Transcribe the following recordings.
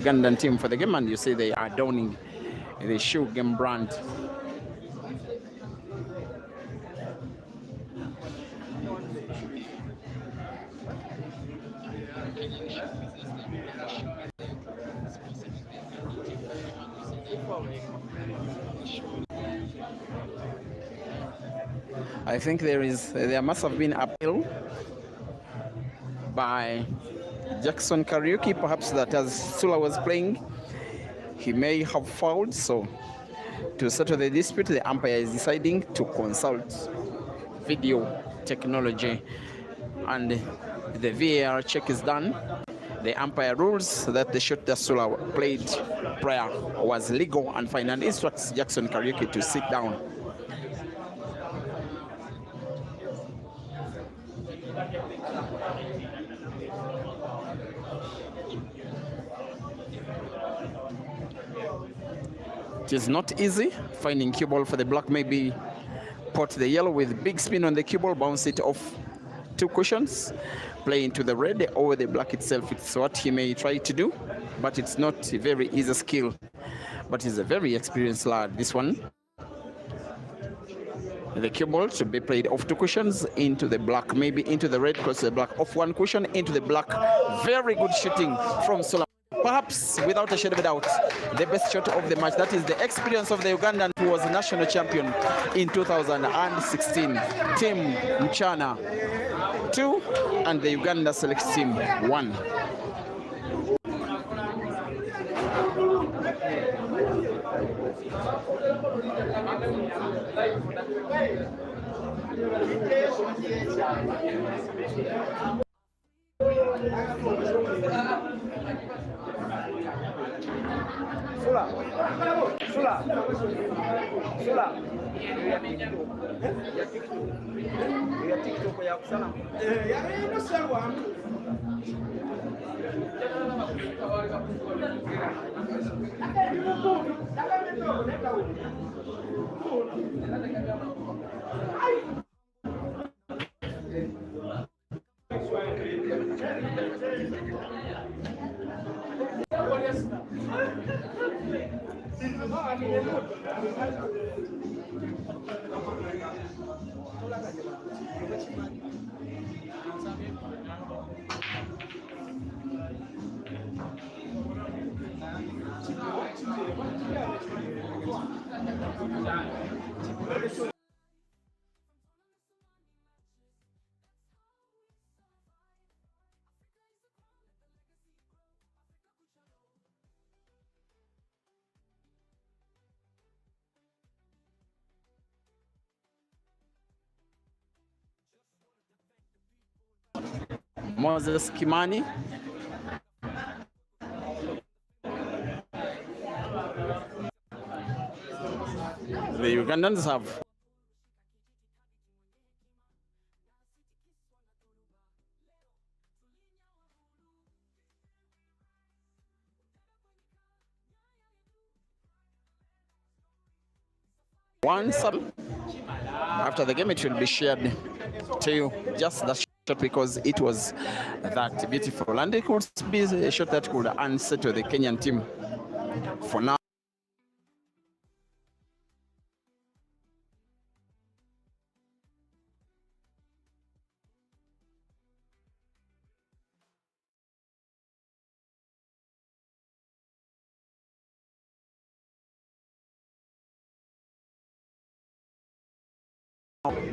Ugandan team for the game, and you see they are donning the shoe game brand. I think there must have been appeal by Jackson Kariuki, perhaps that as Sula was playing, he may have fouled. So to settle the dispute, the umpire is deciding to consult video technology, and the VAR check is done. The umpire rules that the shot that Sula played prior was legal and fine, and instructs Jackson Kariuki to sit down. It is not easy finding cue ball for the black. Maybe pot the yellow with big spin on the cue ball, bounce it off two cushions, play into the red or the black itself. It's what he may try to do, but it's not a very easy skill. But he's a very experienced lad, this one. The cue ball should be played off two cushions into the black, maybe into the red, cross the black, off one cushion into the black. Very good shooting from Sula. Perhaps, without a shadow of a doubt, the best shot of the match. That is the experience of the Ugandan, who was national champion in 2016. Team Mchana 2 and the Uganda select team 1. Moses Kimani. The Ugandans have one sub. After the game, it will be shared to you, just that shot, because it was that beautiful, and it could be a shot that could unsettle the Kenyan team for now.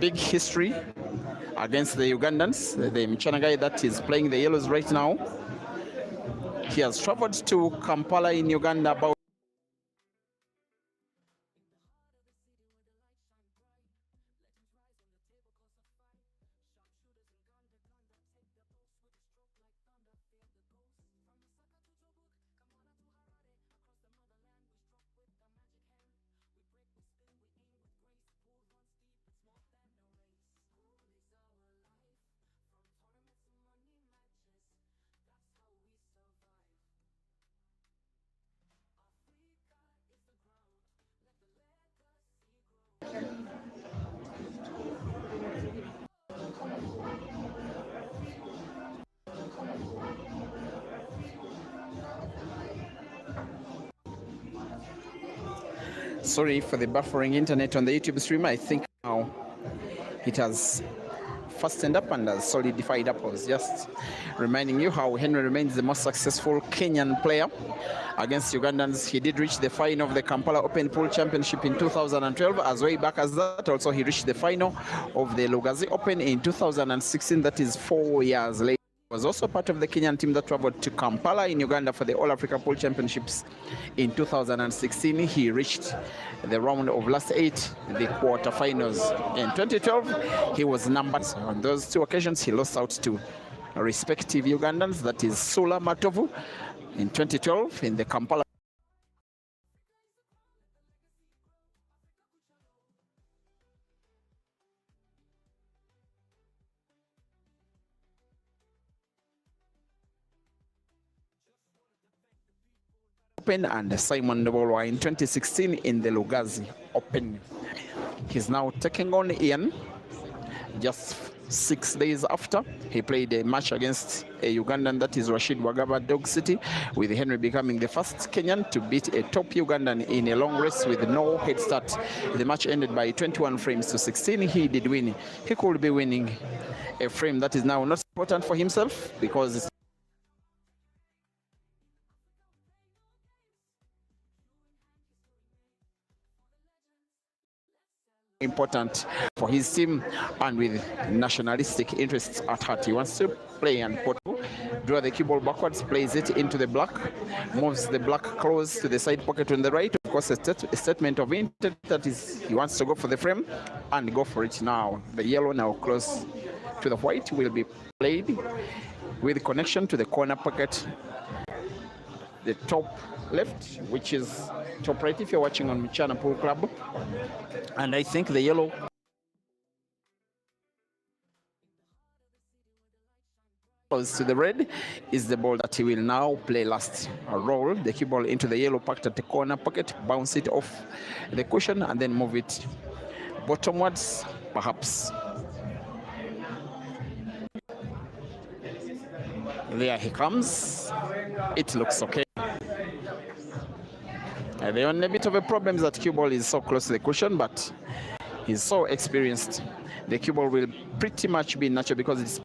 Big history against the Ugandans. The Mchana guy that is playing the yellows right now, he has traveled to Kampala in Uganda about Sorry for the buffering internet on the YouTube stream. I think now it has fastened up and has solidified upwards. Just reminding you how Henry remains the most successful Kenyan player against Ugandans. He did reach the final of the Kampala Open Pool Championship in 2012. As way back as that, also he reached the final of the Lugazi Open in 2016. That is 4 years later. He was also part of the Kenyan team that traveled to Kampala in Uganda for the All Africa Pool Championships in 2016. He reached the round of last 8, the quarterfinals. In 2012, he was numbered. On those 2 occasions, he lost out to respective Ugandans, that is Sula Matovu in 2012 in the Kampala Open, and Simon Ndobolwa in 2016 in the Lugazi Open. He's now taking on Ian just 6 days after he played a match against a Ugandan, that is Rashid Wagaba Dog City, with Henry becoming the first Kenyan to beat a top Ugandan in a long race with no head start. The match ended by 21 frames to 16. He did win. He could be winning a frame that is now not important for himself because it's important for his team and with nationalistic interests at heart. He wants to play and draw the cue ball backwards, plays it into the black, moves the black close to the side pocket on the right. Of course, a statement of intent, that is he wants to go for the frame and go for it now. The yellow now close to the white will be played with connection to the corner pocket, the top left, which is top right if you're watching on Mchana Pool Club. And I think the yellow close to the red is the ball that he will now play last. Roll the cue ball into the yellow packed at the corner pocket, bounce it off the cushion, and then move it bottomwards, perhaps. There he comes. It looks okay. The only bit of a problem is that cue ball is so close to the cushion, but he's so experienced. The cue ball will pretty much be natural because it's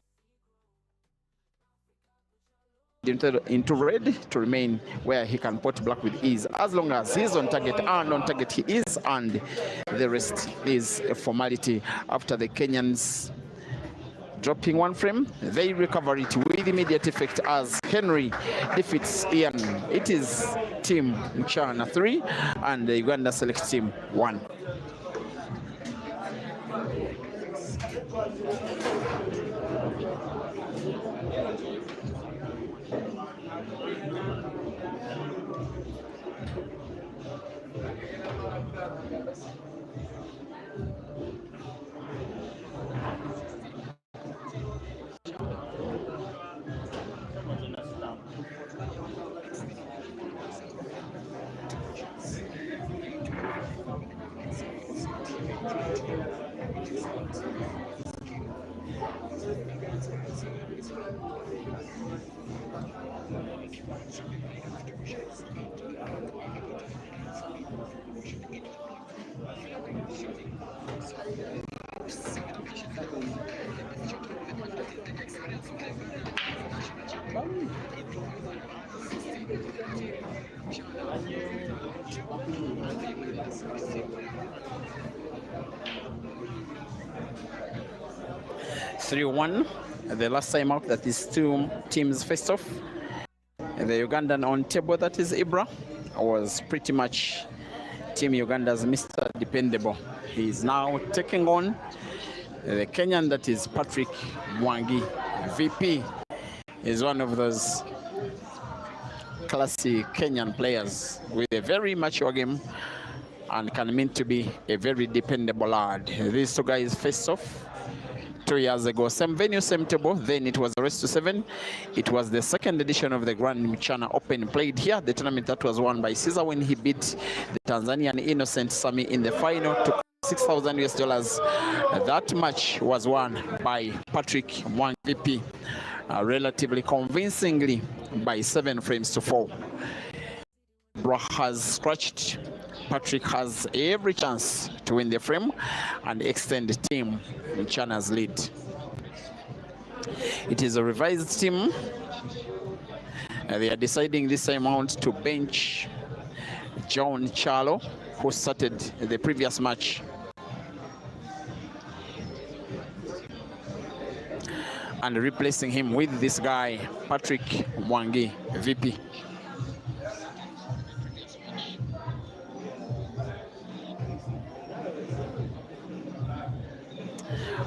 into red to remain where he can pot black with ease, as long as he's on target, and on target he is, and the rest is a formality. After the Kenyans dropping 1 frame, they recover it with immediate effect as Henry defeats Ian. It is Team Mchana 3 and the Uganda Select Team 1. (3-1). The last time out that these 2 teams faced off, the Ugandan on table, that is Ibra, was pretty much Team Uganda's Mr. Dependable. He is now taking on the Kenyan, that is Patrick Mwangi. VP is one of those classic Kenyan players with a very mature game and can mean to be a very dependable lad. These 2 guys faced off 2 years ago. Same venue, same table. Then it was a race to 7. It was the 2nd edition of the Grand Mchana Open played here. The tournament that was won by Caesar when he beat the Tanzanian Innocent Sami in the final to $6,000. That match was won by Patrick Mwangi VP relatively convincingly by 7 frames to 4. Bra has scratched Patrick has every chance to win the frame and extend the team Mchana's lead. It is a revised team. They are deciding this time out to bench John Charlo, who started the previous match. And replacing him with this guy, Patrick Mwangi, VP.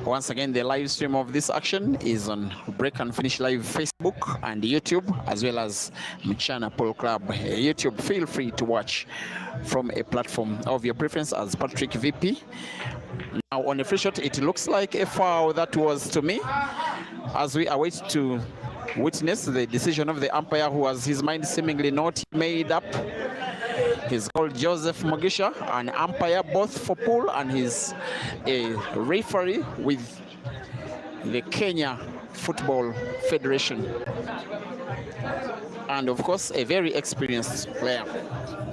Once again, the live stream of this action is on Break and Finish Live Facebook and YouTube, as well as Mchana Polo Club YouTube. Feel free to watch from a platform of your preference as Patrick VP. Now on a free shot, it looks like a foul that was to me, as we await to witness the decision of the umpire, who has his mind seemingly not made up. He's called Joseph Mugisha, an umpire both for pool, and he's a referee with the Kenya Football Federation. And of course, a very experienced player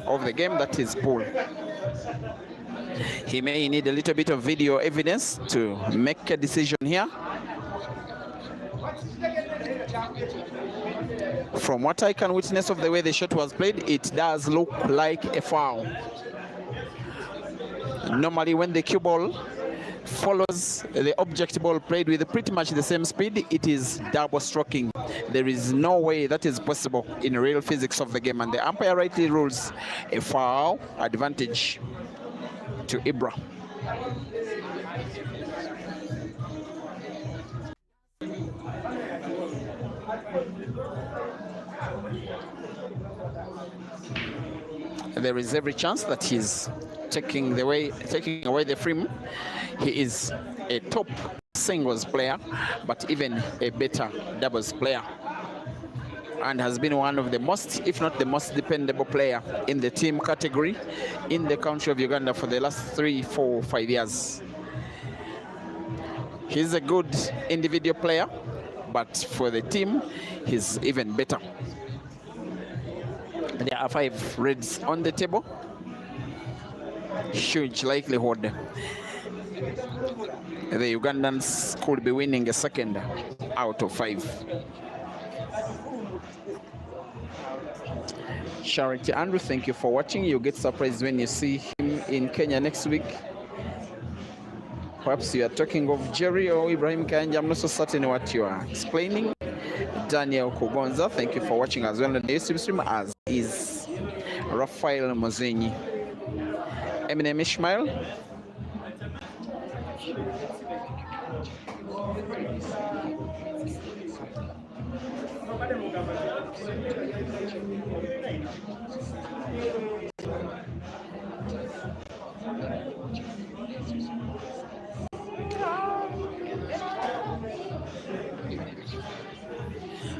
of the game, that is pool. He may need a little bit of video evidence to make a decision here. From what I can witness of the way the shot was played, it does look like a foul. Normally when the cue ball follows the object ball played with pretty much the same speed, it is double stroking. There is no way that is possible in real physics of the game, and the umpire rightly rules a foul, advantage to Ibrahim. There is every chance that he's taking away the frame. He is a top singles player, but even a better doubles player, and has been one of the most, if not the most dependable player in the team category in the country of Uganda for the last 3, 4, 5 years. He's a good individual player, but for the team, he's even better. There are 5 reds on the table. Huge likelihood the Ugandans could be winning a second out of 5. Charity Andrew, thank you for watching. You get surprised when you see him in Kenya next week. Perhaps you are talking of Jerry or Ibrahim Kanja. I'm not so certain what you are explaining. Daniel Kugonza, thank you for watching as well on the YouTube stream, as is Rafael Mozenyi. Eminem Ishmael.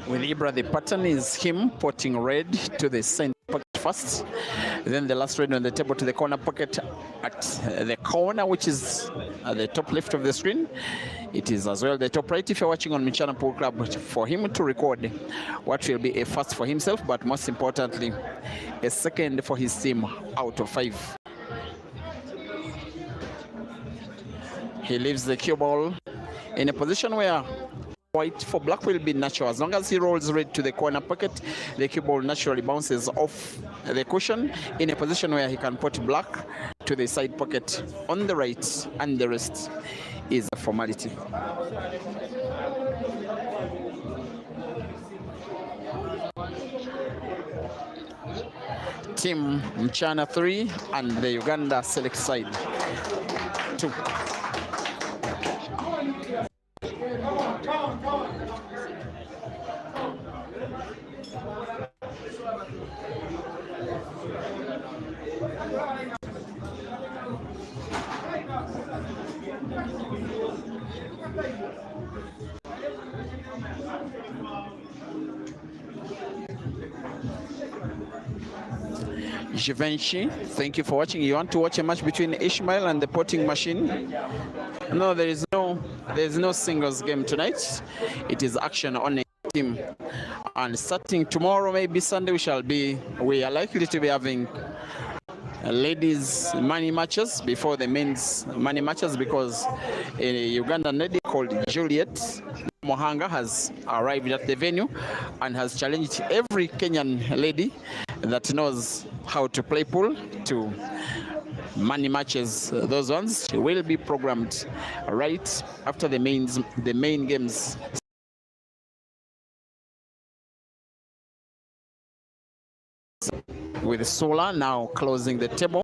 With Ibra, the pattern is him putting red to the center pocket first, then the last red on the table to the corner pocket at the corner, which is at the top left of the screen. It is as well the top right if you're watching on Mchana Pool Club, for him to record what will be a first for himself, but most importantly, a second for his team out of 5. He leaves the cue ball in a position where white for black will be natural. As long as he rolls red to the corner pocket, the cue ball naturally bounces off the cushion in a position where he can put black to the side pocket on the right, and the rest is a formality. Team Mchana 3 and the Uganda select side 2. Givenchy, thank you for watching. You want to watch a match between Ishmael and the potting machine? No, there is no singles game tonight. It is action on a team. And starting tomorrow, maybe Sunday, we are likely to be having ladies money matches before the men's money matches, because a Ugandan lady called Juliet Mohanga has arrived at the venue and has challenged every Kenyan lady that knows how to play pool to money matches. Those ones will be programmed right after the main games. With Sola now closing the table,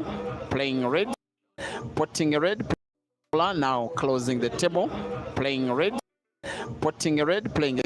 playing red, potting a red. Sola now closing the table, playing red, potting a red, playing a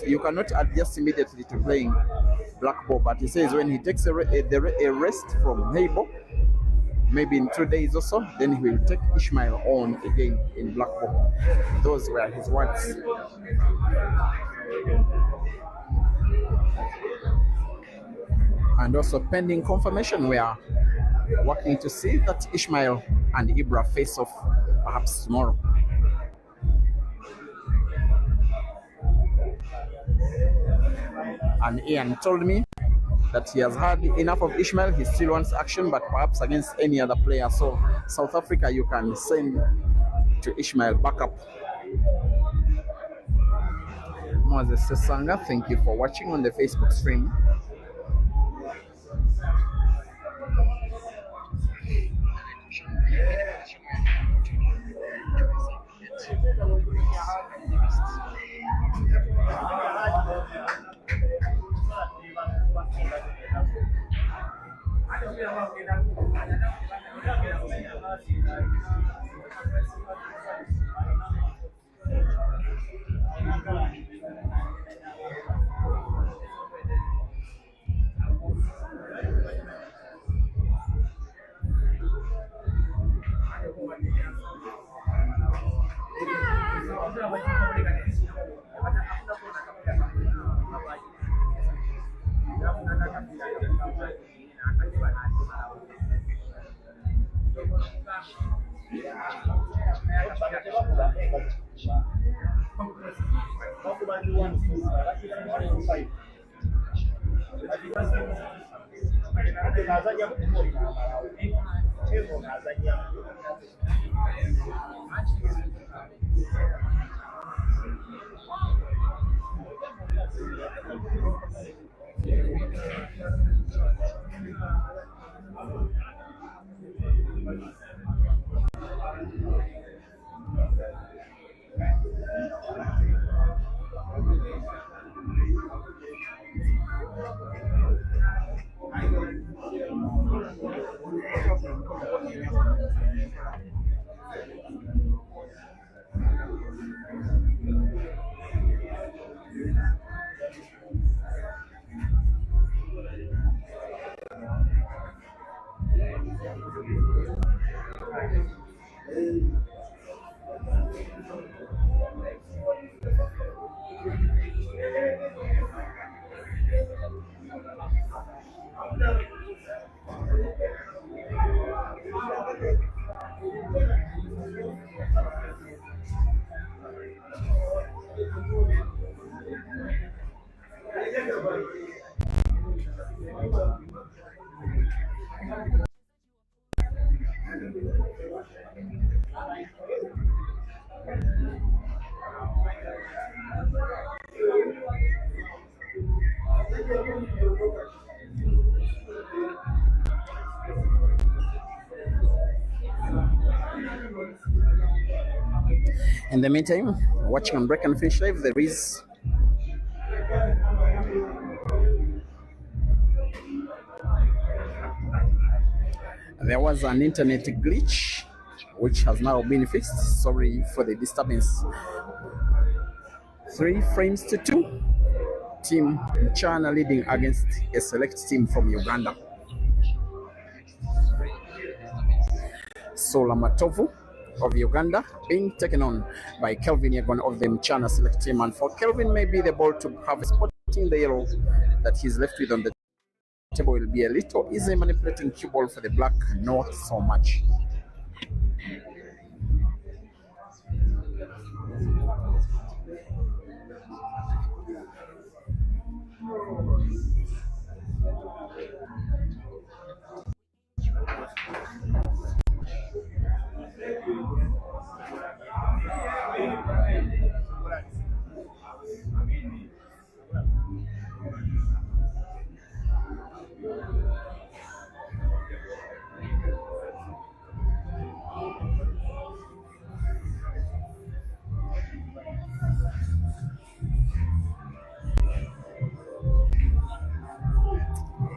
you cannot adjust immediately to playing black ball, but he says when he takes a rest from Heibo, maybe in 2 days or so, then he will take Ishmael on again in black ball. Those were his words. And also pending confirmation, we are working to see that Ishmael and Ibra face off perhaps tomorrow. And Ian told me that he has had enough of Ishmael. He still wants action, but perhaps against any other player. So South Africa, you can send to Ishmael backup. Moses Sesanga, thank you for watching on the Facebook stream. In the meantime, watching on Break and Finish Live, there was an internet glitch which has now been fixed. Sorry for the disturbance. 3 frames to 2. Team Mchana leading against a select team from Uganda. Sola Matovu of Uganda being taken on by KELVIN YEGON of the Mchana select team. And for KELVIN, maybe the ball to have spotting the yellow that he's left with on the table will be a little easy. Manipulating cue ball for the black, not so much.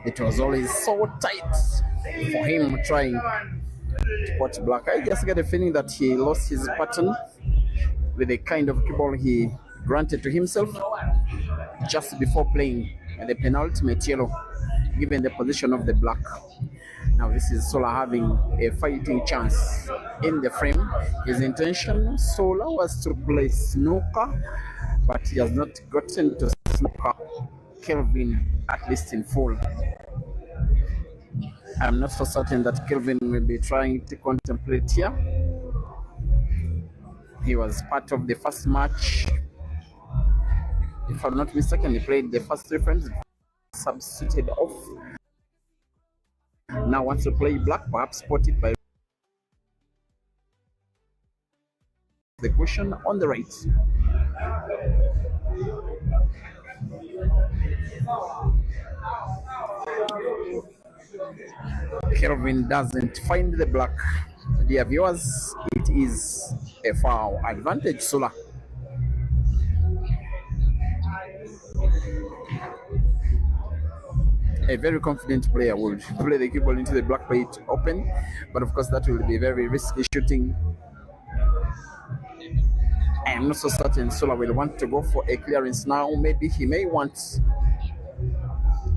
It was always so tight for him trying to put black. I just get a feeling that he lost his pattern with the kind of cue ball he granted to himself just before playing the penultimate yellow, given the position of the black. Now this is Sola having a fighting chance in the frame. His intention, Sola, was to play snooker, but he has not gotten to snooker KELVIN, at least in full. I'm not so certain that KELVIN will be trying to contemplate here. He was part of the first match. If I'm not mistaken, he played the first 3 frames, substituted off. Now wants to play black, perhaps spotted by the cushion on the right. KELVIN doesn't find the black. Dear viewers, it is a foul advantage, Sola. A very confident player would play the cue ball into the black plate open, but of course that will be very risky shooting. I am not so certain Sola will want to go for a clearance now. Maybe he may want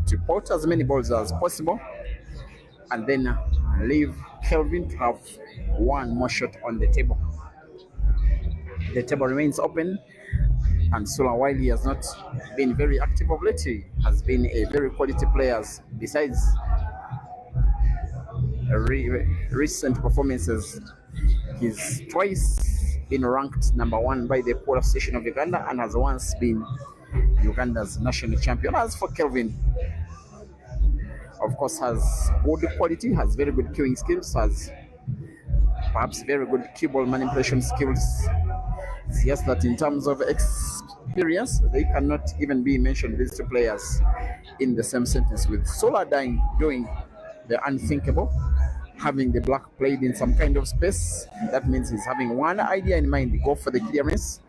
to put as many balls as possible and then leave KELVIN to have one more shot on the table. The table remains open, and Sola, while he has not been very active of late, he has been a very quality player. Besides recent performances, he's twice been ranked #1 by the Polar Station of Uganda and has once been Uganda's national champion. As for KELVIN, of course, has good quality, has very good cueing skills, has perhaps very good cue ball manipulation skills. It's just that in terms of experience, they cannot even be mentioned, these 2 players, in the same sentence, with Sola doing the unthinkable, having the black played in some kind of space. That means he's having one idea in mind: go for the clearance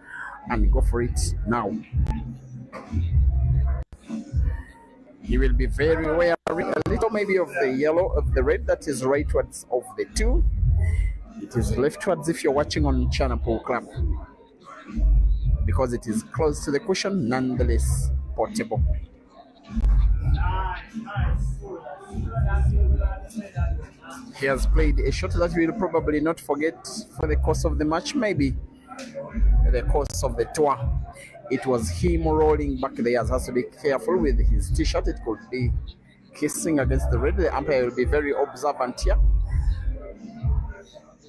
and go for it now. He will be very wary a little maybe of the yellow, of the red that is rightwards of the 2. It is leftwards if you're watching on Mchana Pool Club, because it is close to the cushion, nonetheless portable. He has played a shot that we will probably not forget for the course of the match, maybe the course of the tour. It was him rolling back there. Has to be careful with his t-shirt. It could be kissing against the red. The umpire will be very observant here.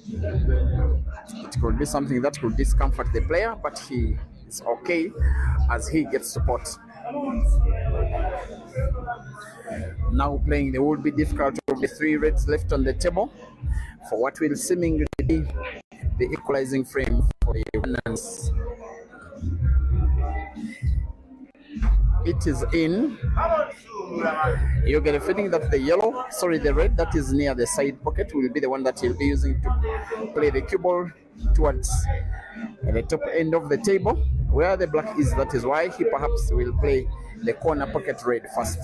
It could be something that could discomfort the player, but he is okay as he gets support. Now playing the would be difficult of the 3 reds left on the table for what will seemingly be the equalizing frame for the Ugandans. It is in. You get a feeling that the red that is near the side pocket will be the one that he'll be using to play the cue ball towards the top end of the table. Where the black is, that is why he perhaps will play the corner pocket red first.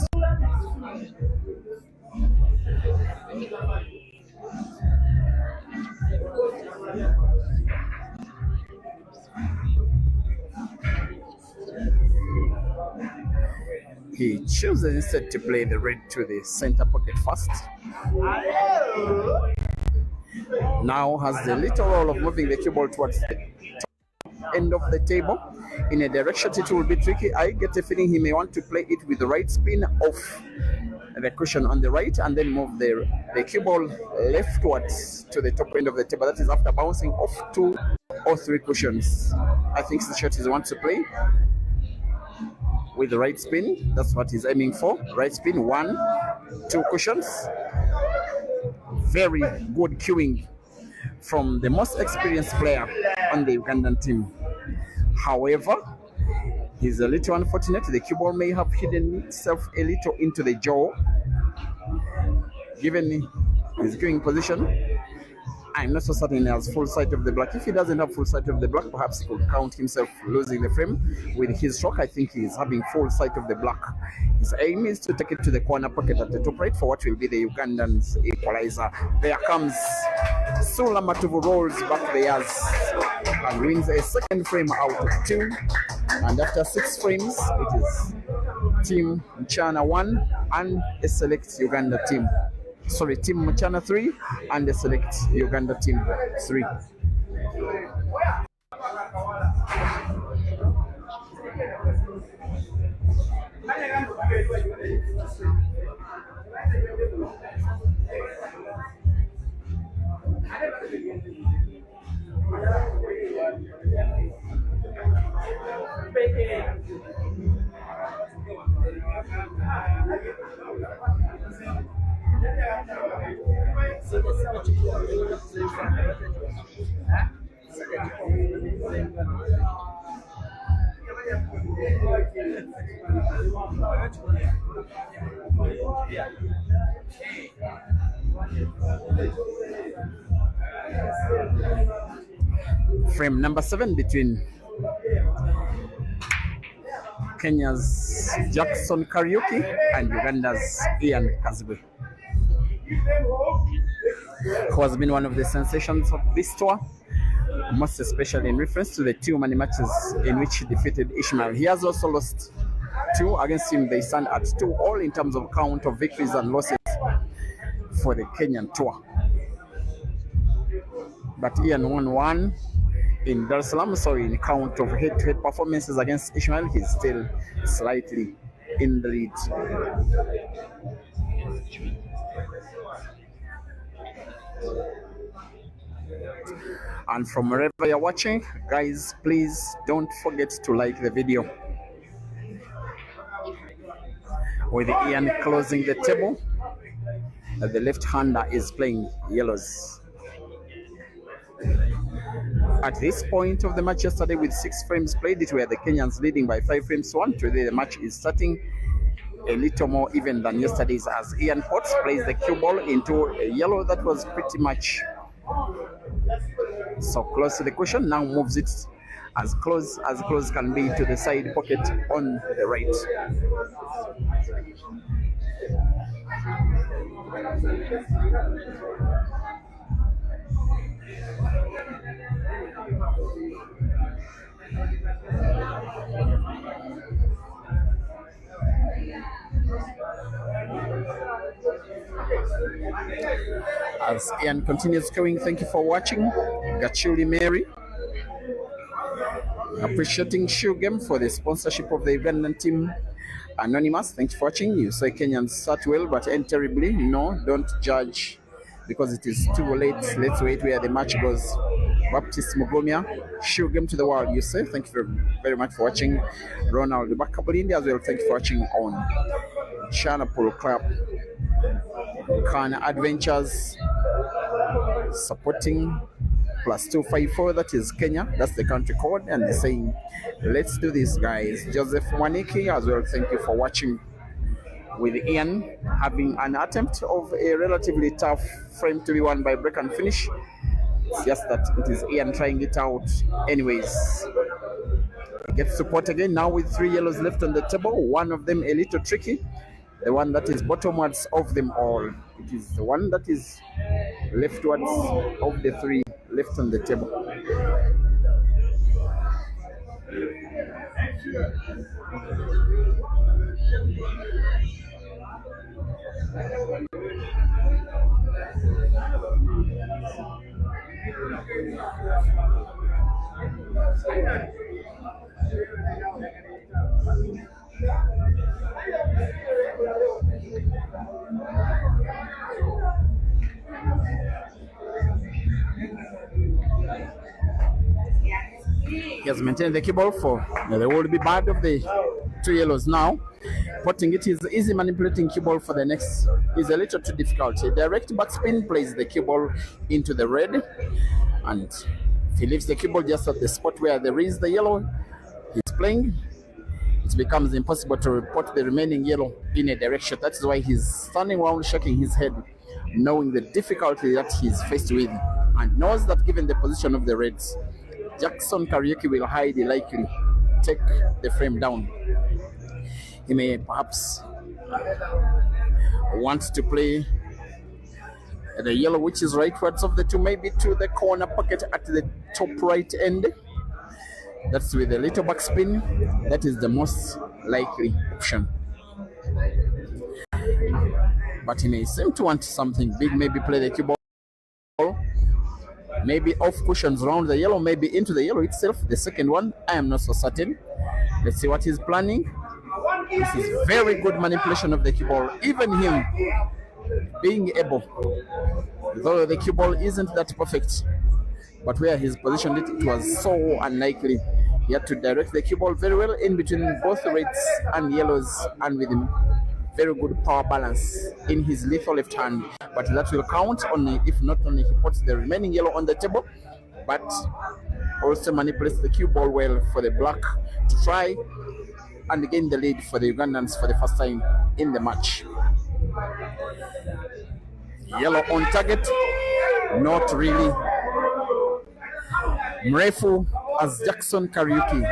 He chooses instead to play the red to the center pocket first. Now has the little role of moving the cue ball towards the top end of the table. In a direction it will be tricky. I get a feeling he may want to play it with the right spin off the cushion on the right and then move the cue ball leftwards to the top end of the table. That is after bouncing off 2 or 3 cushions. I think the shot he wants to play with the right spin. That's what he's aiming for. Right spin, 1, 2 cushions. Very good cueing from the most experienced player on the Ugandan team. However, he's a little unfortunate. The cue ball may have hidden itself a little into the jaw. Given his cueing position, I'm not so certain he has full sight of the black. If he doesn't have full sight of the black, perhaps he could count himself losing the frame. With his stroke, I think he's having full sight of the black. His aim is to take it to the corner pocket at the top right for what will be the Ugandan's equalizer. There comes Sula Matuvu, rolls back the years and wins a second frame out of 2. And after 6 frames, it is Team Mchana 1 and a select Uganda team. Sorry, Team Mchana 3 and the select Uganda team 3. Frame number 7 between Kenya's Jackson Kariuki and Uganda's Ian KAZIBWE, who has been one of the sensations of this tour, most especially in reference to the 2 money matches in which he defeated Ishmael. He has also lost 2 against him. They stand at 2 all in terms of count of victories and losses for the Kenyan tour. But Ian won 1 in Dar es Salaam, so in count of head-to-head performances against Ishmael, he's still slightly in the lead. And from wherever you're watching, guys, please don't forget to like the video. With Ian closing the table, the left-hander is playing yellows. At this point of the match yesterday, with 6 frames played, it were the Kenyans leading by 5 frames to 1. Today the match is starting a little more even than yesterday's, as Ian Potts plays the cue ball into a yellow that was pretty much so close to the cushion. Now moves it as close can be to the side pocket on the right. As Ian continues going, thank you for watching. Gachuli Mary, appreciating Shoe Game for the sponsorship of the Ugandan team. Anonymous, thank you for watching. You say Kenyans start well but end terribly. No, don't judge because it is too late. Let's wait where the match goes. Baptist Mugomia, Shoe Game to the world, you say. Thank you very much for watching. Ronald Bakabulindi as well, thank you for watching on China Polo Club. Khan Adventures supporting +254, that is Kenya, that's the country code, and they're saying let's do this, guys. Joseph Waniki as well, thank you for watching. with Ian having an attempt of a relatively tough frame to be won by break and finish. It's just that it is Ian trying it out anyways. He gets support again now with 3 yellows left on the table, one of them a little tricky. The one that is bottomwards of them all. It is the one that is leftwards of the 3 left on the table. He has maintained the cue ball for the will be bad of the 2 yellows now. Potting it is easy, manipulating cue ball for the next is a little too difficult. A direct backspin plays the cue ball into the red, and if he leaves the cue ball just at the spot where there is the yellow he's playing, it becomes impossible to report the remaining yellow in a direction. That is why he's standing around shaking his head, knowing the difficulty that he's faced with, and knows that given the position of the reds, Jackson Kariuki will highly likely take the frame down. He may perhaps want to play the yellow, which is rightwards of the 2, maybe to the corner pocket at the top right end. That's with a little backspin. That is the most likely option. But he may seem to want something big, maybe play the cue ball, maybe off cushions around the yellow, maybe into the yellow itself. The second one, I am not so certain. Let's see what he's planning. This is very good manipulation of the cue ball. Even him being able, though the cue ball isn't that perfect, but where he's positioned it, it was so unlikely. He had to direct the cue ball very well in between both reds and yellows, and with him very good power balance in his lethal left hand. But that will count only if not only he puts the remaining yellow on the table, but also manipulates the cue ball well for the black to try and gain the lead for the Ugandans for the first time in the match. Yellow on target, not really. Mrefu as Jackson Kariuki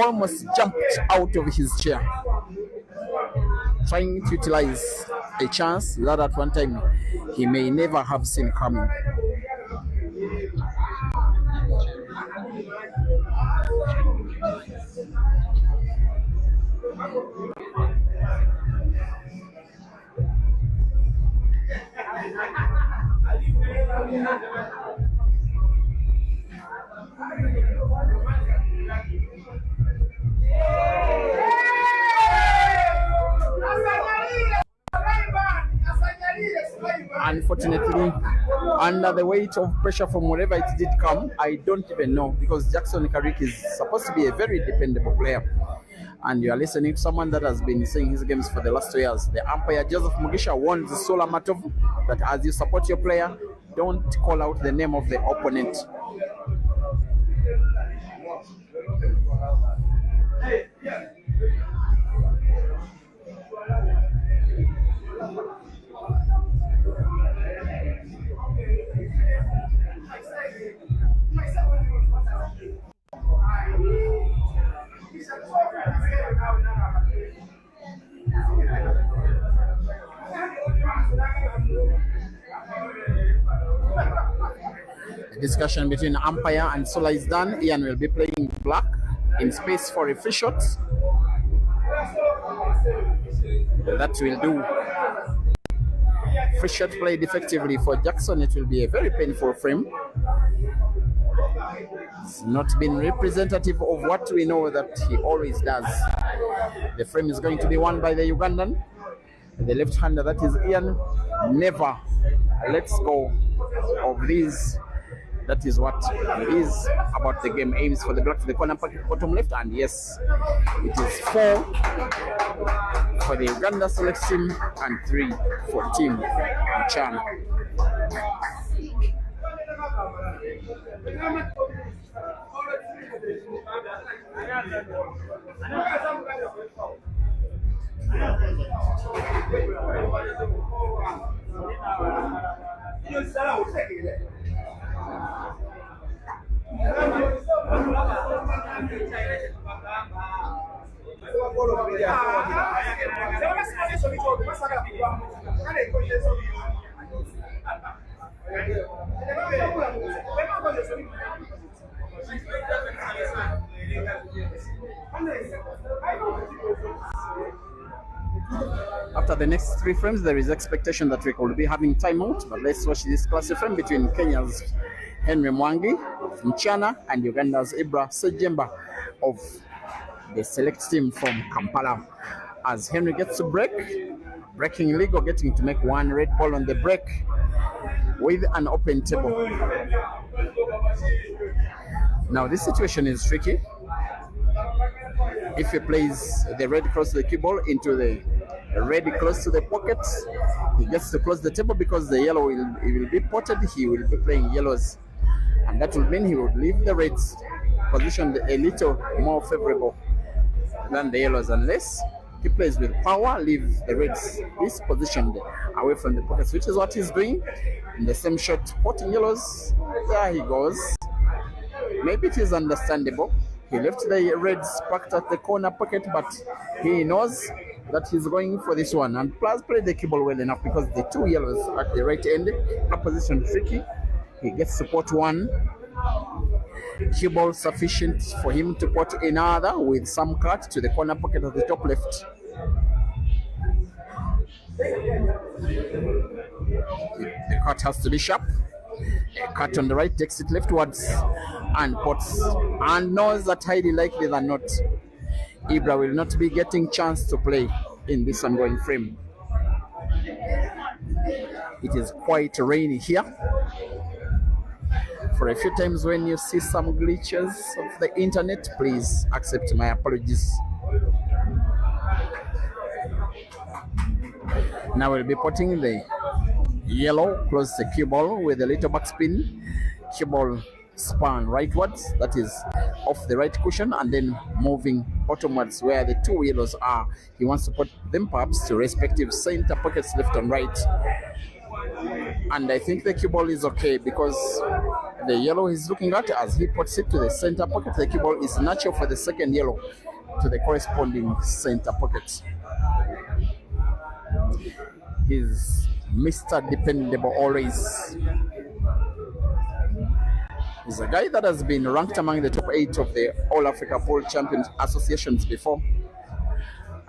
almost jumped out of his chair, trying to utilize a chance that at one time he may never have seen coming. Unfortunately, under the weight of pressure from wherever it did come, I don't even know, because Jackson Kariuki is supposed to be a very dependable player. And you are listening to someone that has been seeing his games for the last 2 years. The umpire, Joseph Mugisha, warns Sola Matov that as you support your player, don't call out the name of the opponent. The discussion between umpire and Sola is done. Ian will be playing black in space for a free shot. That will do. Free shot played effectively for Jackson. It will be a very painful frame. It's not been representative of what we know that he always does. The frame is going to be won by the Ugandan. The left-hander, that is Ian, never lets go of these. That is what is about the game. Aims for the black to the corner pocket, bottom left, and yes, it is 4 for the Uganda select team and 3 for Team Mchana. After the next 3 frames, there is expectation that we could be having timeout, but let's watch this classic frame between Kenya's Henry Mwangi of Mchana and Uganda's SSEJJEMBA of the select team from Kampala. As Henry gets to breaking illegal, getting to make 1 red ball on the break with an open table. Now this situation is tricky. If he plays the red close to the cue ball into the red close to the pocket, he gets to close the table because the yellow will be potted. He will be playing yellows, and that will mean he would leave the reds positioned a little more favorable than the yellows, unless he plays with power, leave the reds this positioned away from the pockets, which is what he's doing in the same shot, potting yellows. There he goes. Maybe it is understandable. He left the reds packed at the corner pocket, but he knows that he's going for this one. And plus played the cue ball well enough because the 2 yellows at the right end are positioned tricky. He gets to pot 1 cue ball sufficient for him to pot another with some cut to the corner pocket of the top left. The cut has to be sharp. A cut on the right takes it leftwards and pots, and knows that highly likely than not Ibra will not be getting chance to play in this ongoing frame. It is quite rainy here. For a few times when you see some glitches of the internet, please accept my apologies. Now we'll be putting the yellow close the cue ball with a little backspin. Cue ball span rightwards, that is off the right cushion, and then moving bottomwards where the 2 yellows are. He wants to put them perhaps to respective center pockets, left and right. And I think the cue ball is okay because the yellow he's looking at, as he puts it to the center pocket, the cue ball is natural for the second yellow to the corresponding center pocket. He's Mr. Dependable always. He's a guy that has been ranked among the top 8 of the All Africa Pool Champions Associations before.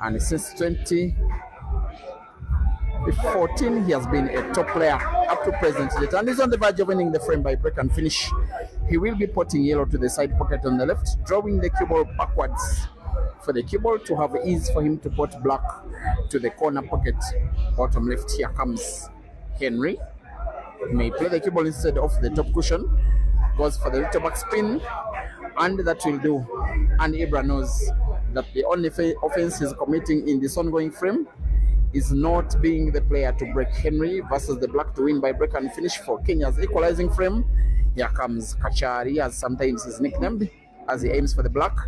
And since 2014, he has been a top player up to present yet. And he's on the verge of winning the frame by break and finish. He will be putting yellow to the side pocket on the left, drawing the cue ball backwards for the cue ball to have ease for him to put black to the corner pocket, bottom left. Here comes Henry. He may play the cue ball instead of the top cushion. Goes for the little back spin, and that will do. And Ibra knows that the only offense he's committing in this ongoing frame is not being the player to break Henry versus the black to win by break and finish for Kenya's equalizing frame. Here comes Kachari, as sometimes he's nicknamed, as he aims for the black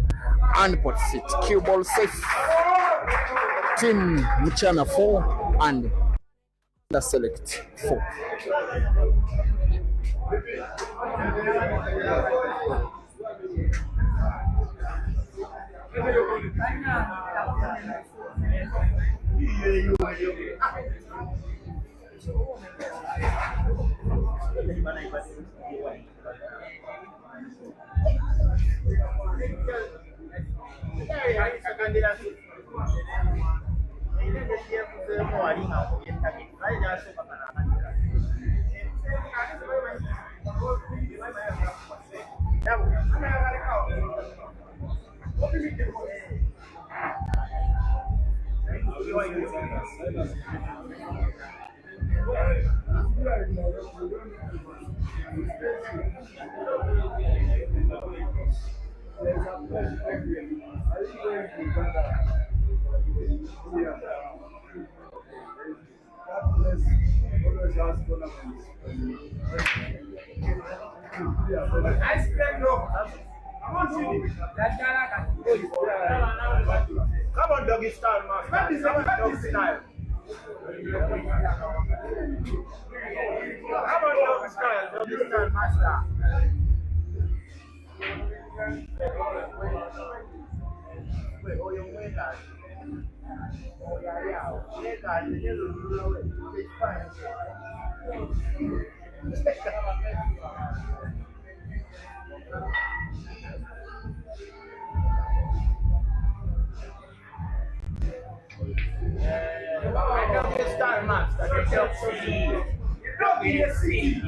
and puts it. Cue ball safe. Team Mchana 4 and the select 4. Come on, doggy style, man. Doggy style. Style, master. Wait, oh, you're way back. Oh, yeah. I don't get style, master. I don't see. You don't get see.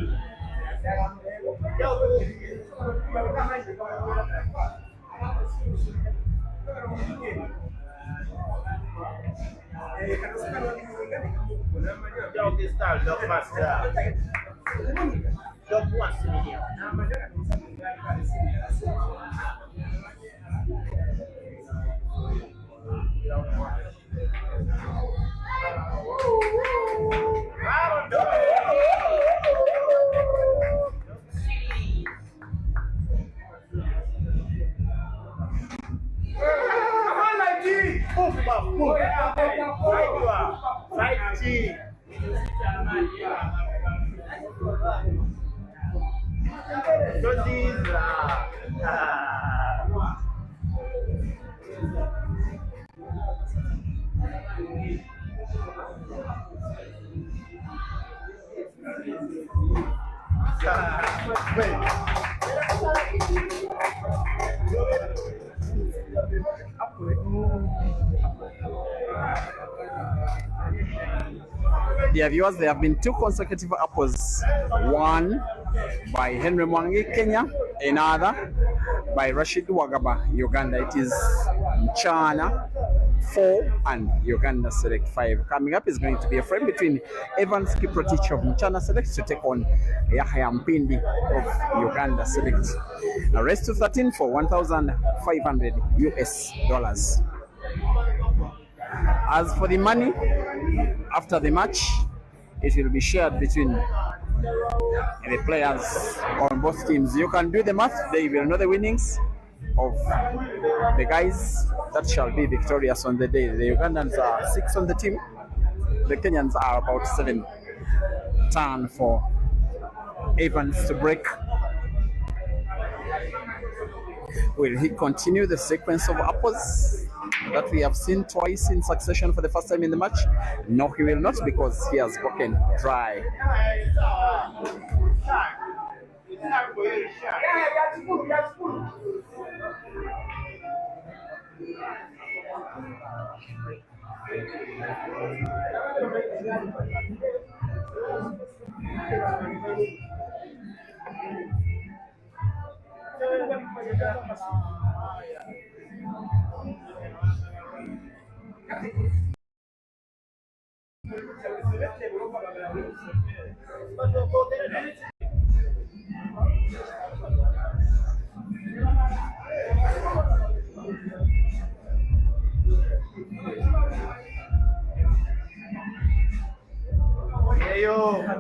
Dog is style, dog master. Dog wants to be Dear viewers, there have been two consecutive apples. One by Henry Mwangi, Kenya, another by Rashid Wagaba, Uganda. It is Mchana 4 and Uganda Select 5. Coming up is going to be a frame between Evans Kiprotich of Mchana Select to take on Yahaya Mpindi of Uganda Select. A race to 13 for $1,500 US. As for the money, after the match, it will be shared between the players on both teams. You can do the math, they will know the winnings of the guys that shall be victorious on the day. The Ugandans are 6 on the team, the Kenyans are about 7. Turn for Evans to break. Will he continue the sequence of apples that we have seen twice in succession for the first time in the match? No, he will not, because he has broken dry.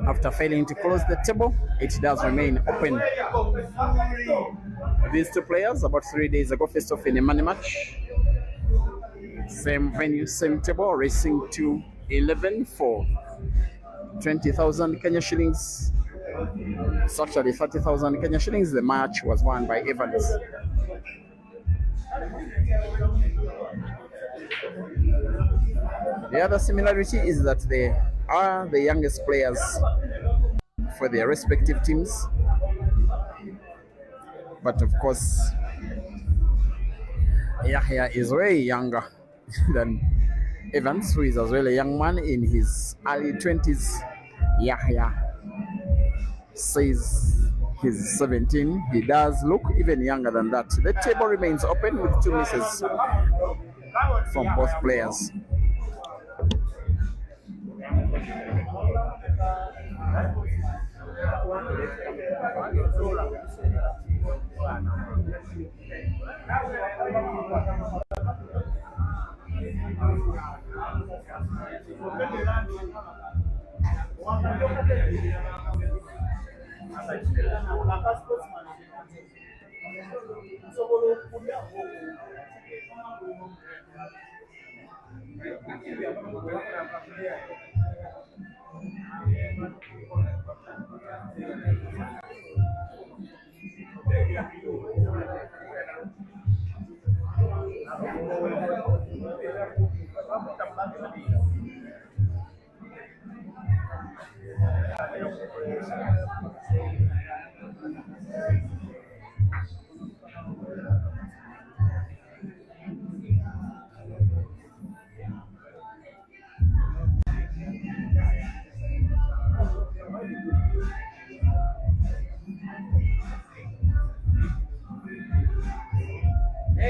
After failing to close the table, it does remain open. These two players, about 3 days ago, faced off in a money match. Same venue, same table, racing to 11 for 20,000 Kenya shillings. It's actually 30,000 Kenya shillings. The match was won by Evans. The other similarity is that they are the youngest players for their respective teams. But of course, Yahaya is way younger than Evans, who is as well a young man in his early 20s. Yahaya says he's 17. He does look even younger than that. The table remains open with 2 misses from both players. Hey,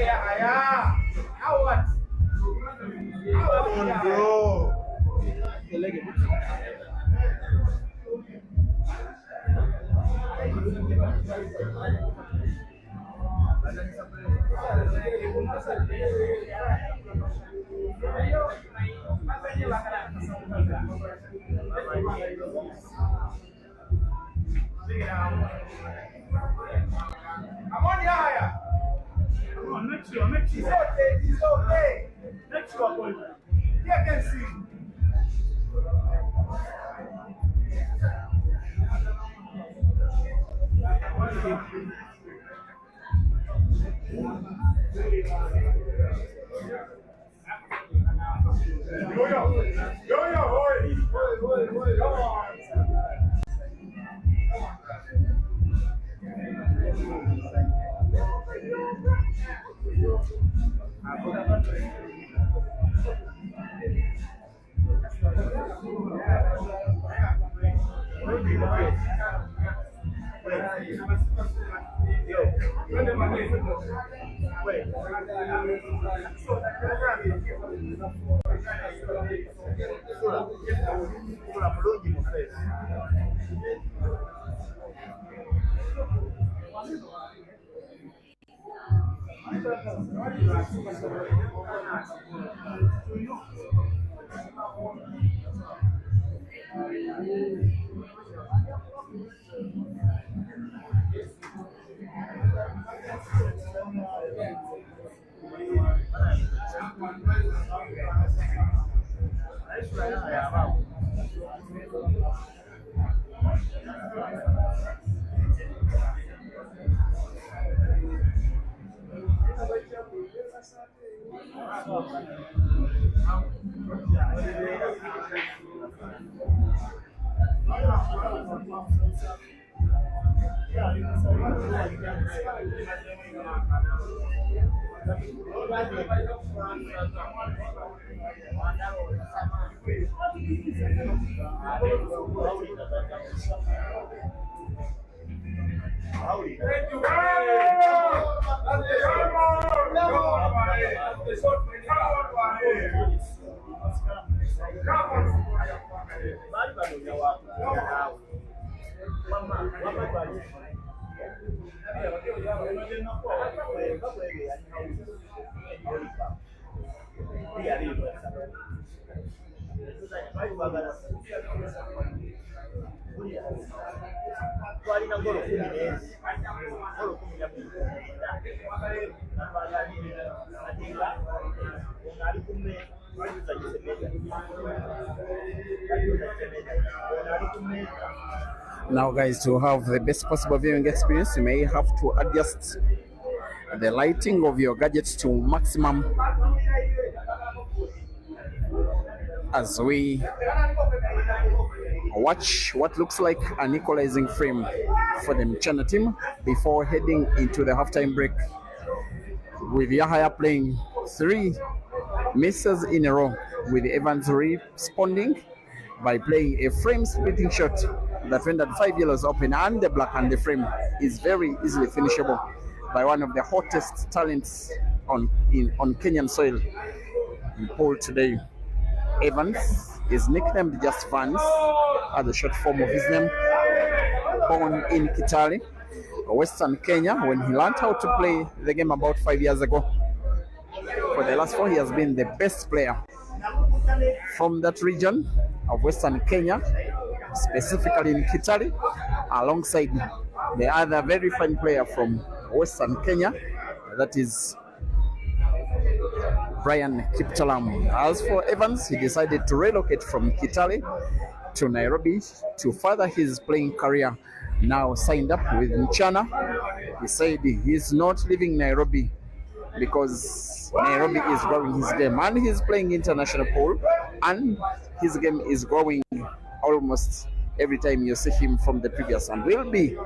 Yahaya! How what? Come on, bro. Come on, Yahaya. Come on, make sure. It's okay. Make sure, boy. You can see. Yo, boy. Come on. Now guys, to have the best possible viewing experience, you may have to adjust the lighting of your gadgets to maximum as we watch what looks like an equalizing frame for the Mchana team before heading into the halftime break, with Yahaya playing 3 misses in a row, with Evans responding by playing a frame splitting shot that rendered 5 yellows open and the black, and the frame is very easily finishable by one of the hottest talents on Kenyan soil in poll today. Evans is nicknamed just Vans as the short form of his name. Born in Kitale, Western Kenya, when he learned how to play the game about 5 years ago. For the last 4, he has been the best player from that region of Western Kenya, specifically in Kitale, alongside the other very fine player from Western Kenya, that is Brian Kiptalam. As for Evans, he decided to relocate from Kitale to Nairobi to further his playing career. Now signed up with Mchana. He said he's not leaving Nairobi because Nairobi is growing his game, and he's playing international pool, and his game is growing almost every time you see him from the previous. And will be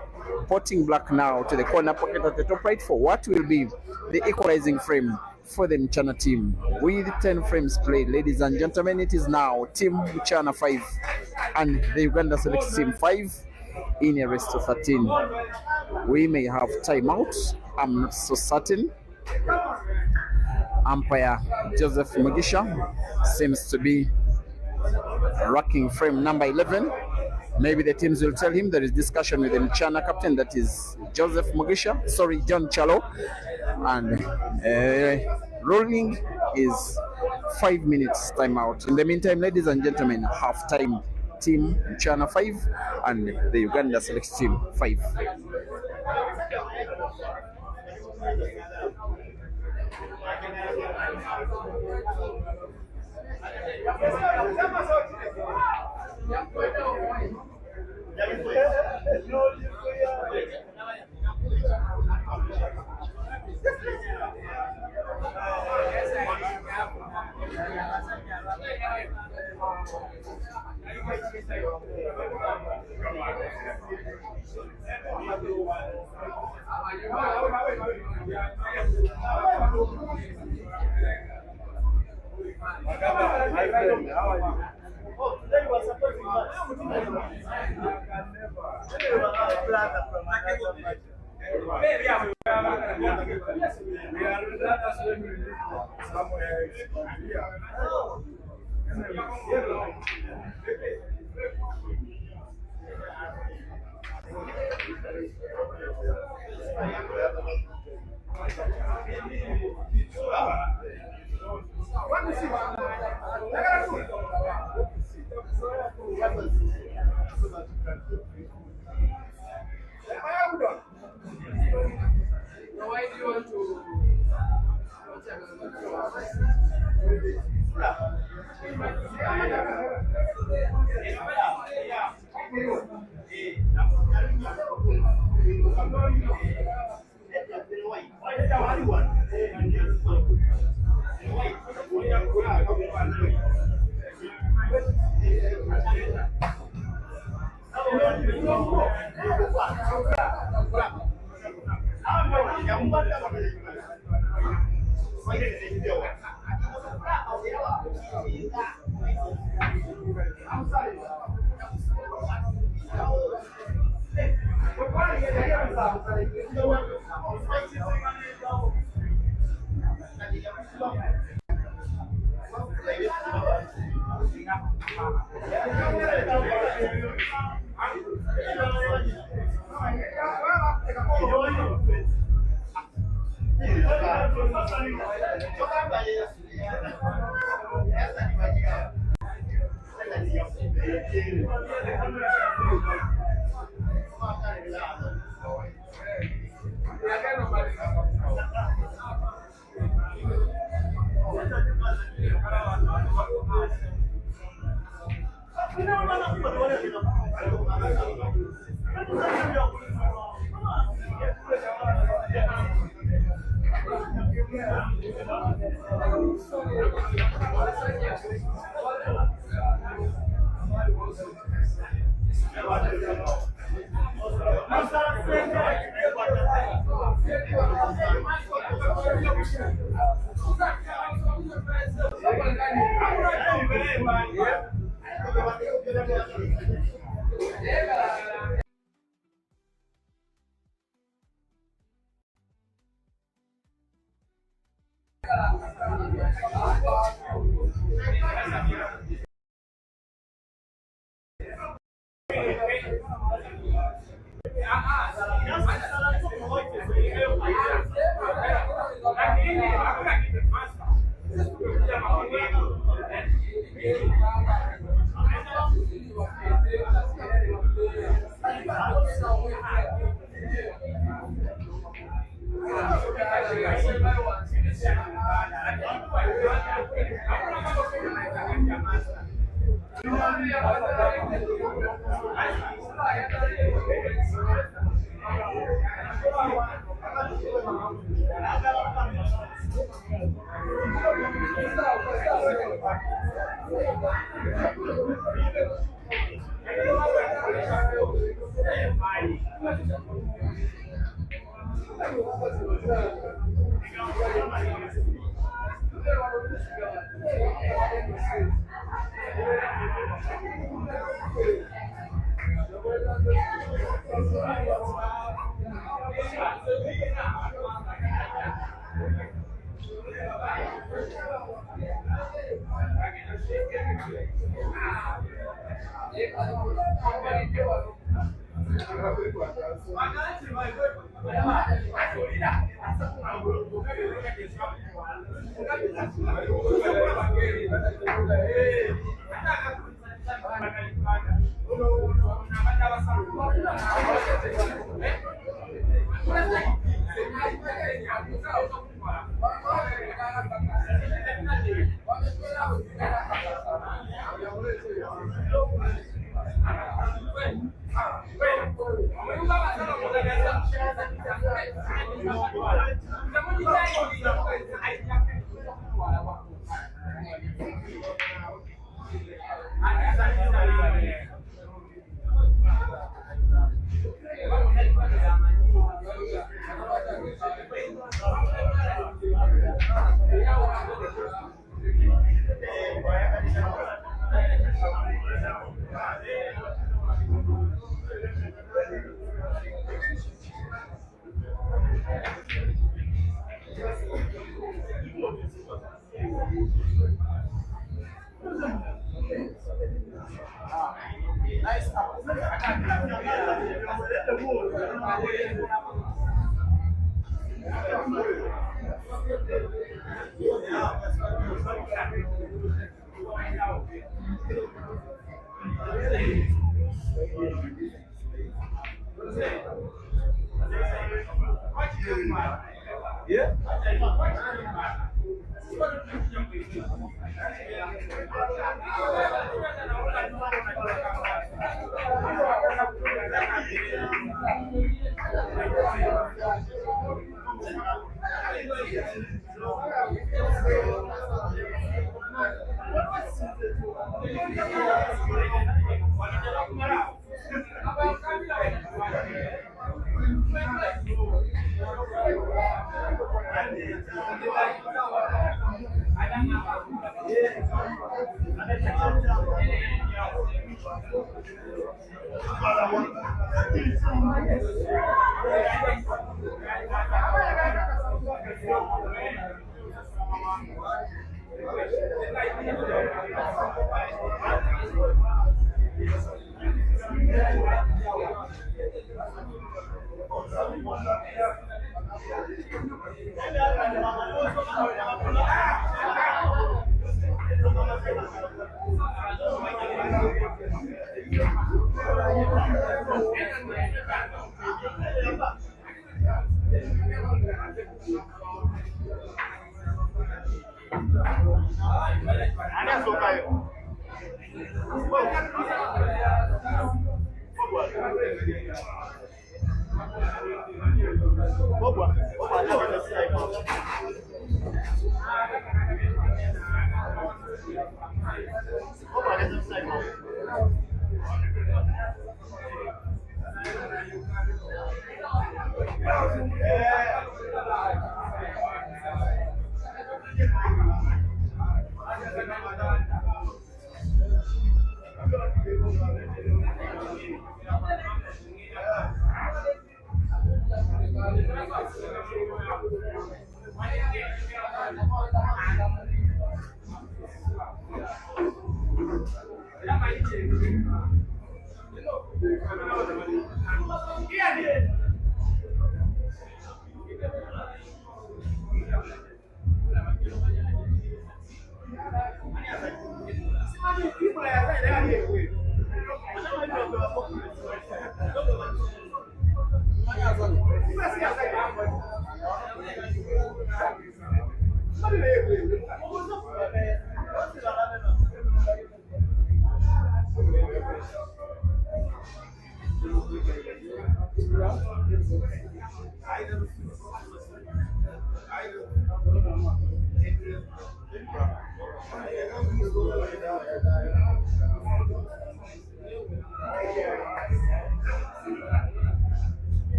potting black now to the corner pocket at the top right for what will be the equalizing frame for the Mchana team. With 10 frames played, ladies and gentlemen, it is now Team Mchana 5 and the Uganda Select Team 5 in a race to 13. We may have timeout, I'm not so certain. Umpire Joseph Mugisha seems to be racking frame number 11. Maybe the teams will tell him there is discussion with the Mchana captain, that is Joseph Mugisha, sorry, John Chalo. And rolling is 5 minutes timeout. In the meantime, ladies and gentlemen, half time, Team Mchana 5 and the Uganda Select Team 5.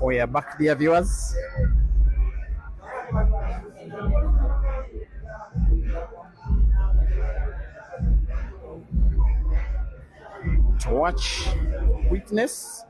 We are back, dear viewers. To watch, witness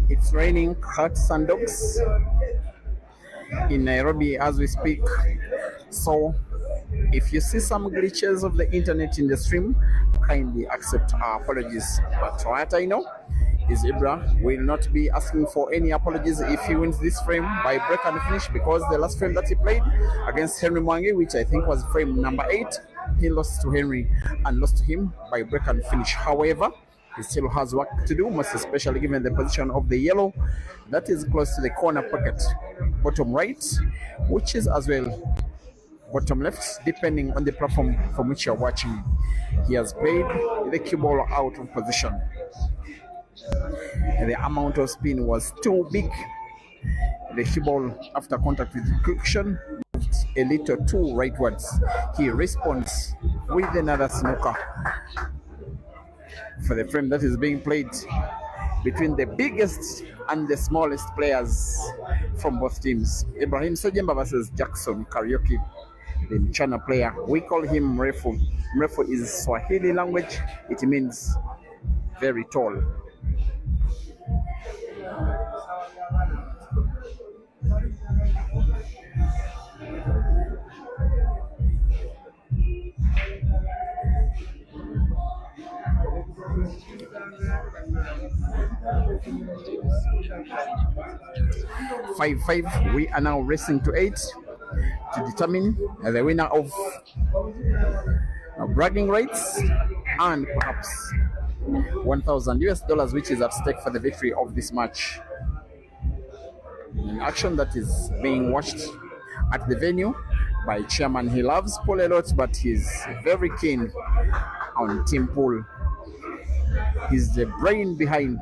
it's raining cats and dogs in Nairobi as we speak. So if you see some glitches of the internet in the stream, kindly accept our apologies. But what I know is Ibrahim will not be asking for any apologies if he wins this frame by break and finish, because the last frame that he played against Henry Mwangi, which I think was frame number 8, he lost to Henry and lost to him by break and finish. However, he still has work to do, most especially given the position of the yellow that is close to the corner pocket, bottom right, which is as well bottom left, depending on the platform from which you're watching. He has played the cue ball out of position. And the amount of spin was too big. The cue ball, after contact with friction, moved a little too rightwards. He responds with another snooker for the frame that is being played between the biggest and the smallest players from both teams. Ibrahim SSEJJEMBA versus Jackson Kariuki, the Mchana player. We call him Mrefu. Mrefu is Swahili language. It means very tall. Five. We are now racing to 8 to determine the winner of bragging rights and perhaps $1,000 which is at stake for the victory of this match. An action that is being watched at the venue by chairman. He loves pool a lot, but he's very keen on team pool. He's the brain behind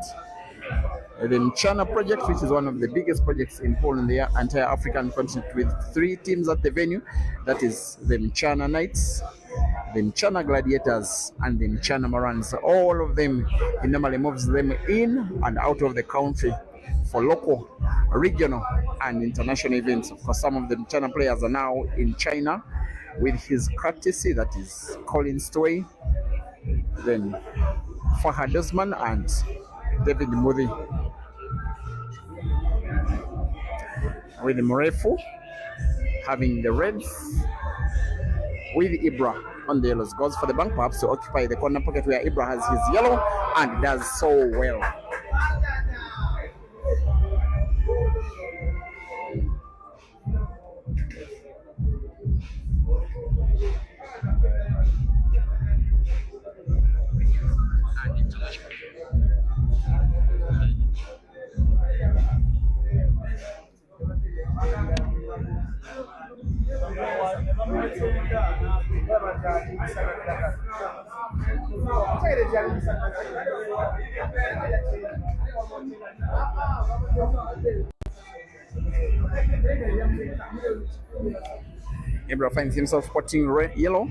the Mchana project, which is one of the biggest projects in pool in the entire African continent, with 3 teams at the venue. That is the Mchana Knights, the Mchana Gladiators, and the Mchana Marans. All of them, he normally moves them in and out of the country for local, regional, and international events. For some of the Mchana players are now in China with his courtesy, that is Colin Stowey, then Fahad Osman and David Mudi. With Mrefu having the reds, with Ibra on the yellows. Goes for the bank, perhaps to occupy the corner pocket where Ibra has his yellow, and does so well. Ibra finds himself spotting yellow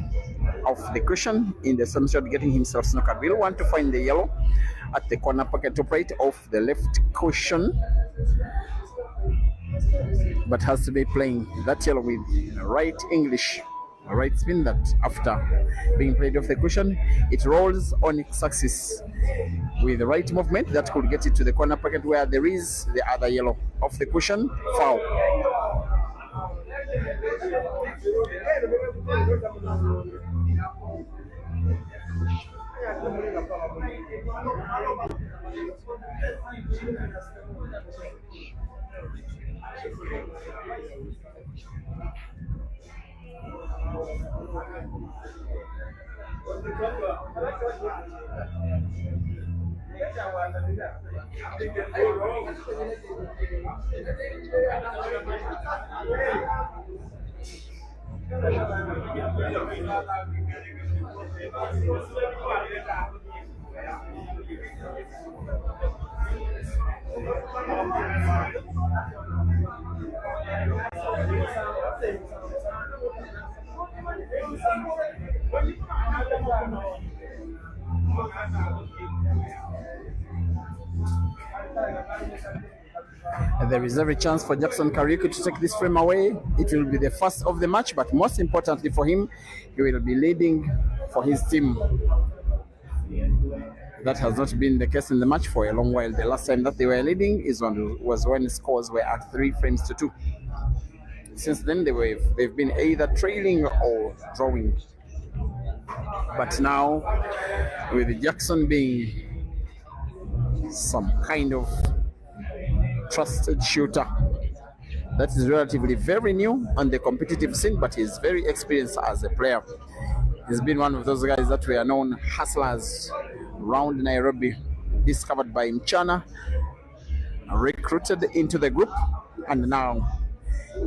off the cushion in the same shot, getting himself snookered. We'll want to find the yellow at the corner pocket top right of the left cushion, but has to be playing that yellow with right English, right spin, that after being played off the cushion, it rolls on its axis with the right movement that could get it to the corner pocket where there is the other yellow off the cushion. Foul. There is every chance for Jackson Kariuki to take this frame away. It will be the first of the match, but most importantly for him, he will be leading for his team. That has not been the case in the match for a long while. The last time that they were leading was when scores were at 3 frames to 2. Since then, they've been either trailing or drawing. But now, with Jackson being some kind of trusted shooter that is relatively very new on the competitive scene, but he's very experienced as a player. He's been one of those guys that were known hustlers around Nairobi, discovered by Mchana, recruited into the group, and now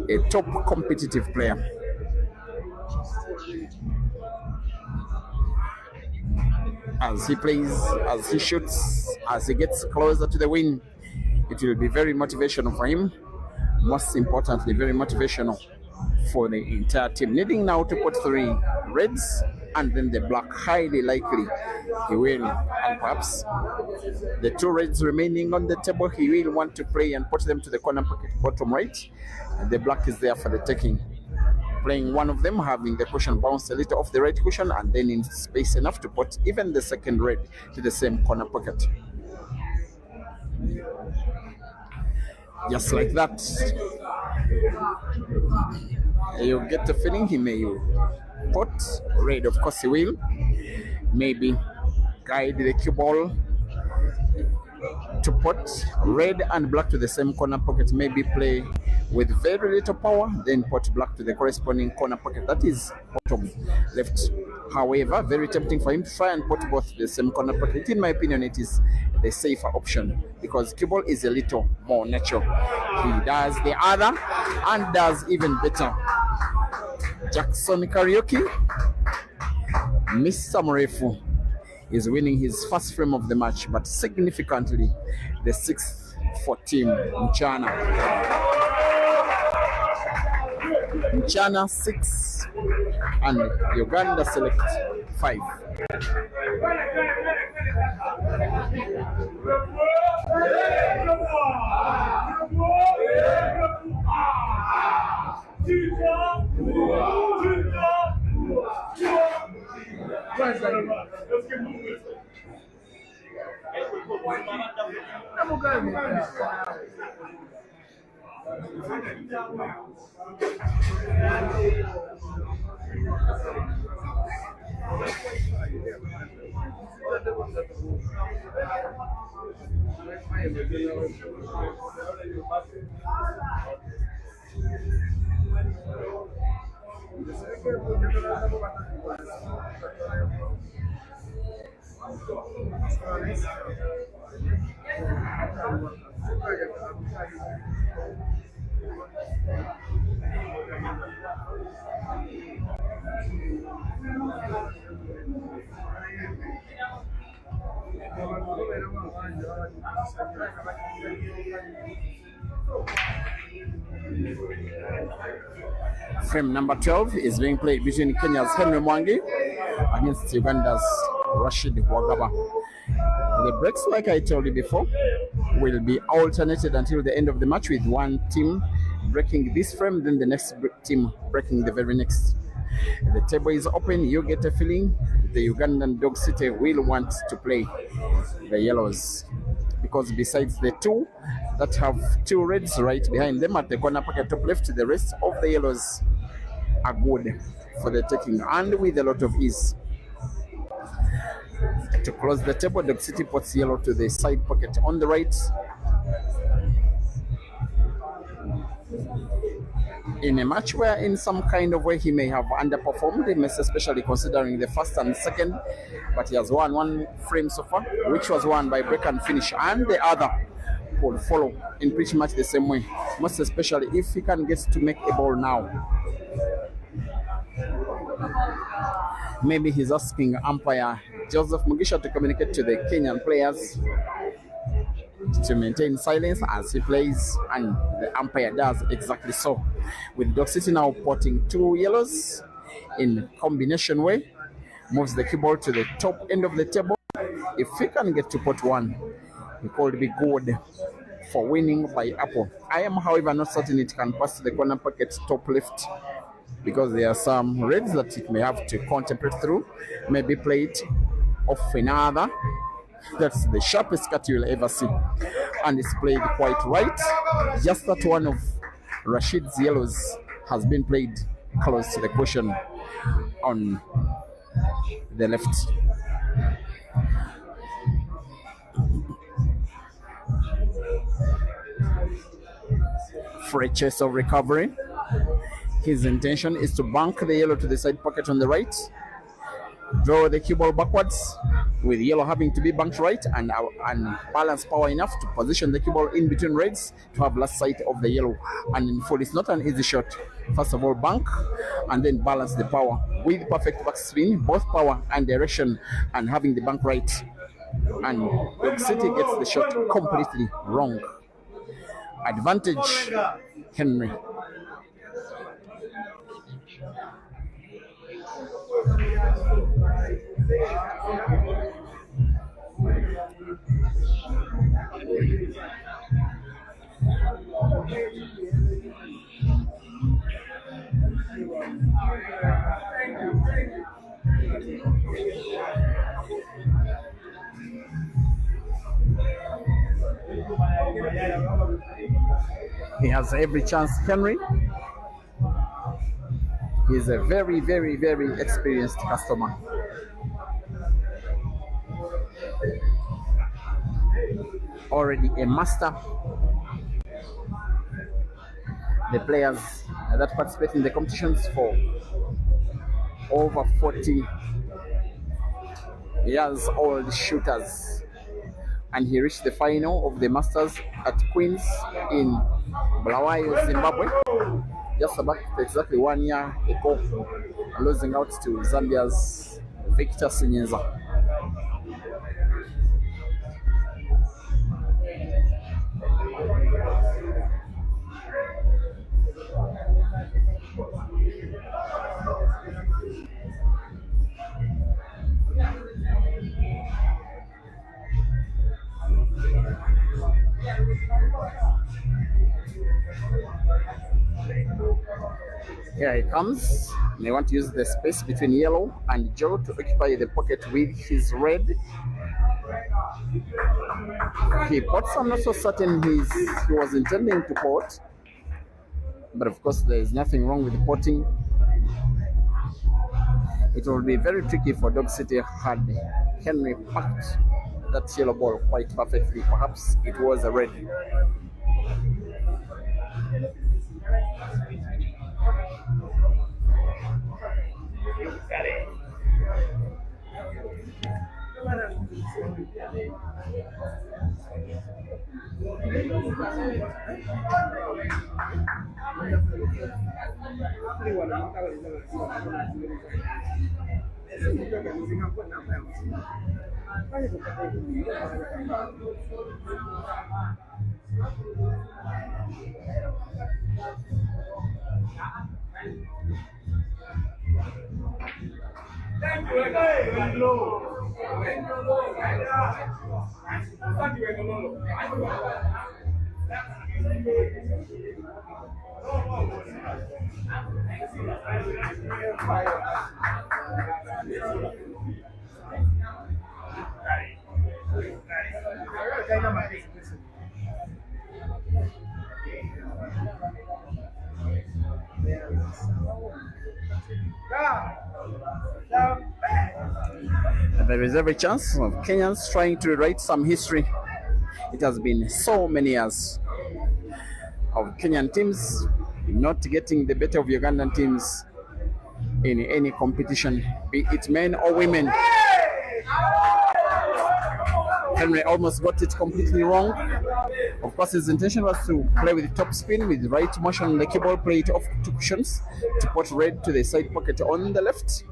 a top competitive player. As he plays, as he shoots, as he gets closer to the win, it will be very motivational for him. Most importantly, very motivational for the entire team. Needing now to put 3 reds and then the black, highly likely he will. And perhaps the two reds remaining on the table, he will want to play and put them to the corner pocket bottom right. And the black is there for the taking. Playing one of them, having the cushion bounce a little off the red cushion, and then in space enough to put even the second red to the same corner pocket. Just like that. You get the feeling he may put red, of course he will. Maybe guide the cue ball to put red and black to the same corner pocket, maybe play with very little power, then put black to the corresponding corner pocket. That is bottom left. However, very tempting for him to try and put both to the same corner pocket. In my opinion, it is the safer option because cue ball is a little more natural. He does the other and does even better. Jackson Karaoke, Mr. Mrefu, is winning his first frame of the match, but significantly the 6th for team Mchana. Mchana 6 and Uganda select 5. Frame number 12 is being played between Kenya's Henry Mwangi against Uganda's Rashid Wagaba. The breaks, like I told you before, will be alternated until the end of the match, with one team breaking this frame, then the next team breaking the very next. The table is open. You get a feeling the Ugandan Dog City will want to play the yellows, because besides the two that have two reds right behind them at the corner pocket top left, the rest of the yellows are good for the taking and with a lot of ease. To close the table, Dog City puts yellow to the side pocket on the right. In a match where in some kind of way he may have underperformed, especially considering the first and second, but he has won one frame so far, which was won by break and finish, and the other will follow in pretty much the same way, most especially if he can get to make a ball now. Maybe he's asking umpire Joseph Mugisha to communicate to the Kenyan players to maintain silence as he plays, and the umpire does exactly so. With Dog City now potting two yellows in combination way, moves the cue ball to the top end of the table. If he can get to pot one, it could be good for winning by apple. I am, however, not certain it can pass to the corner pocket top left, because there are some reds that it may have to contemplate through. Maybe play it off another. That's the sharpest cut you'll ever see, and it's played quite right. Just that one of Rashid's yellows has been played close to the cushion on the left. For a chase of recovery, his intention is to bank the yellow to the side pocket on the right, draw the cue ball backwards, with yellow having to be banked right, and balance power enough to position the cue ball in between reds to have last sight of the yellow. And in full, it's not an easy shot. First of all, bank and then balance the power with perfect backspin, both power and direction, and having the bank right. And Dog City gets the shot completely wrong. Advantage, Henry. He has every chance, Henry. He's a very, very, very experienced customer. Already a master. The players that participate in the competitions for over 40 years old shooters, and he reached the final of the Masters at Queens in Bulawayo, Zimbabwe, just about exactly 1 year ago, losing out to Zambia's Victor Sinyenza. Here he comes. They want to use the space between yellow and Joe to occupy the pocket with his red. He pots. I'm not so certain he was intending to pot, but of course there is nothing wrong with potting. It will be very tricky for Dog City had Henry packed that yellow ball quite perfectly. Perhaps it was a red. There is every chance of Kenyans trying to write some history. It has been so many years of Kenyan teams not getting the better of Ugandan teams in any competition, be it men or women. Henry almost got it completely wrong. Of course, his intention was to play with top spin with right motion on the cue ball, play it off two cushions to put red to the side pocket on the left.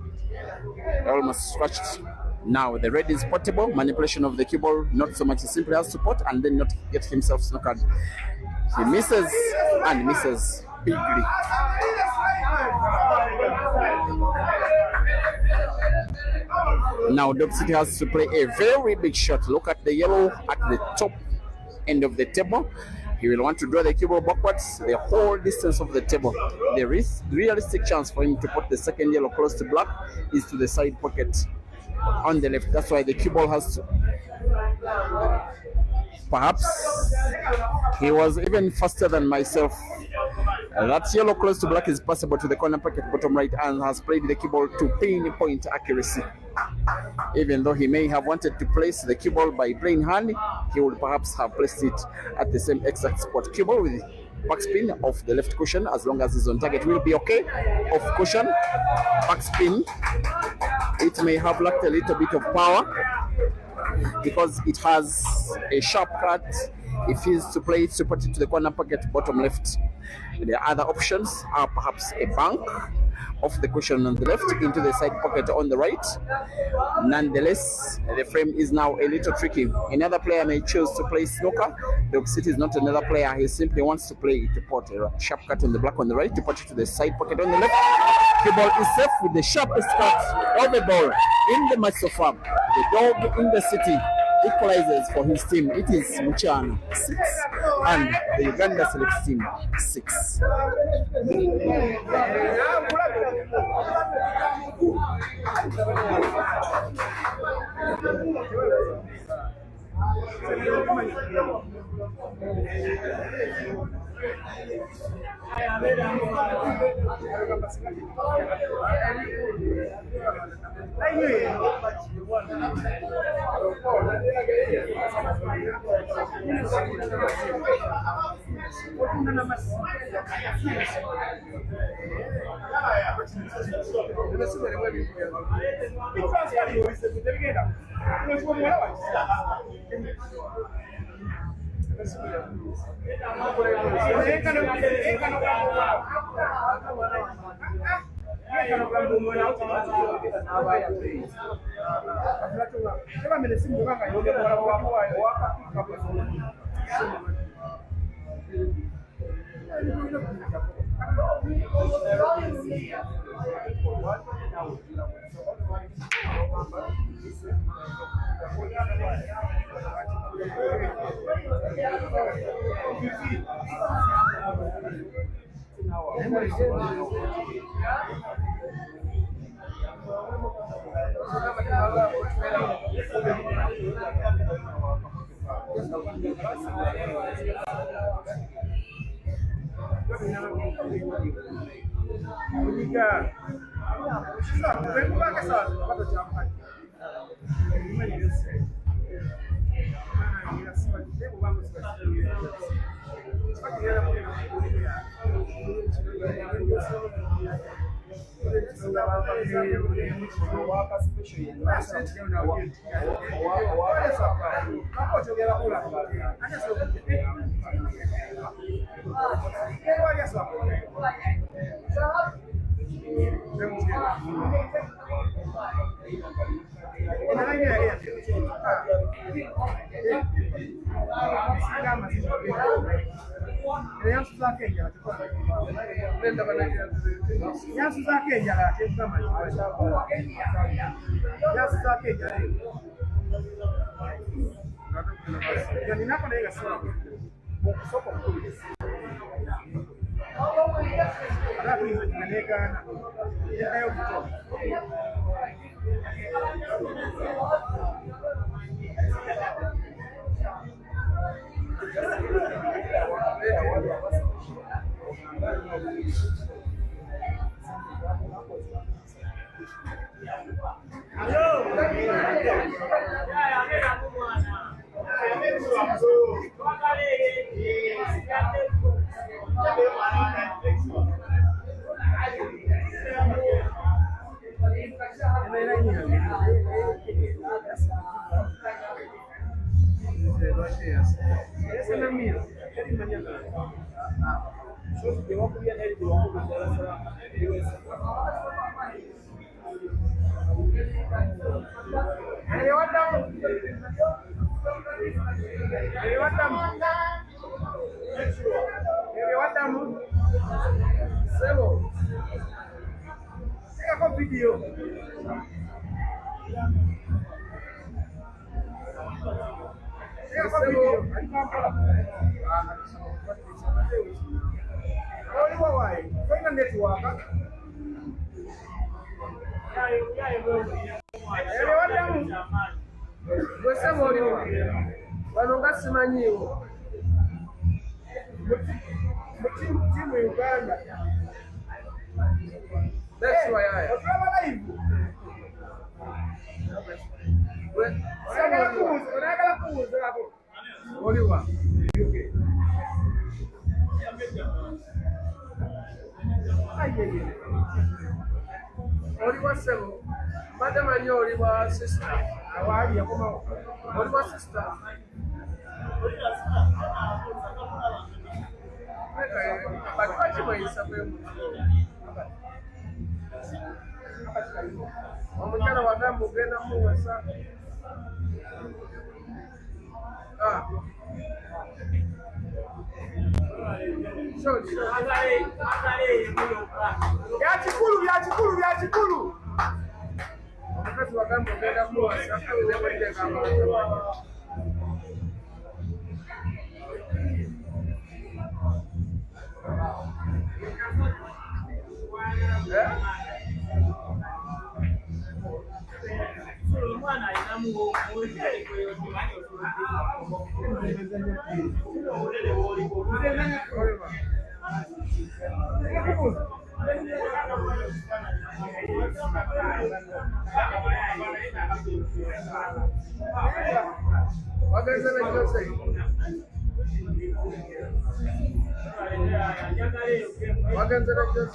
Almost scratched. Now the red is portable, manipulation of the cue ball, not so much, he simply has to pot and then not get himself snookered. He misses and misses bigly. Now Dog City has to play a very big shot. Look at the yellow at the top end of the table. He will want to draw the cue ball backwards the whole distance of the table. The realistic chance for him to put the second yellow close to black is to the side pocket on the left. That's why the cue ball has to. Perhaps he was even faster than myself. That yellow close to black is passable to the corner pocket bottom right and has played the cue ball to pinpoint accuracy. Even though he may have wanted to place the cue ball by playing hand, he would perhaps have placed it at the same exact spot. Cue ball with backspin off the left cushion, as long as he's on target will be okay. Off cushion, backspin. It may have lacked a little bit of power because it has a sharp cut. If he's to play it, to put it to the corner pocket bottom left. The other options are perhaps a bank off the cushion on the left into the side pocket on the right. Nonetheless, the frame is now a little tricky. Another player may choose to play snooker. Dog City is not another player. He simply wants to play to put a sharp cut on the black on the right, to put it to the side pocket on the left. The ball is safe with the sharpest cut of the ball in the match so far. The dog in the city equalizes for his team. It is Mchana 6 and the Uganda Select team 6.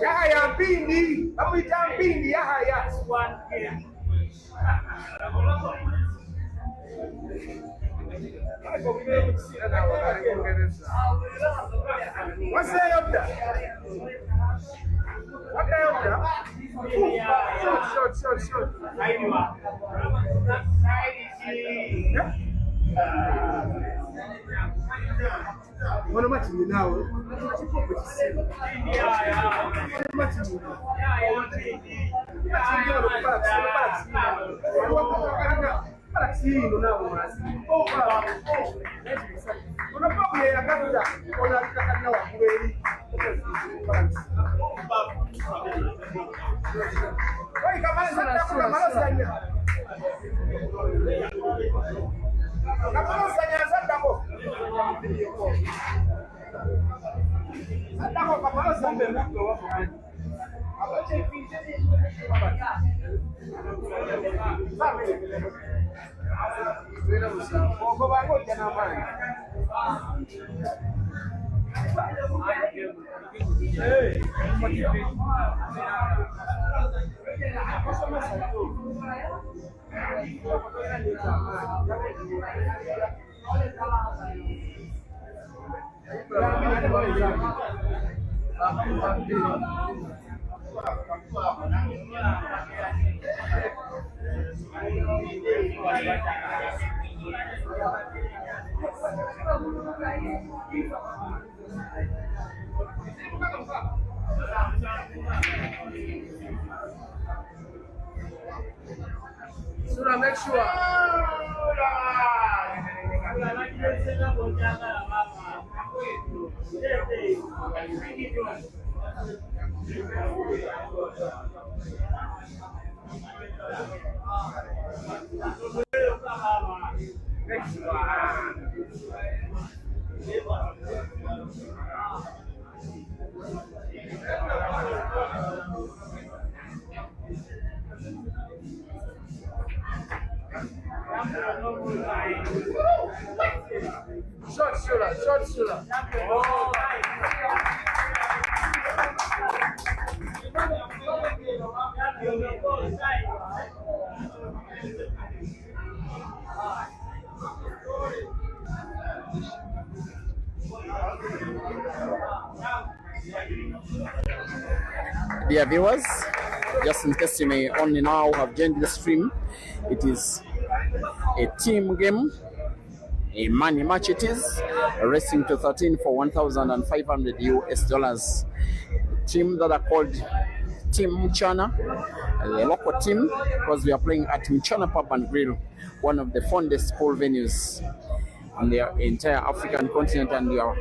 Yahaya Mpindi, amwita Mpindi Yahaya. What's that up there? What that up there? Short. What much you now? Sura, make sure. Short Sula. Dear viewers, just in case you may only now have joined the stream, it is a team game, a money match it is, racing to 13 for 1,500 US dollars. Team that are called Team Mchana, the local team, because we are playing at Mchana Pub and Grill, one of the fondest pool venues on the entire African continent, and we are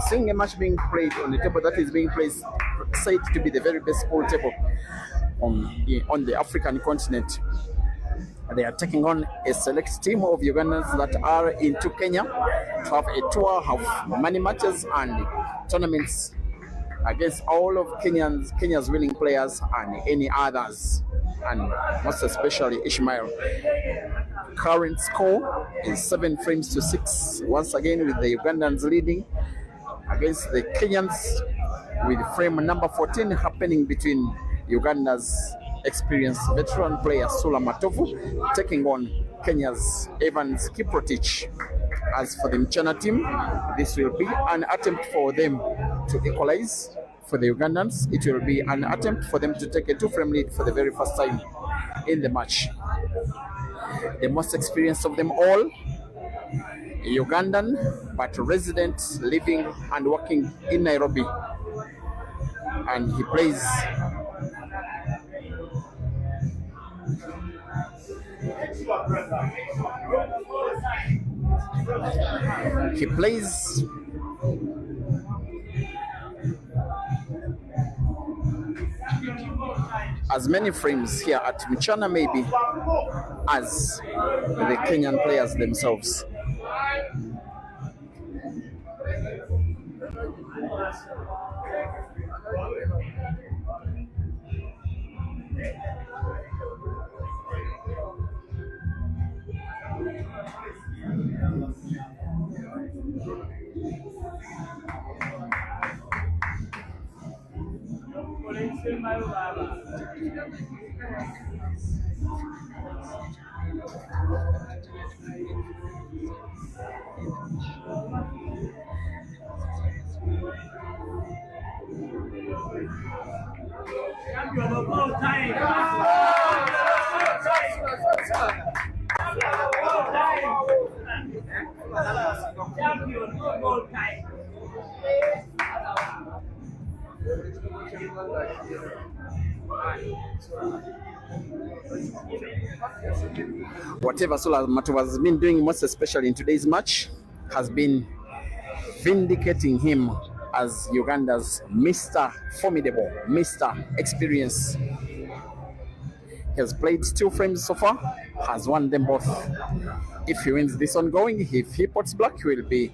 seeing a match being played on the table that is being placed, said to be the very best pool table on the African continent. They are taking on a select team of Ugandans that are into Kenya to have a tour, have money matches and tournaments against all of Kenya's winning players and any others, and most especially Ishmael. Current score is 7 frames to 6, once again with the Ugandans leading against the Kenyans, with frame number 14 happening between Uganda's experienced veteran player Sula Matovu taking on Kenya's Evans Kiprotich. As for the Mchana team, this will be an attempt for them to equalize. For the Ugandans, it will be an attempt for them to take a 2-frame lead for the very first time in the match. The most experienced of them all, Ugandan, but resident, living and working in Nairobi. And he plays He plays as many frames here at Mchana maybe as the Kenyan players themselves. Champion of all time. Champion of all time. Whatever Sola Matova has been doing, most especially in today's match, has been vindicating him as Uganda's Mr. Formidable, Mr. Experience. He has played 2 frames so far, has won them both. If he wins this ongoing, if he puts black, he will be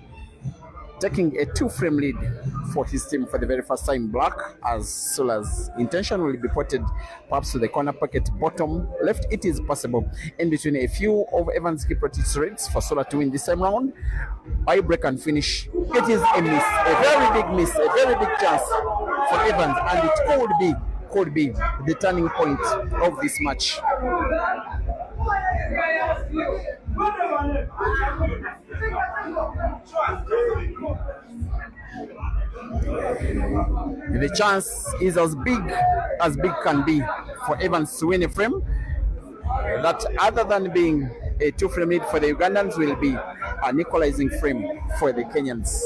taking a 2-frame lead for his team for the very first time. Black, as Sola's intention will be potted perhaps to the corner pocket bottom left. It is possible in between a few of Evans' key protected reds for Sola to win this time round. By break and finish, it is a miss, a very big miss, a very big chance for Evans, and it could be the turning point of this match. The chance is as big can be for Evans to win a frame. That, other than being a 2-frame lead for the Ugandans, will be an equalizing frame for the Kenyans.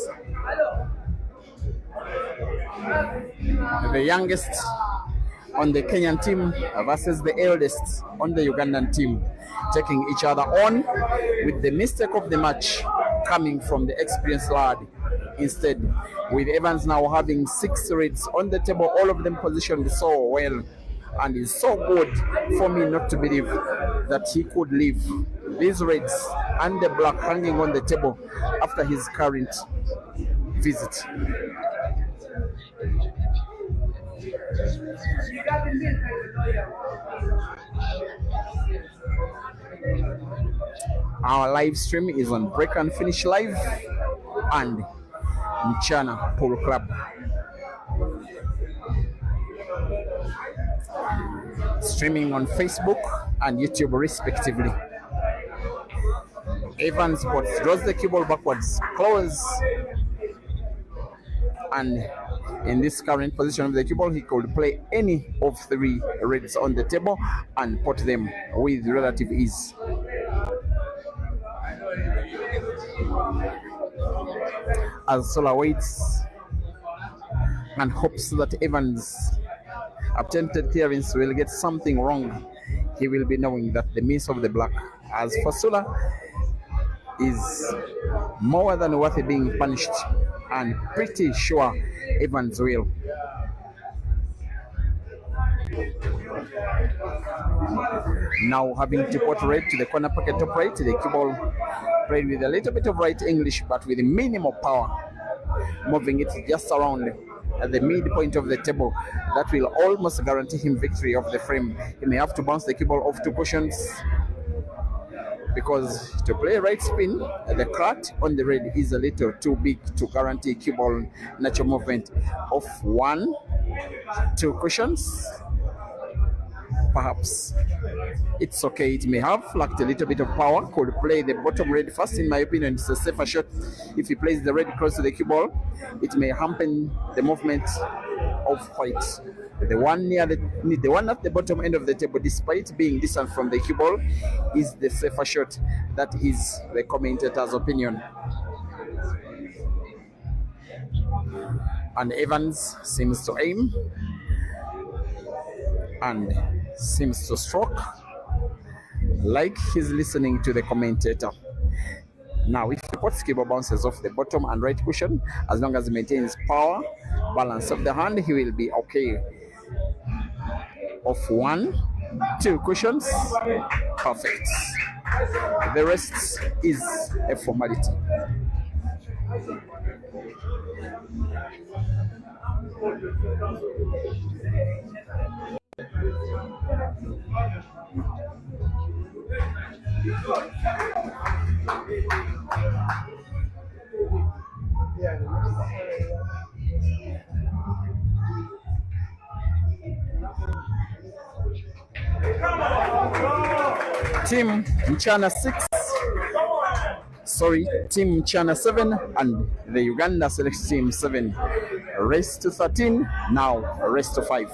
The youngest on the Kenyan team versus the eldest on the Ugandan team, taking each other on, with the mistake of the match coming from the experienced lad instead, with Evans now having 6 reds on the table, all of them positioned so well, and is so good for me not to believe that he could leave these reds and the black hanging on the table after his current visit. Our live stream is on Break and Finish Live and Mchana Pool Club. Streaming on Facebook and YouTube respectively. Evans draws the cue ball backwards, close, and in this current position of the cue ball, he could play any of 3 reds on the table and put them with relative ease. As Sola waits and hopes that Evans' attempted clearance will get something wrong, he will be knowing that the miss of the black, as for Sola, is more than worth being punished, and pretty sure Evans will. Now having to put red to the corner pocket top right, the cue ball played with a little bit of right English, but with minimal power, moving it just around at the midpoint of the table. That will almost guarantee him victory of the frame. He may have to bounce the cue ball off 2 cushions, because to play right spin, the crack on the red is a little too big to guarantee cue ball natural movement of 1, 2 cushions. Perhaps it's okay. It may have lacked a little bit of power. Could play the bottom red first. In my opinion, it's a safer shot. If he plays the red close to the cue ball, it may hamper the movement of white. The one at the bottom end of the table, despite being distant from the cue ball, is the safer shot. That is the commentator's opinion. And Evans seems to aim and seems to stroke like he's listening to the commentator. Now, if the pot skipper bounces off the bottom and right cushion, as long as he maintains power, balance of the hand, he will be okay. Off 1, 2 cushions, perfect. The rest is a formality. Team Mchana 6, Team Mchana 7 and the Uganda Select Team 7. Race to 13, now race to 5.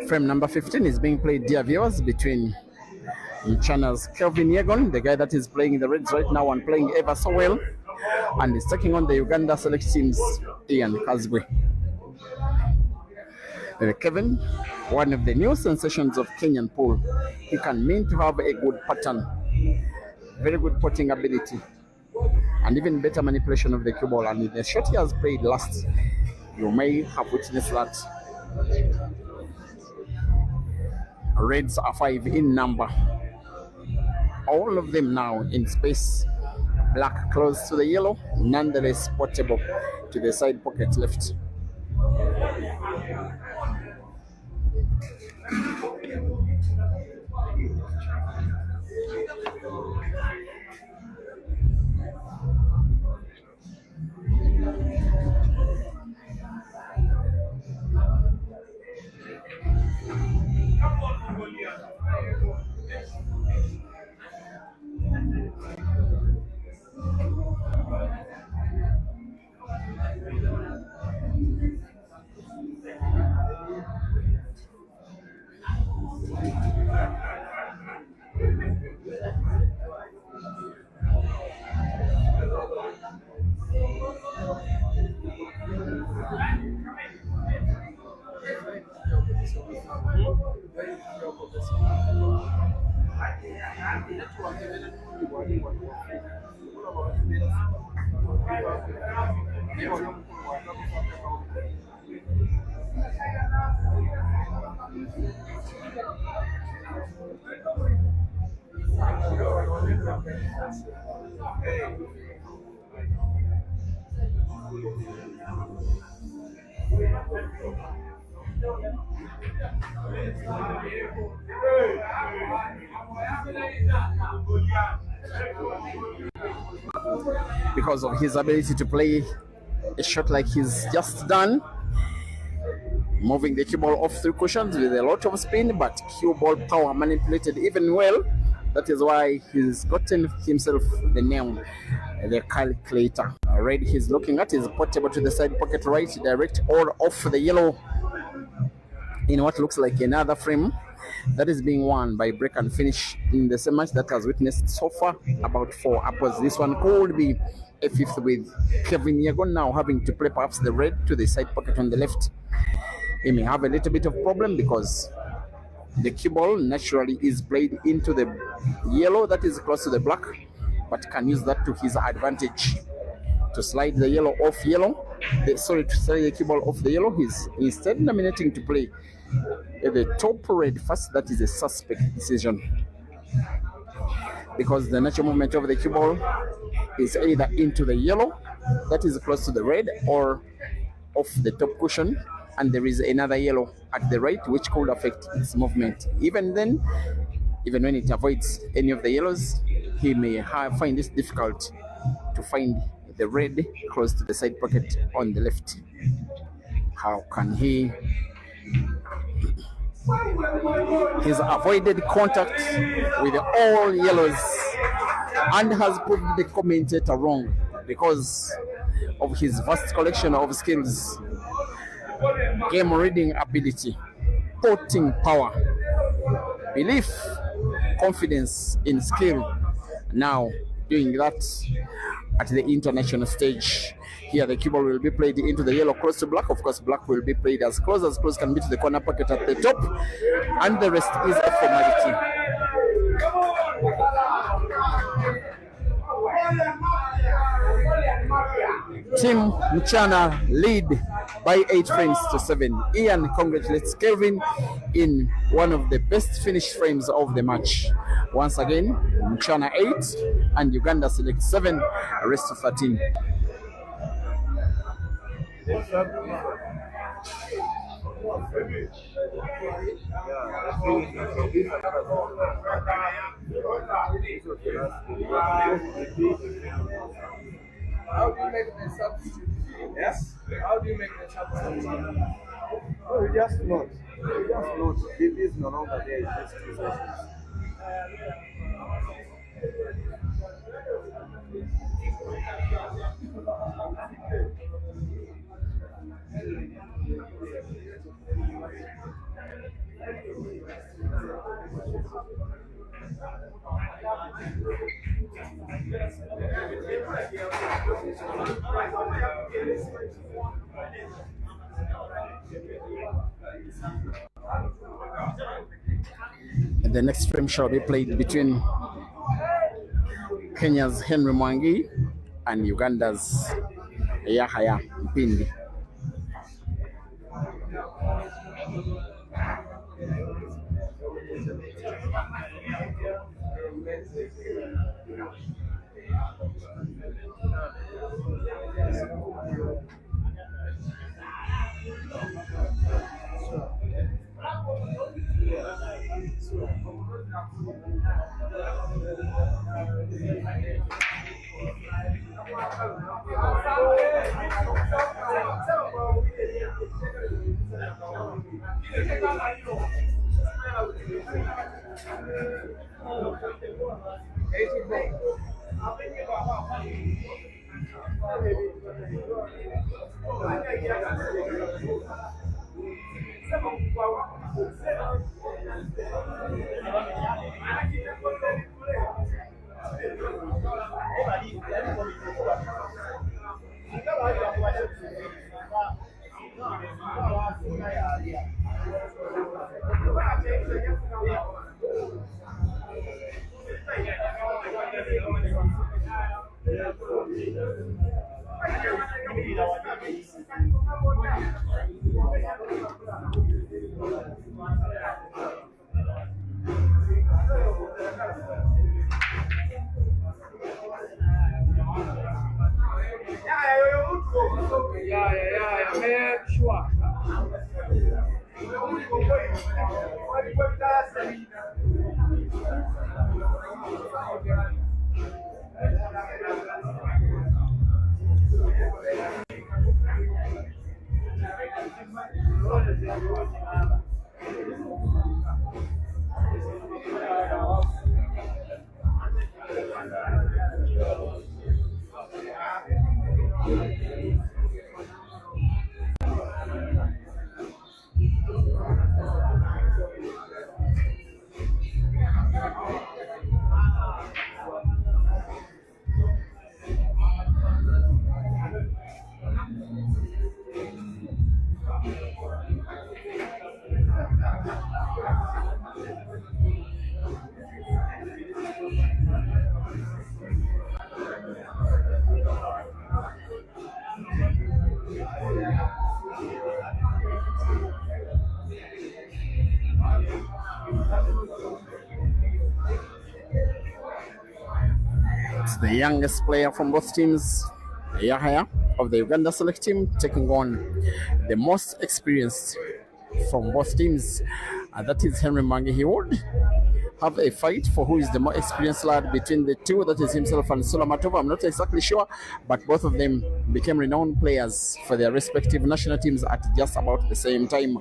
Frame number 15 is being played, dear viewers, between Mchana's KELVIN YEGON, the guy that is playing the Reds right now and playing ever so well, and is taking on the Uganda select team's KAZIBWE. KELVIN, one of the new sensations of Kenyan pool. He can mean to have a good pattern, very good potting ability, and even better manipulation of the cue ball. And in the shot he has played last, you may have witnessed that. Reds are 5 in number. All of them now in space. Black close to the yellow, nonetheless portable to the side pocket left. Because of his ability to play a shot like he's just done, moving the cue ball off through cushions with a lot of spin, but cue ball power manipulated even well. That is why he's gotten himself the name, the calculator. Red he's looking at is portable to the side pocket right, direct or off the yellow in what looks like another frame that is being won by break and finish in the same match that has witnessed so far about 4 upwards. This one could be a 5th with KELVIN YEGON now having to play perhaps the red to the side pocket on the left. He may have a little bit of problem because the cue ball naturally is played into the yellow that is close to the black, but can use that to his advantage to slide the yellow off yellow. To slide the cue ball off the yellow. He's instead nominating to play the top red first. That is a suspect decision because the natural movement of the cue ball is either into the yellow that is close to the red or off the top cushion, and there is another yellow at the right which could affect its movement. Even then, even when it avoids any of the yellows, he may find it difficult to find the red close to the side pocket on the left. How can he? He's avoided contact with all yellows and has proved the commentator wrong because of his vast collection of skills, game reading ability, potting power, belief, confidence in skill. Now doing that at the international stage. Here the cue ball will be played into the yellow close to black. Of course, black will be played as close can be to the corner pocket at the top, and the rest is a formality. Team Mchana lead by 8 frames to 7. Ian congratulates KELVIN in one of the best finished frames of the match. Once again, Mchana 8 and Uganda select 7, rest of 13. How do you make the substitute? Yes? How do you make the substitute? No, we just note. It is no longer there. It's just 2 sessions. And the next frame shall be played between Kenya's Henry Mwangi and Uganda's Yahaya Mpindi. It's the youngest player from both teams, Yahaya of the Uganda select team, taking on the most experienced from both teams, and that is Henry Mwangi. He would have a fight for who is the more experienced lad between the two, that is himself and Sula Matova. I'm not exactly sure, but both of them became renowned players for their respective national teams at just about the same time,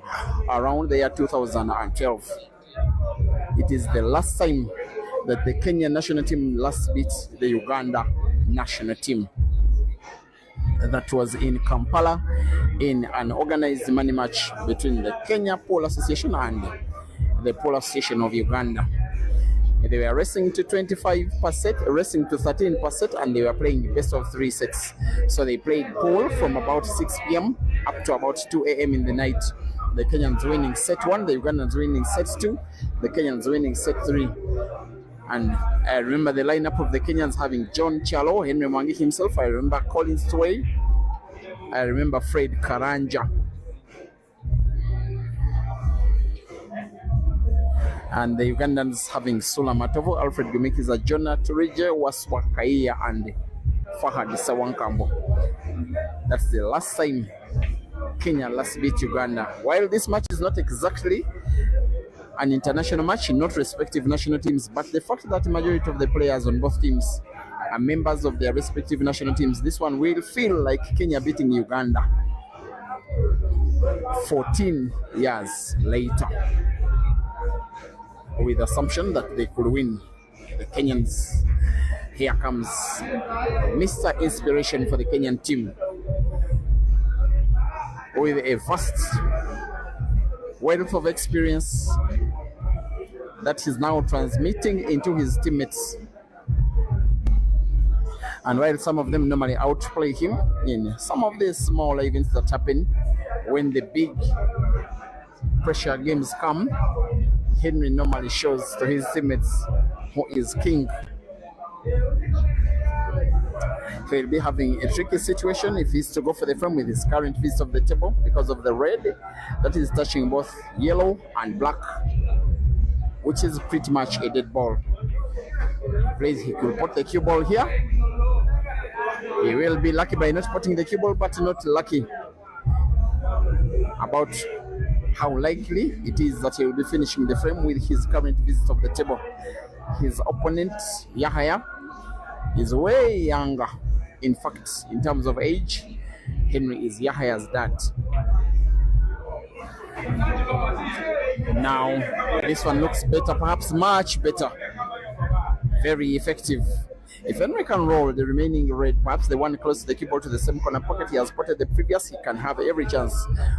around the year 2012. It is the last time that the Kenya national team last beat the Uganda national team. That was in Kampala in an organized money match between the Kenya Polo Association and the Polo Association of Uganda. They were racing to 25%, racing to 13%, and they were playing best of 3 sets. So they played pool from about 6 p.m. up to about 2 a.m. in the night. The Kenyans winning set 1, the Ugandans winning set 2, the Kenyans winning set 3. And I remember the lineup of the Kenyans having John Chalo, Henry Mwangi himself. I remember Colin Sway. I remember Fred Karanja. And the Ugandans having Sula Matovo, Alfred Gumikiza, Jonah Turije, Waswa Kaiya, and Fahad Sawankambo. That's the last time Kenya last beat Uganda. While this match is not exactly an international match, not respective national teams, but the fact that the majority of the players on both teams are members of their respective national teams, this one will feel like Kenya beating Uganda 14 years later, with the assumption that they could win. The Kenyans, here comes Mr. Inspiration for the Kenyan team, with a vast wealth of experience that he's now transmitting into his teammates. And while some of them normally outplay him in some of the small events that happen, when the big pressure games come, Henry normally shows to his teammates who is king. He'll be having a tricky situation if he's to go for the frame with his current piece of the table because of the red that is touching both yellow and black, which is pretty much a dead ball. Please, he could put the cue ball here. He will be lucky by not putting the cue ball, but not lucky about how likely it is that he will be finishing the frame with his current piece of the table. His opponent, Yahaya, is way younger. In fact, in terms of age, Henry is Yahaya's dad. Now, this one looks better, perhaps much better. Very effective. If Henry can roll the remaining red, perhaps the one close to the keyboard to the same corner pocket he has spotted the previous, he can have every chance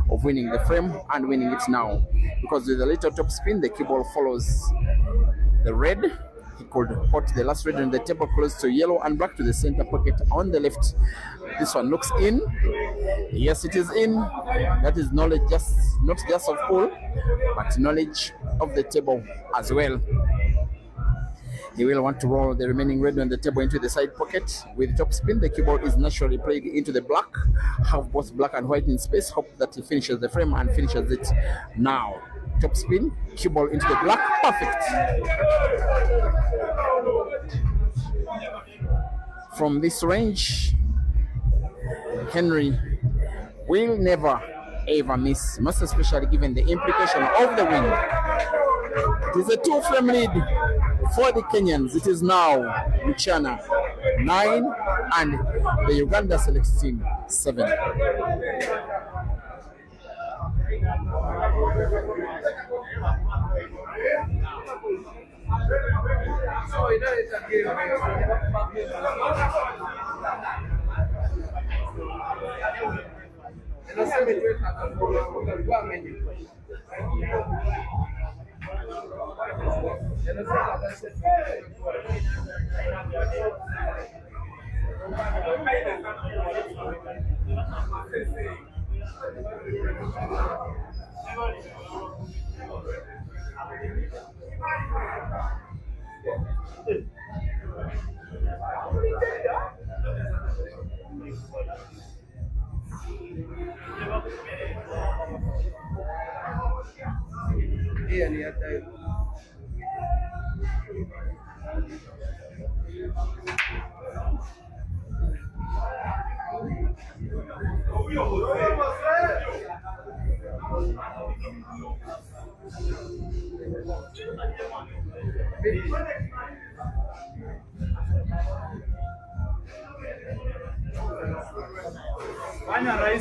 of winning the frame and winning it now. Because with a little top spin, the keyboard follows the red. He could put the last red on the table close to yellow and black to the center pocket on the left. This one looks in. Yes, it is in. That is knowledge, not just of pool, but knowledge of the table as well. He will want to roll the remaining red on the table into the side pocket. With top spin, the keyboard is naturally played into the black. Have both black and white in space. Hope that he finishes the frame and finishes it now. Top spin, cue ball into the black, perfect. From this range, Henry will never ever miss, most especially given the implication of the win. It is a 2-frame lead for the Kenyans. It is now Mchana 9 and the Uganda select team 7. So you know it's a game. And I said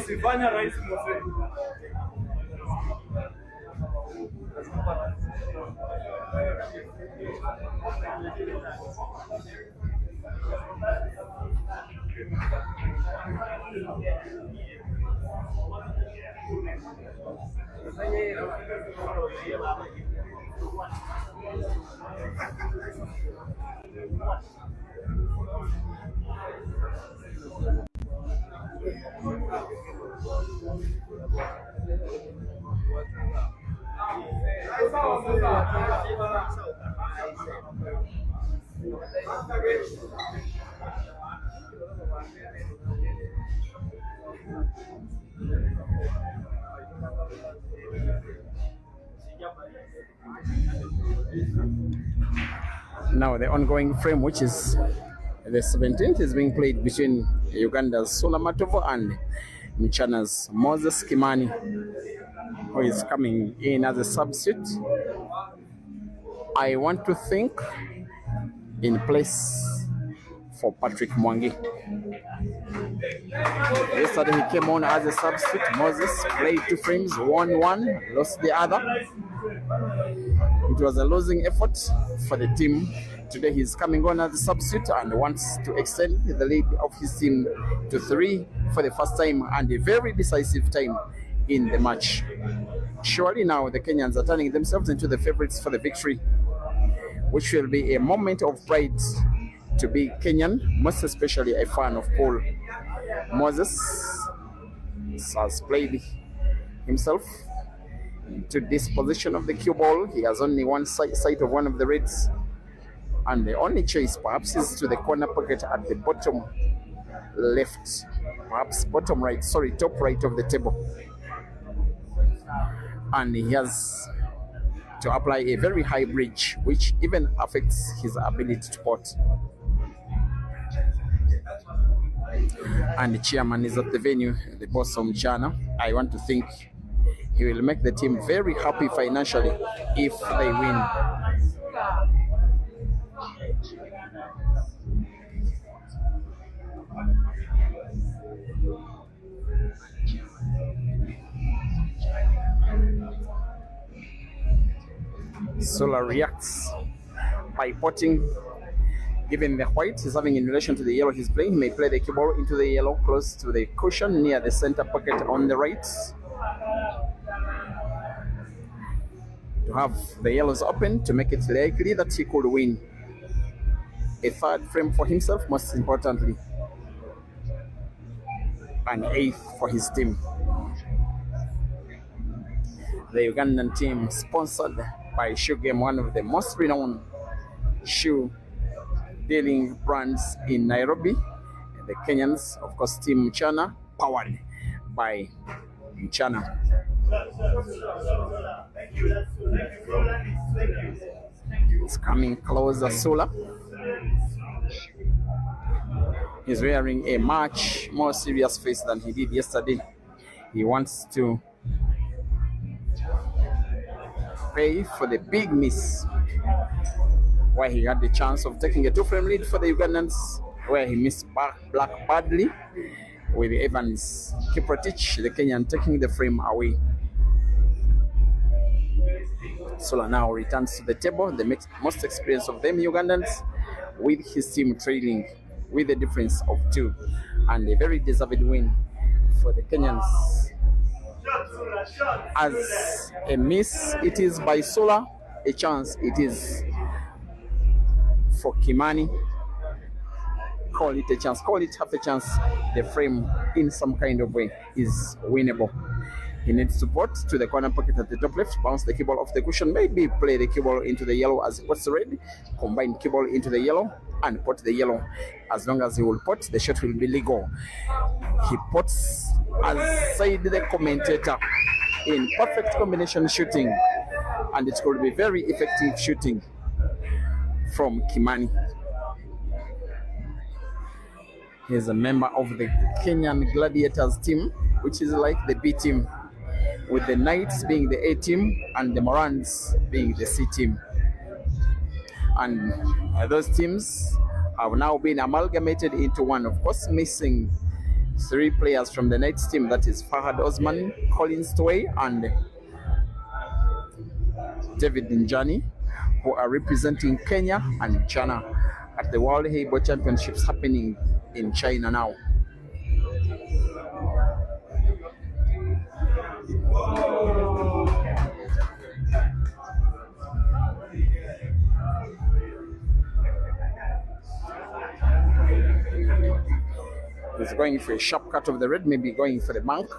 it Fanya rahisi mzee. Now the ongoing frame, which is the 17th, is being played between Uganda's Sula Matovo and Mchana's Moses Kimani, who is coming in as a substitute. I want to think in place for Patrick Mwangi. Yesterday he came on as a substitute. Moses played 2 frames, won 1, lost the other. It was a losing effort for the team. Today he's coming on as a substitute and wants to extend the lead of his team to 3 for the first time and a very decisive time in the match. Surely now the Kenyans are turning themselves into the favorites for the victory, which will be a moment of pride to be Kenyan, most especially a fan of Paul. Moses has played himself into this position of the cue ball. He has only one sight of one of the reds, and the only choice perhaps is to the corner pocket at the bottom left, perhaps bottom right, sorry, top right of the table. And he has to apply a very high bridge, which even affects his ability to pot. And the chairman is at the venue, the boss of Mchana. I want to think he will make the team very happy financially if they win. Solar reacts by potting. Given the white he's having in relation to the yellow he's playing, he may play the cue ball into the yellow close to the cushion near the center pocket on the right, to have the yellows open to make it likely that he could win a third frame for himself, most importantly, an eighth for his team. The Ugandan team, sponsored by Shoe Game, one of the most renowned shoe dealing brands in Nairobi. The Kenyans, of course, Team Mchana, powered by Mchana. It's coming closer, Sola. He's wearing a much more serious face than he did yesterday. He wants to pay for the big miss, where he had the chance of taking a two-frame lead for the Ugandans, where he missed black badly, with Evans Kiprotich, the Kenyan, taking the frame away. Sola now returns to the table, the most experienced of them Ugandans, with his team trailing with a difference of 2, and a very deserved win for the Kenyans. As a miss it is by Sola, a chance it is for Kimani. Call it a chance, call it half a chance. The frame in some kind of way is winnable. He needs to pot to the corner pocket at the top left, bounce the cue ball off the cushion, maybe play the cue ball into the yellow as he pots the red, combine cue ball into the yellow and pot the yellow. As long as he will pot, the shot will be legal. He pots, as said the commentator, in perfect combination shooting, and it could be very effective shooting from Kimani. He is a member of the Kenyan Gladiators team, which is like the B team, with the Knights being the A team and the Morans being the C team. And those teams have now been amalgamated into one. Of course, missing 3 players from the Knights team, that is Fahad Osman, Collins Tway, and David Njani, who are representing Kenya and Mchana at the World Heibo Championships happening in China now. He's going for a sharp cut of the red, maybe going for the bank.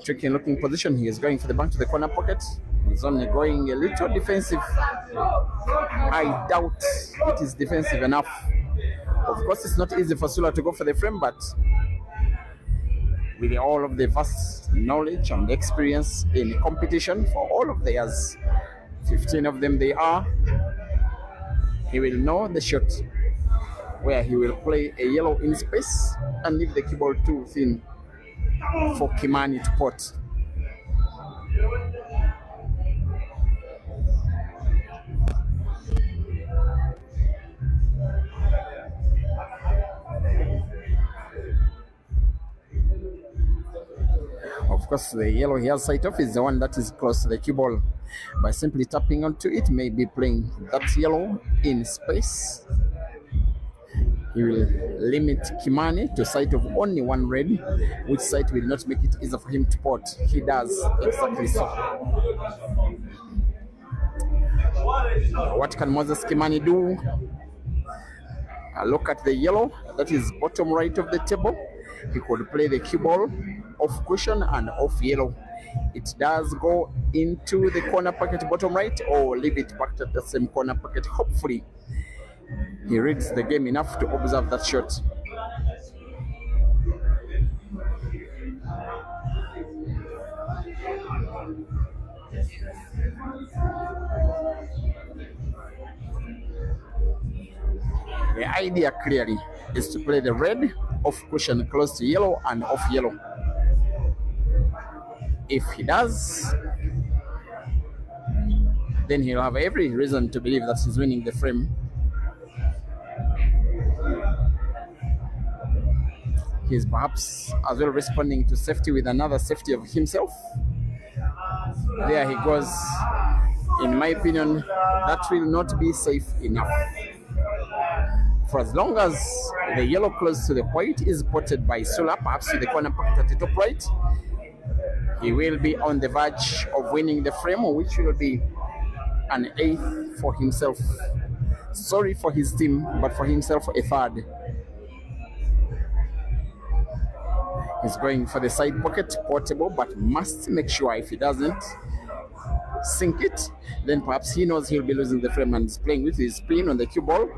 Tricky looking position. He is going for the bank to the corner pocket. He's only going a little defensive. I doubt it is defensive enough. Of course, it's not easy for Sula to go for the frame, but with all of the vast knowledge and experience in competition for all of the years, 15 of them they are, he will know the shot where he will play a yellow in space and leave the cue ball too thin for Kimani to pot. Of course, the yellow he has sight of is the one that is close to the cue ball. By simply tapping onto it, maybe playing that yellow in space, he will limit Kimani to sight of only one red, which sight will not make it easy for him to pot. He does exactly so. What can Moses Kimani do? Look at the yellow, that is bottom right of the table. He could play the cue ball off cushion and off yellow. It does go into the corner pocket bottom right, or leave it back at the same corner pocket. Hopefully he reads the game enough to observe that shot. The idea clearly is to play the red off cushion close to yellow and off yellow. If he does, then he'll have every reason to believe that he's winning the frame. He's perhaps as well responding to safety with another safety of himself. There he goes. In my opinion, that will not be safe enough. For as long as the yellow close to the white is potted by Sula, perhaps with the corner pocket at the top right, he will be on the verge of winning the frame, which will be an 8th for himself. Sorry for his team, but for himself, a 3rd. He's going for the side pocket, portable, but must make sure if he doesn't sink it, then perhaps he knows he'll be losing the frame and is playing with his spin on the cue ball.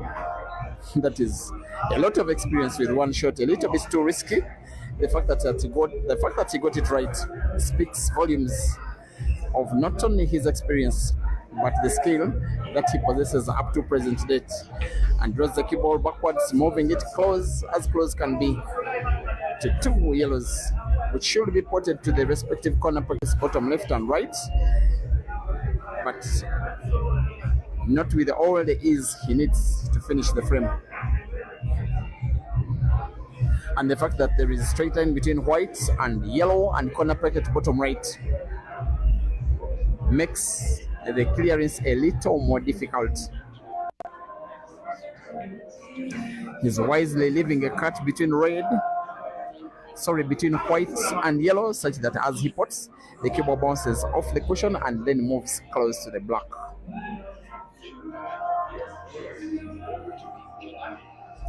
That is a lot of experience with one shot, a little bit too risky. The fact that he got it right speaks volumes of not only his experience, but the skill that he possesses up to present date, and draws the cue ball backwards, moving it as close can be to 2 yellows, which should be potted to the respective corner pockets, bottom left and right, but not with all the ease he needs to finish the frame. And the fact that there is a straight line between white and yellow and corner pocket bottom right makes the clearance a little more difficult. He's wisely leaving a cut between between white and yellow, such that as he pots, the cue ball bounces off the cushion and then moves close to the black.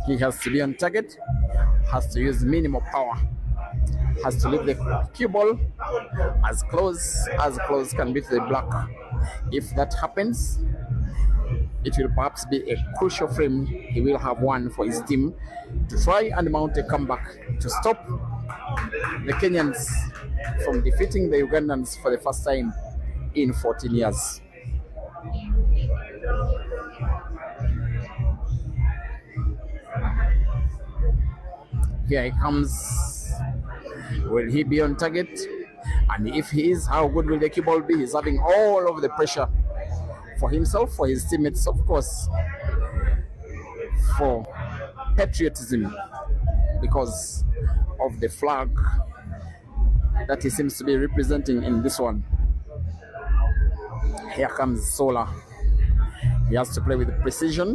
He has to be on target, has to use minimal power, has to leave the cue ball as close can be to the black. If that happens, it will perhaps be a crucial frame. He will have one for his team to try and mount a comeback to stop the Kenyans from defeating the Ugandans for the first time in 14 years. Here he comes. Will he be on target? And if he is, how good will the cue ball be? He's having all of the pressure for himself, for his teammates, of course, for patriotism, because of the flag that he seems to be representing in this one. Here comes Sola. He has to play with precision.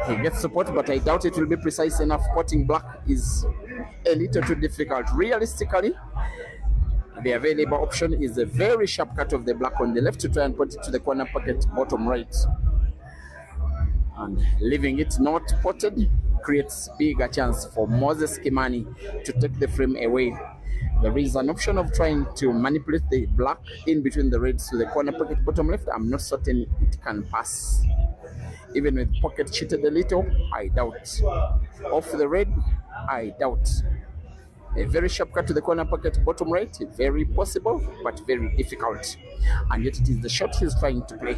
He gets support, but I doubt it will be precise enough. Potting black is a little too difficult. Realistically, the available option is a very sharp cut of the black on the left to try and put it to the corner pocket bottom right. And leaving it not potted creates bigger chance for Moses Kimani to take the frame away. There is an option of trying to manipulate the black in between the reds to the corner pocket bottom left. I'm not certain it can pass. Even with pocket cheated a little, I doubt. Off the red, I doubt. A very sharp cut to the corner pocket bottom right, very possible, but very difficult. And yet it is the shot he's trying to play.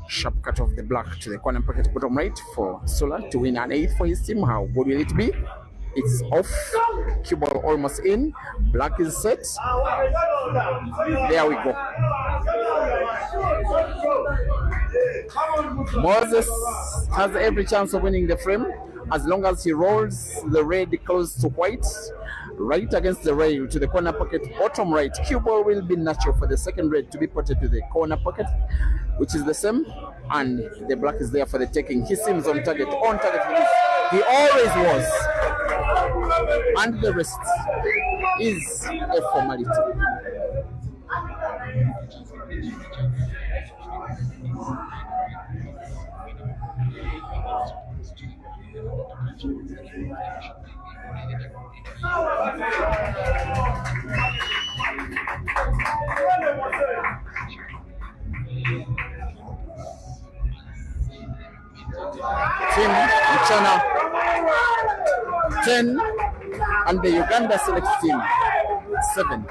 Sharp cut of the black to the corner pocket bottom right for Sola to win an 8th for his team. How good will it be? It's off. Cue ball almost in. Black is set. There we go. Moses has every chance of winning the frame as long as he rolls the red close to white, right against the rail to the corner pocket bottom right. Cue ball will be natural for the second red to be potted to the corner pocket, which is the same, and the black is there for the taking. He seems on target. On target he always was. And the rest is a formality. Team Mchana 10 and the Uganda select team 7.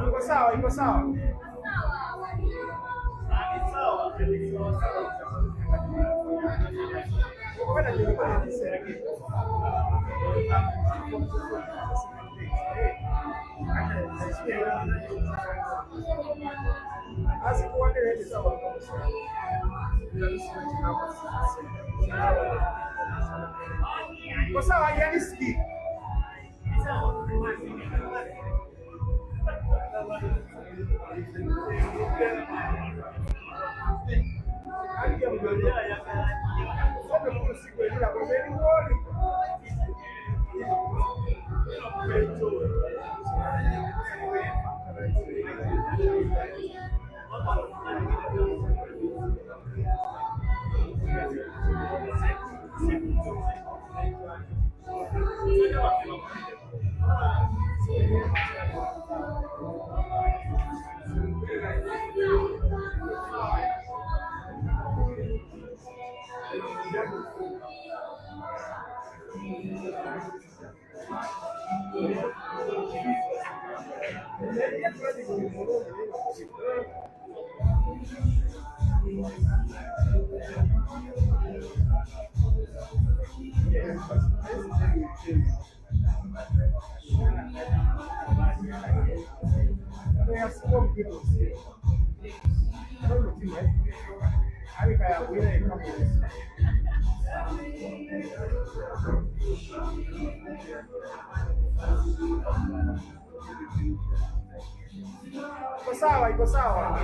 Iko sawa. Iko sawa, yani siki. Iko sawa.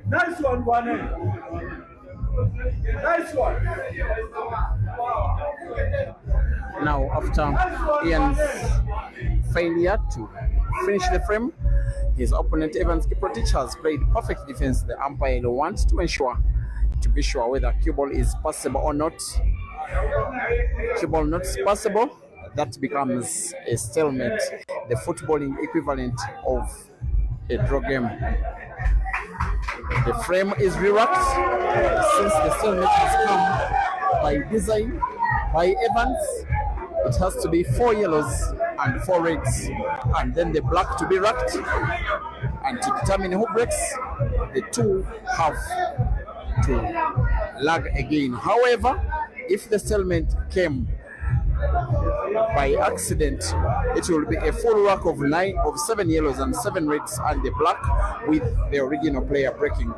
Nice one, Bwane. Nice one. Now, after Ian's failure to finish the frame, his opponent Evans Kiprotich has played perfect defense. The umpire wants to be sure whether cue ball is passable or not. Cue ball not passable, that becomes a stalemate, the footballing equivalent of a draw game. The frame is re-racked since the stalemate has come by design by Evans. It has to be 4 yellows and 4 reds, and then the black to be racked. And to determine who breaks, the two have to lag again. However, if the stalemate came by accident, it will be a full rack of 7 yellows and 7 reds, and the black with the original player breaking.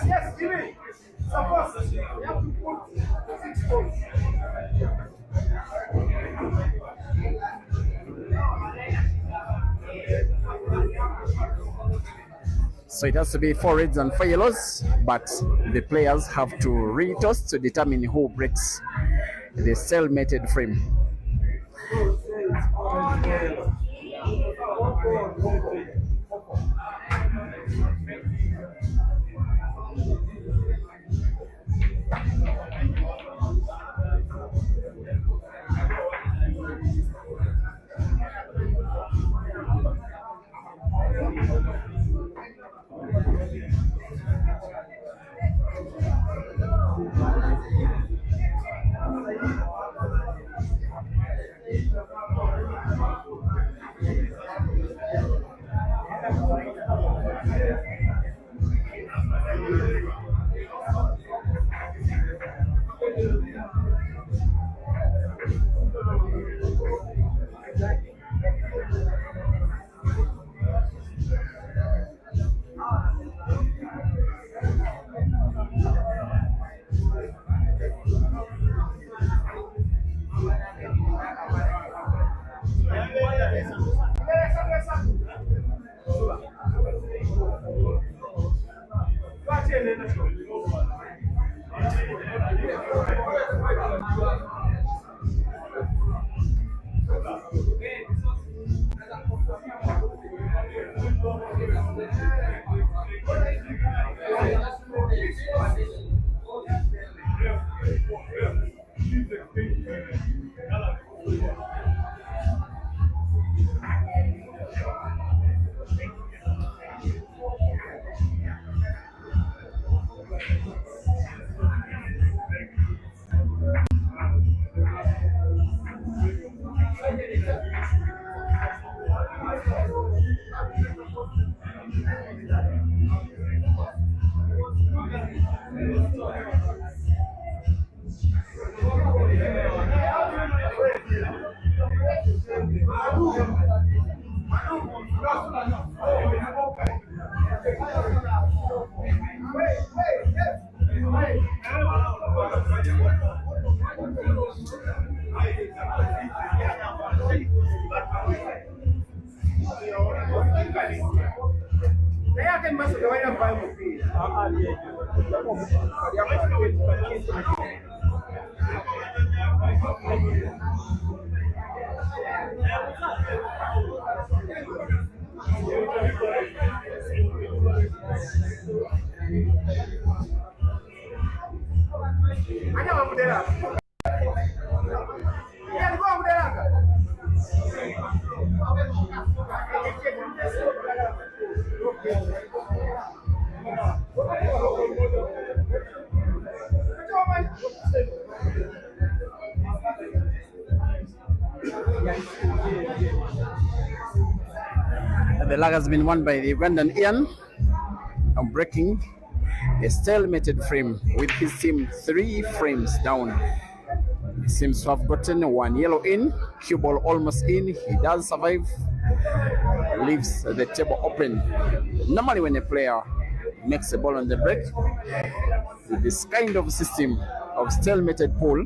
Yes, give me. Suppose you have to put 6 points. So it has to be 4 reds and 4 yellows, but the players have to retoss to determine who breaks the stalemated frame. The lag has been won by the Ugandan Ian on breaking a stalemated frame with his team 3 frames down. He seems to have gotten 1 yellow in, cue ball almost in. He does survive, leaves the table open. Normally when a player makes a ball on the break, with this kind of system of stalemated pool,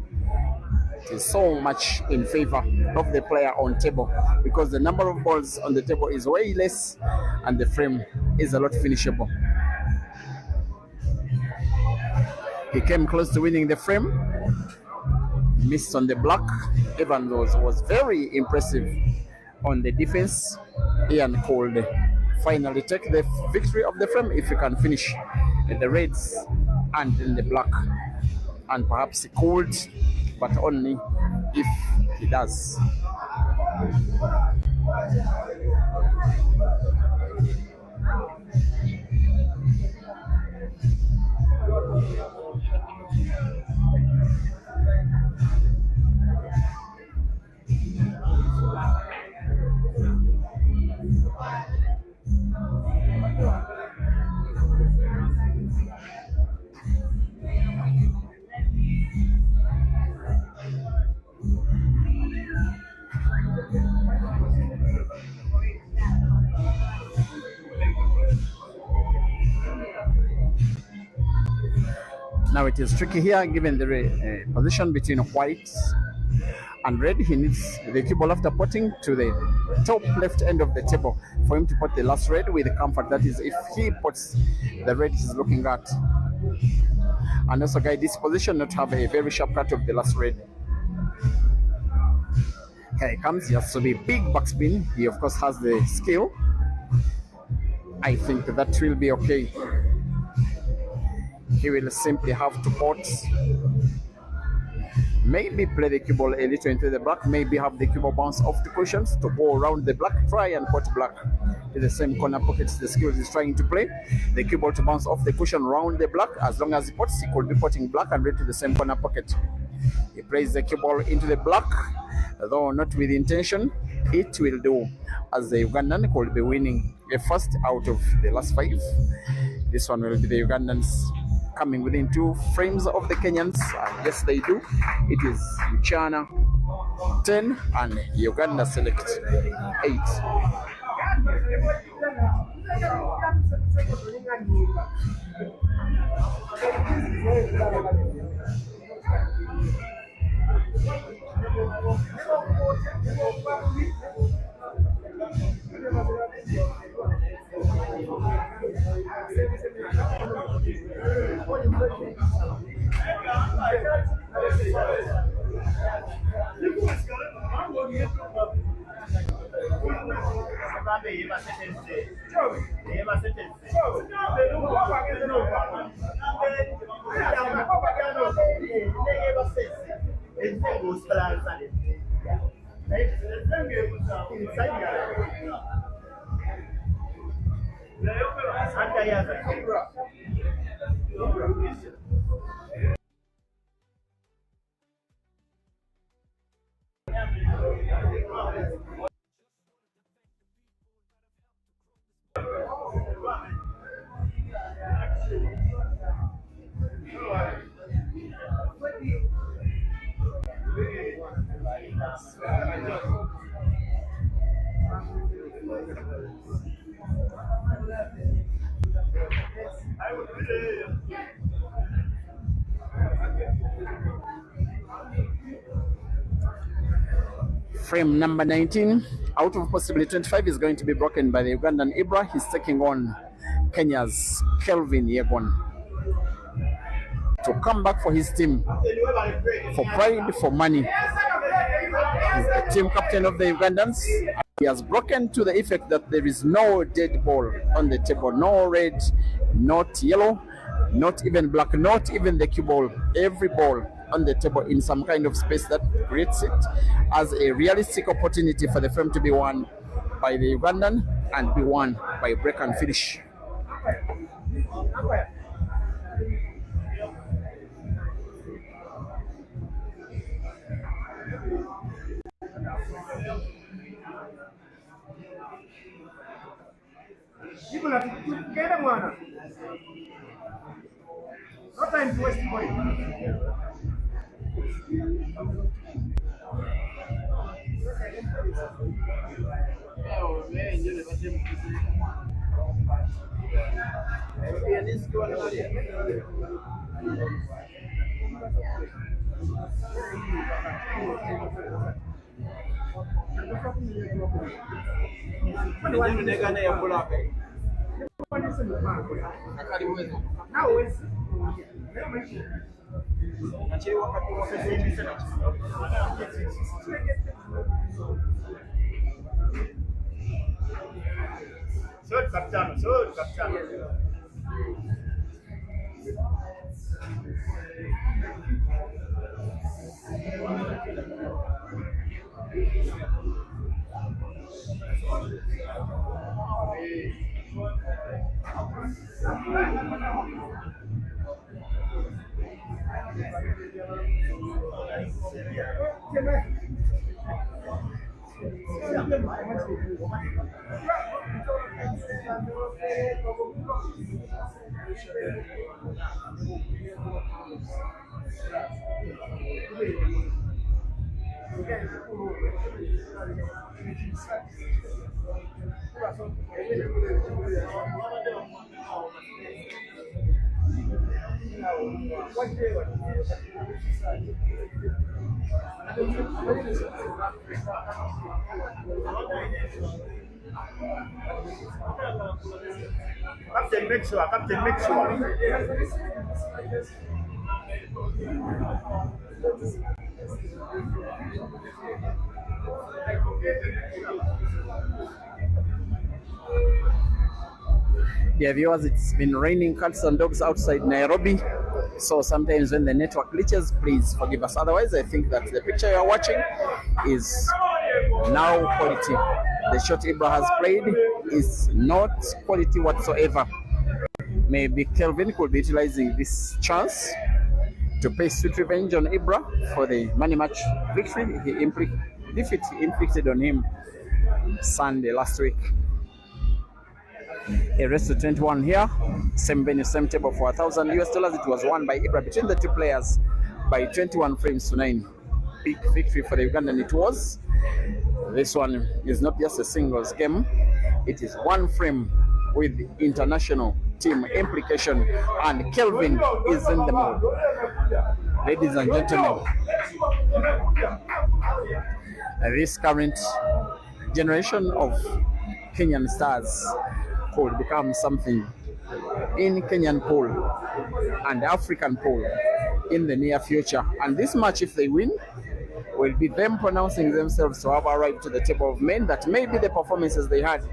it is so much in favor of the player on table because the number of balls on the table is way less and the frame is a lot finishable. He came close to winning the frame, missed on the block. Evan was very impressive on the defense. Ian could finally take the victory of the frame if he can finish in the reds and in the black, and perhaps he could, but only if he does. Now it is tricky here given the position between white and red. He needs the cue ball after potting to the top left end of the table for him to pot the last red with comfort. That is, if he puts the red he's looking at. And also guide this position not to have a very sharp cut of the last red. Here he comes. He has to be big backspin. He of course has the skill. I think that will be okay. He will simply have to pot. Maybe play the cue ball a little into the black. Maybe have the cue ball bounce off the cushions to go around the black. Try and pot black to the same corner pockets the skills he's trying to play. The cue ball to bounce off the cushion around the black. As long as he pots, he could be potting black and red to the same corner pocket. He plays the cue ball into the black, though not with intention. It will do, as the Ugandan could be winning a first out of the last 5. This one will be the Ugandans coming within 2 frames of the Kenyans. Yes, they do. It is Mchana 10 and Uganda select 8. Frame number 19, out of possibly 25, is going to be broken by the Ugandan Ibrahim. He's taking on Kenya's KELVIN YEGON to come back for his team, for pride, for money. He's the team captain of the Ugandans. He has broken to the effect that there is no dead ball on the table, no red, not yellow, not even black, not even the cue ball. Every ball on the table in some kind of space that creates it as a realistic opportunity for the frame to be won by the Ugandan and be won by break and finish. No time to waste money. Captain, make sure. Captain, make sure. Dear viewers, it's been raining cats and dogs outside Nairobi, so sometimes when the network glitches, please forgive us. Otherwise, I think that the picture you're watching is now quality. The shot Ibra has played is not quality whatsoever. Maybe Kelvin could be utilizing this chance to pay sweet revenge on Ibra for the money match victory defeat he inflicted on him Sunday last week. A race to 21 here, same venue, same table for $1,000 US. It was won by Ibra between the two players by 21 frames to 9. Big victory for the Ugandan it was. This one is not just a singles game, it is one frame with international team implication, and Kelvin is in the mood. Ladies and gentlemen, this current generation of Kenyan stars could become something in Kenyan pool and African pool in the near future. And this match, if they win, will be them pronouncing themselves to have arrived to the table of men that maybe the performances they had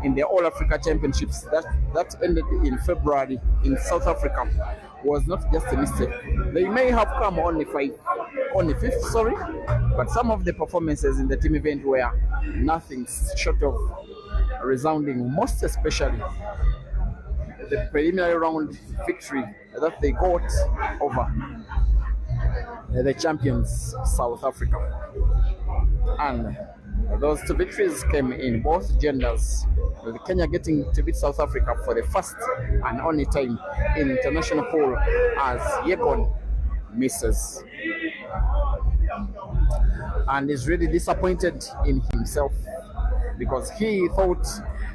in the All Africa Championships that ended in February in South Africa was not just a mistake. They may have come on the fifth, but some of the performances in the team event were nothing short of resounding, most especially the preliminary round victory that they got over the champions South Africa. And those two victories came in both genders, with Kenya getting to beat South Africa for the first and only time in international pool as YEGON misses. And is really disappointed in himself because he thought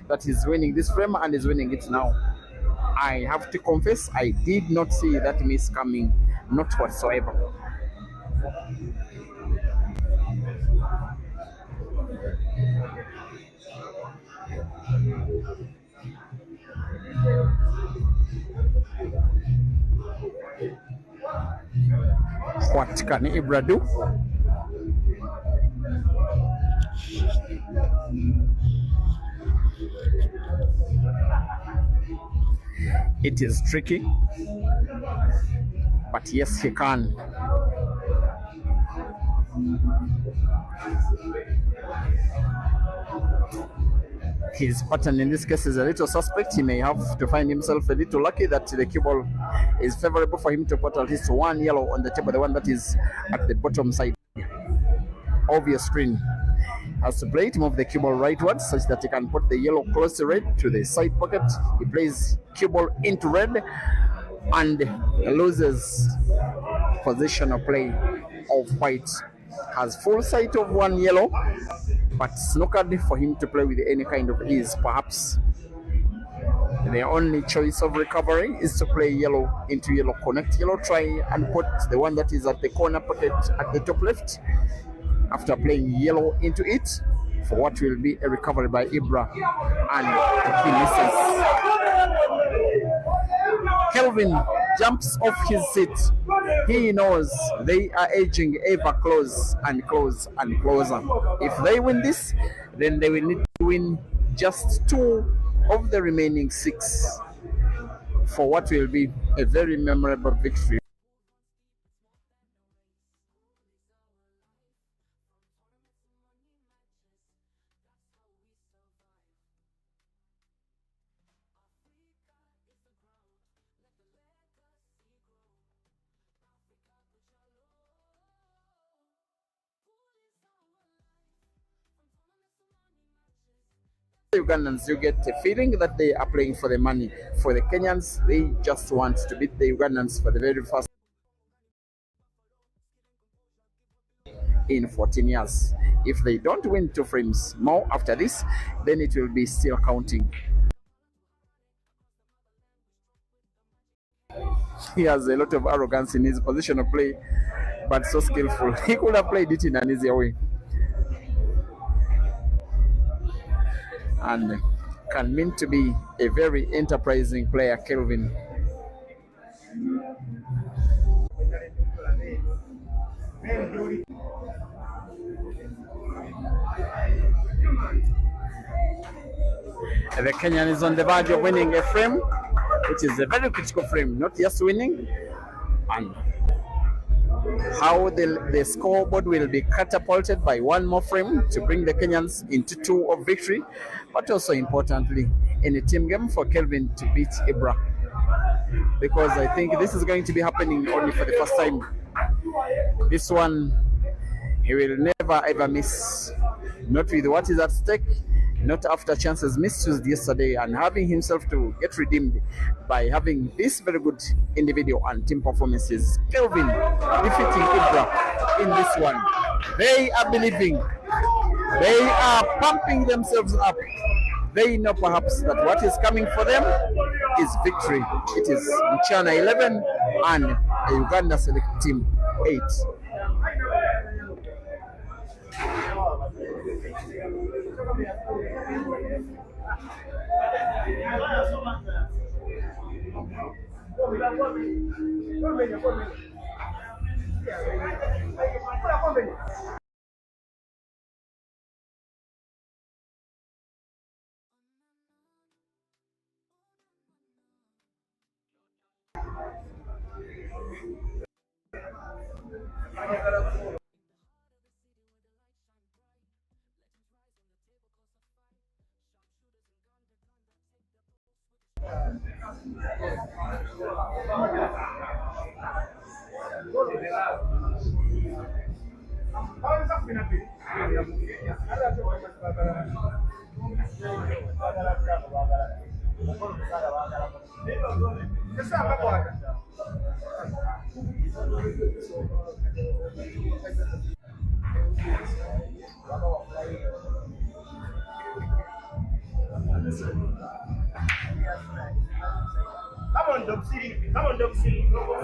that he's winning this frame and is winning it now. I have to confess, I did not see that miss coming, not whatsoever. What can Ibra do? It is tricky, but yes, he can. His pattern in this case is a little suspect. He may have to find himself a little lucky that the cue ball is favorable for him to put at least one yellow on the table, the one that is at the bottom side of your screen. Has to play to move the cue ball rightwards such that he can put the yellow close to red to the side pocket. He plays cue ball into red and loses position of play of white. Has full sight of one yellow, but snookered for him to play with any kind of ease. Perhaps the only choice of recovery is to play yellow into yellow, connect yellow, try and put the one that is at the corner pocket at the top left after playing yellow into it for what will be a recovery by Ibra, and he misses. Kelvin jumps off his seat. He knows they are edging ever close and close and closer. If they win this, then they will need to win just 2 of the remaining 6 for what will be a very memorable victory. The Ugandans, you get a feeling that they are playing for the money. For the Kenyans, they just want to beat the Ugandans for the very first in 14 years. If they don't win 2 frames more after this, then it will be still counting. He has a lot of arrogance in his position of play, but so skillful. He could have played it in an easier way. And can mean to be a very enterprising player, Kelvin. The Kenyan is on the verge of winning a frame, which is a very critical frame, not just winning, and how the scoreboard will be catapulted by one more frame to bring the Kenyans into 2 of victory, but also importantly in a team game for Kelvin to beat Ibrahim, because I think this is going to be happening only for the first time. This one he will never ever miss, not with what is at stake, not after chances misused yesterday and having himself to get redeemed by having this very good individual and team performances. Kelvin defeating Ibrahim in this one. They are believing, they are pumping themselves up. They know perhaps that what is coming for them is victory. It is Mchana 11 and a Uganda select team 8.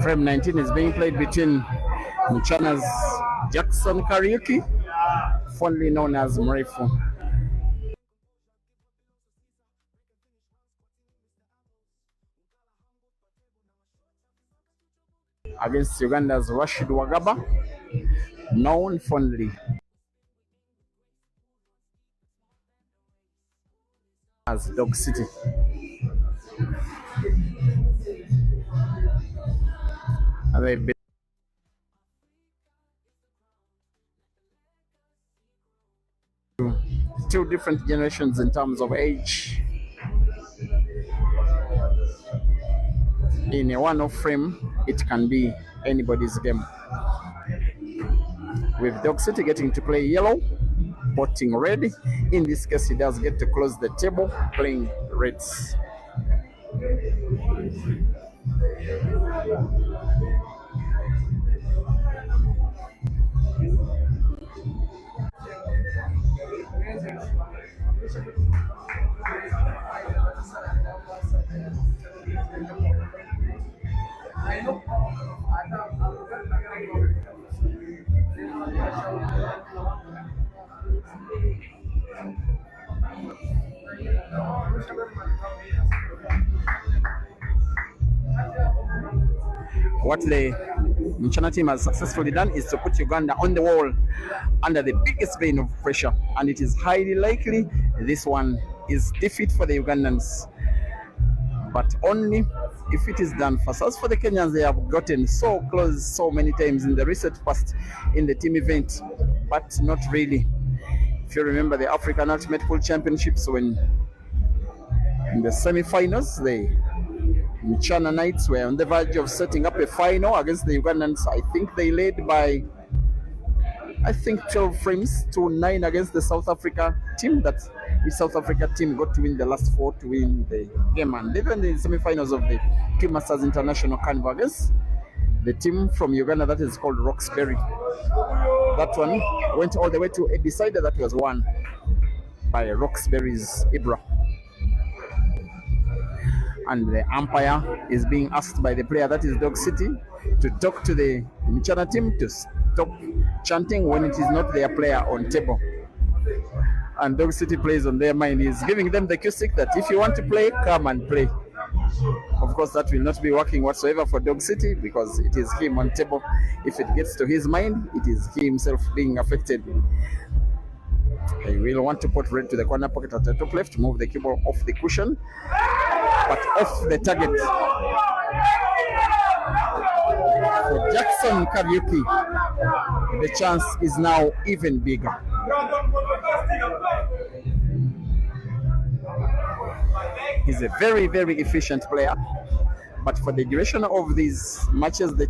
Frame 19 is being played between Mchana's Jackson Kariuki, fondly known as Mrefu, against Uganda's Rashid Wagaba, known fondly as Dog City. They've been two different generations in terms of age. In a one-off frame, it can be anybody's game. With Dog City getting to play yellow, potting red. In this case, he does get to close the table playing reds. What the Mchana team has successfully done is to put Uganda on the wall under the biggest vein of pressure, and it is highly likely this one is defeat for the Ugandans, but only if it is done first. As for the Kenyans, they have gotten so close so many times in the recent past in the team event, but not really. If you remember the African Ultimate Pool Championships, when in the semi-finals, the Mchana Knights were on the verge of setting up a final against the Ugandans. I think they led by 12 frames to 9 against the South Africa team. That the South Africa team got to win the last 4 to win the game, and even the semi-finals of the Team Masters International Carnival against the team from Uganda that is called Roxbury. That one went all the way to a decider that was won by Roxbury's Ibrahim. and the umpire is being asked by the player, that is Dog City, to talk to the Mchana team to stop chanting when it is not their player on table. And Dog City plays on their mind. He's giving them the cue stick that if you want to play, come and play. Of course, that will not be working whatsoever for Dog City because it is him on table. If it gets to his mind, it is he himself being affected. He will want to put red to the corner pocket at the top left, move the cue ball off the cushion, but off the target. For Jackson Kariuki, the chance is now even bigger. He's a very, very efficient player, but for the duration of these matches, the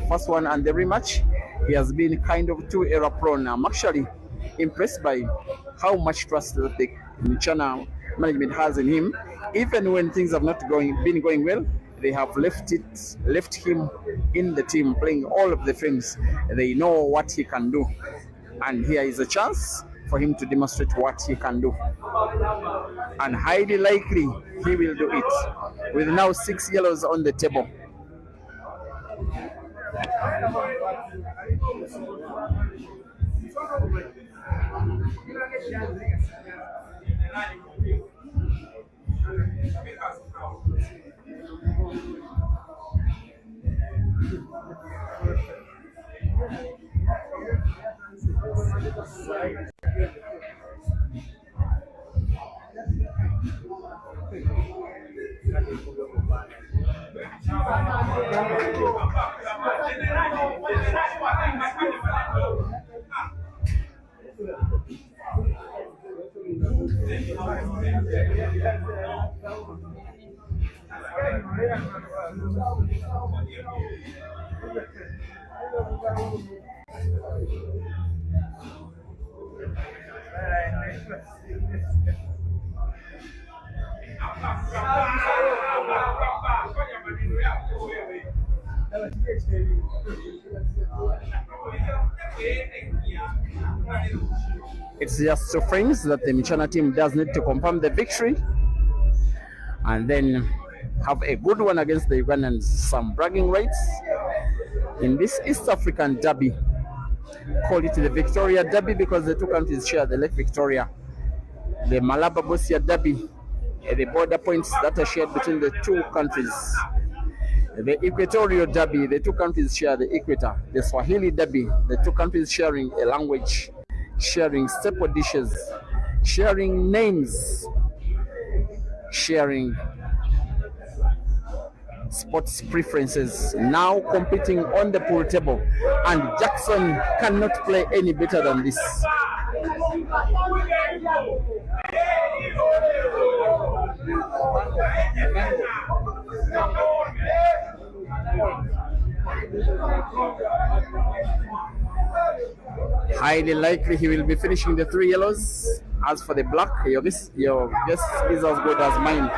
first one and the rematch, he has been kind of too error prone. I'm actually impressed by how much trust that the Mchana management has in him. Even when things have not been going well, they have left him in the team, playing all of the frames. They know what he can do, and here is a chance for him to demonstrate what he can do, and highly likely he will do it, with now 6 yellows on the table. It's just 2 frames that the Mchana team does need to confirm the victory and then have a good one against the Ugandans. Some bragging rights in this East African derby. Call it the Victoria Derby because the 2 countries share the Lake Victoria. The Malaba-Bosia Derby, the border points that are shared between the 2 countries. The Equatorial Derby, the 2 countries share the equator. The Swahili Derby, the 2 countries sharing a language, sharing staple dishes, sharing names, sharing sports preferences, now competing on the pool table, and Jackson cannot play any better than this. Highly likely he will be finishing the 3 yellows. As for the black, your guess is as good as mine.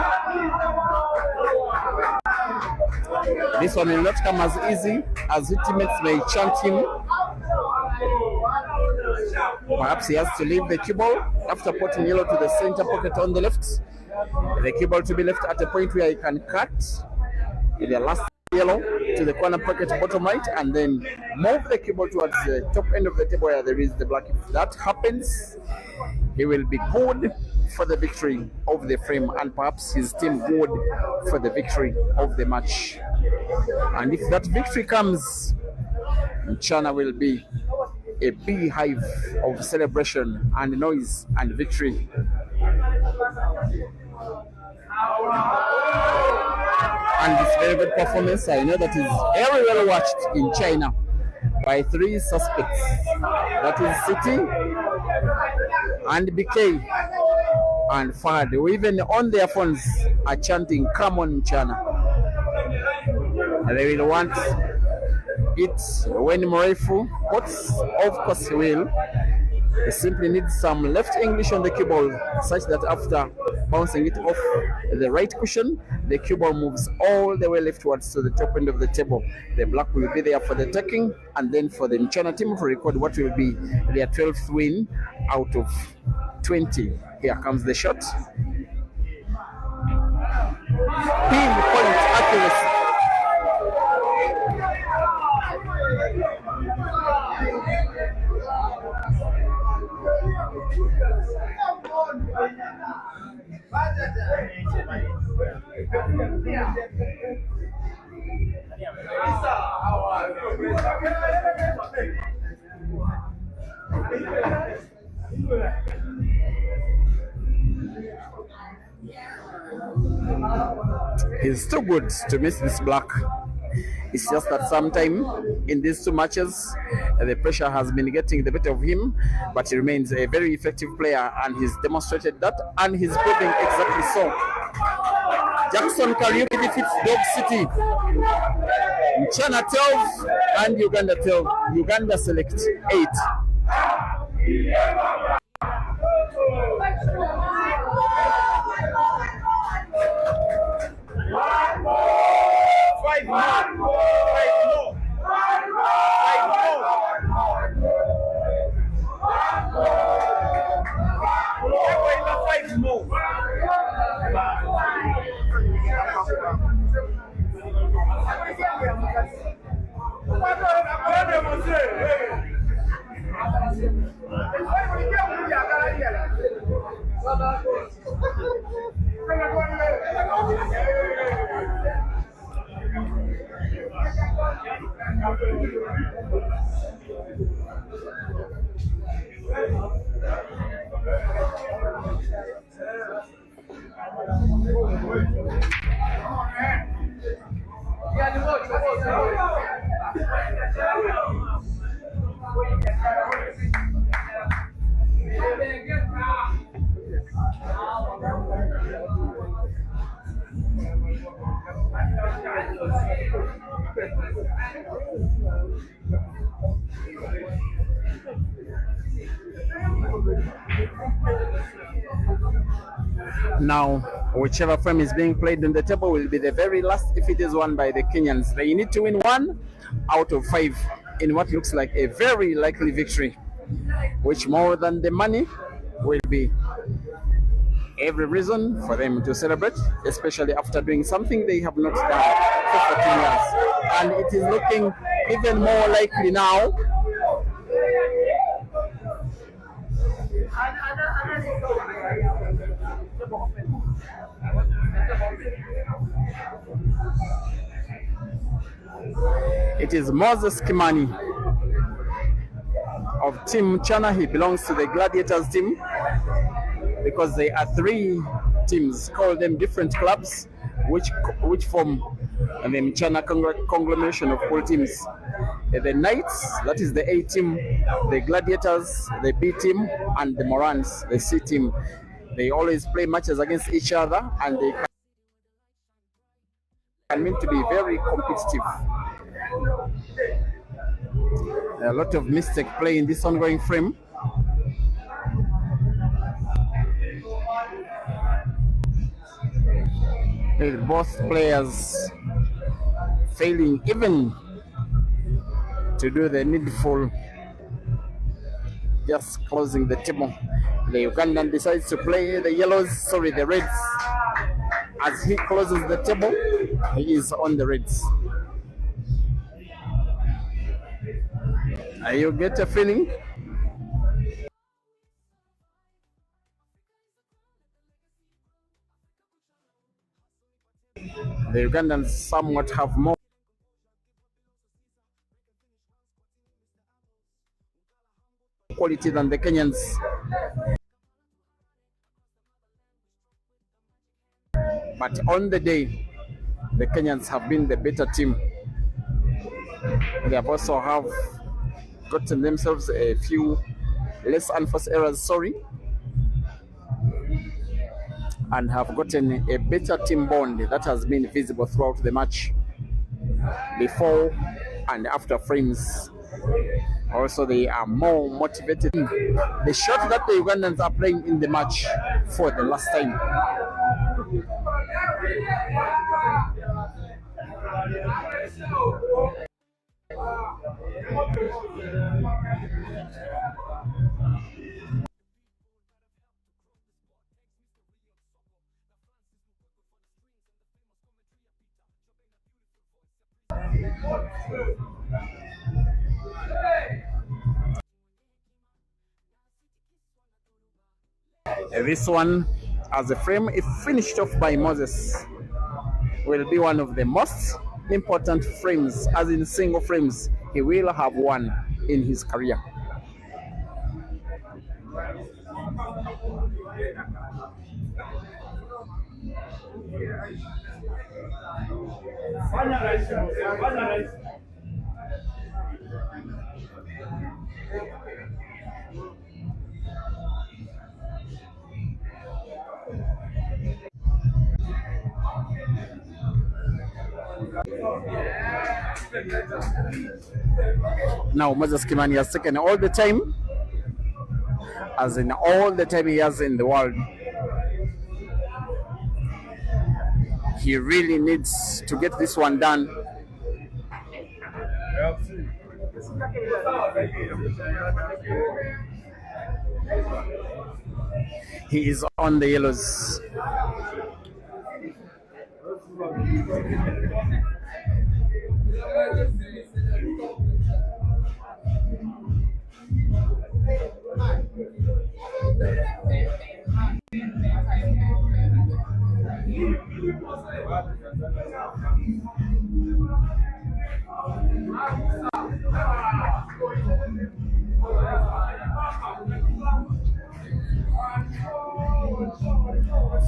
This one will not come as easy as his teammates may chant him. Perhaps he has to leave the cue ball after putting yellow to the center pocket on the left. The cue ball to be left at a point where he can cut the last yellow to the corner pocket bottom right and then move the cue ball towards the top end of the table where there is the black. If that happens, he will be good for the victory of the frame and perhaps his team good for the victory of the match. And if that victory comes, Mchana will be a beehive of celebration and noise and victory. And this very good performance, I know that is very well watched in China by 3 suspects. That is City and BK and Fad, who even on their phones are chanting, "Come on, Mchana." They will want it when Mrefu puts, of course he will. He simply needs some left English on the cue ball, such that after bouncing it off the right cushion, the cue ball moves all the way leftwards to the top end of the table. The black will be there for the taking, and then for the Mchana team to record what will be their 12th win out of 20. Here comes the shot. pinpoint accuracy. He's too good to miss this block. It's just that sometime in these two matches, the pressure has been getting the better of him, but he remains a very effective player, and he's demonstrated that, and he's proving exactly so. Jackson Kariuki defeats Dog City. Mchana 12 and Uganda 12. Uganda select 8. Now, whichever frame is being played on the table will be the very last if it is won by the Kenyans. They need to win 1 out of 5 in what looks like a very likely victory, which more than the money will be every reason for them to celebrate, especially after doing something they have not done for 14 years. And it is looking even more likely now. It is Moses Kimani of Team Mchana. He belongs to the Gladiators team because they are 3 teams, call them different clubs, which form the Mchana conglomeration of all teams. The Knights, that is the A team, the Gladiators, the B team, and the Morans, the C team. They always play matches against each other, and they can mean to be very competitive. A lot of mistake play in this ongoing frame. Both players failing even to do the needful, just closing the table. The Ugandan decides to play the reds. As he closes the table, he is on the reds. You get a feeling? The Ugandans somewhat have more quality than the Kenyans. But on the day, the Kenyans have been the better team. They have also gotten themselves a few less unforced errors, and have gotten a better team bond that has been visible throughout the match, before and after frames. Also, they are more motivated. The shot that the Ugandans are playing in the match for the last time. This one, as a frame, if finished off by Moses, will be one of the most important frames, as in single frames he will have one in his career. Now Moses Kimani has taken all the time, as in all the time he has in the world. He really needs to get this one done. He is on the yellows.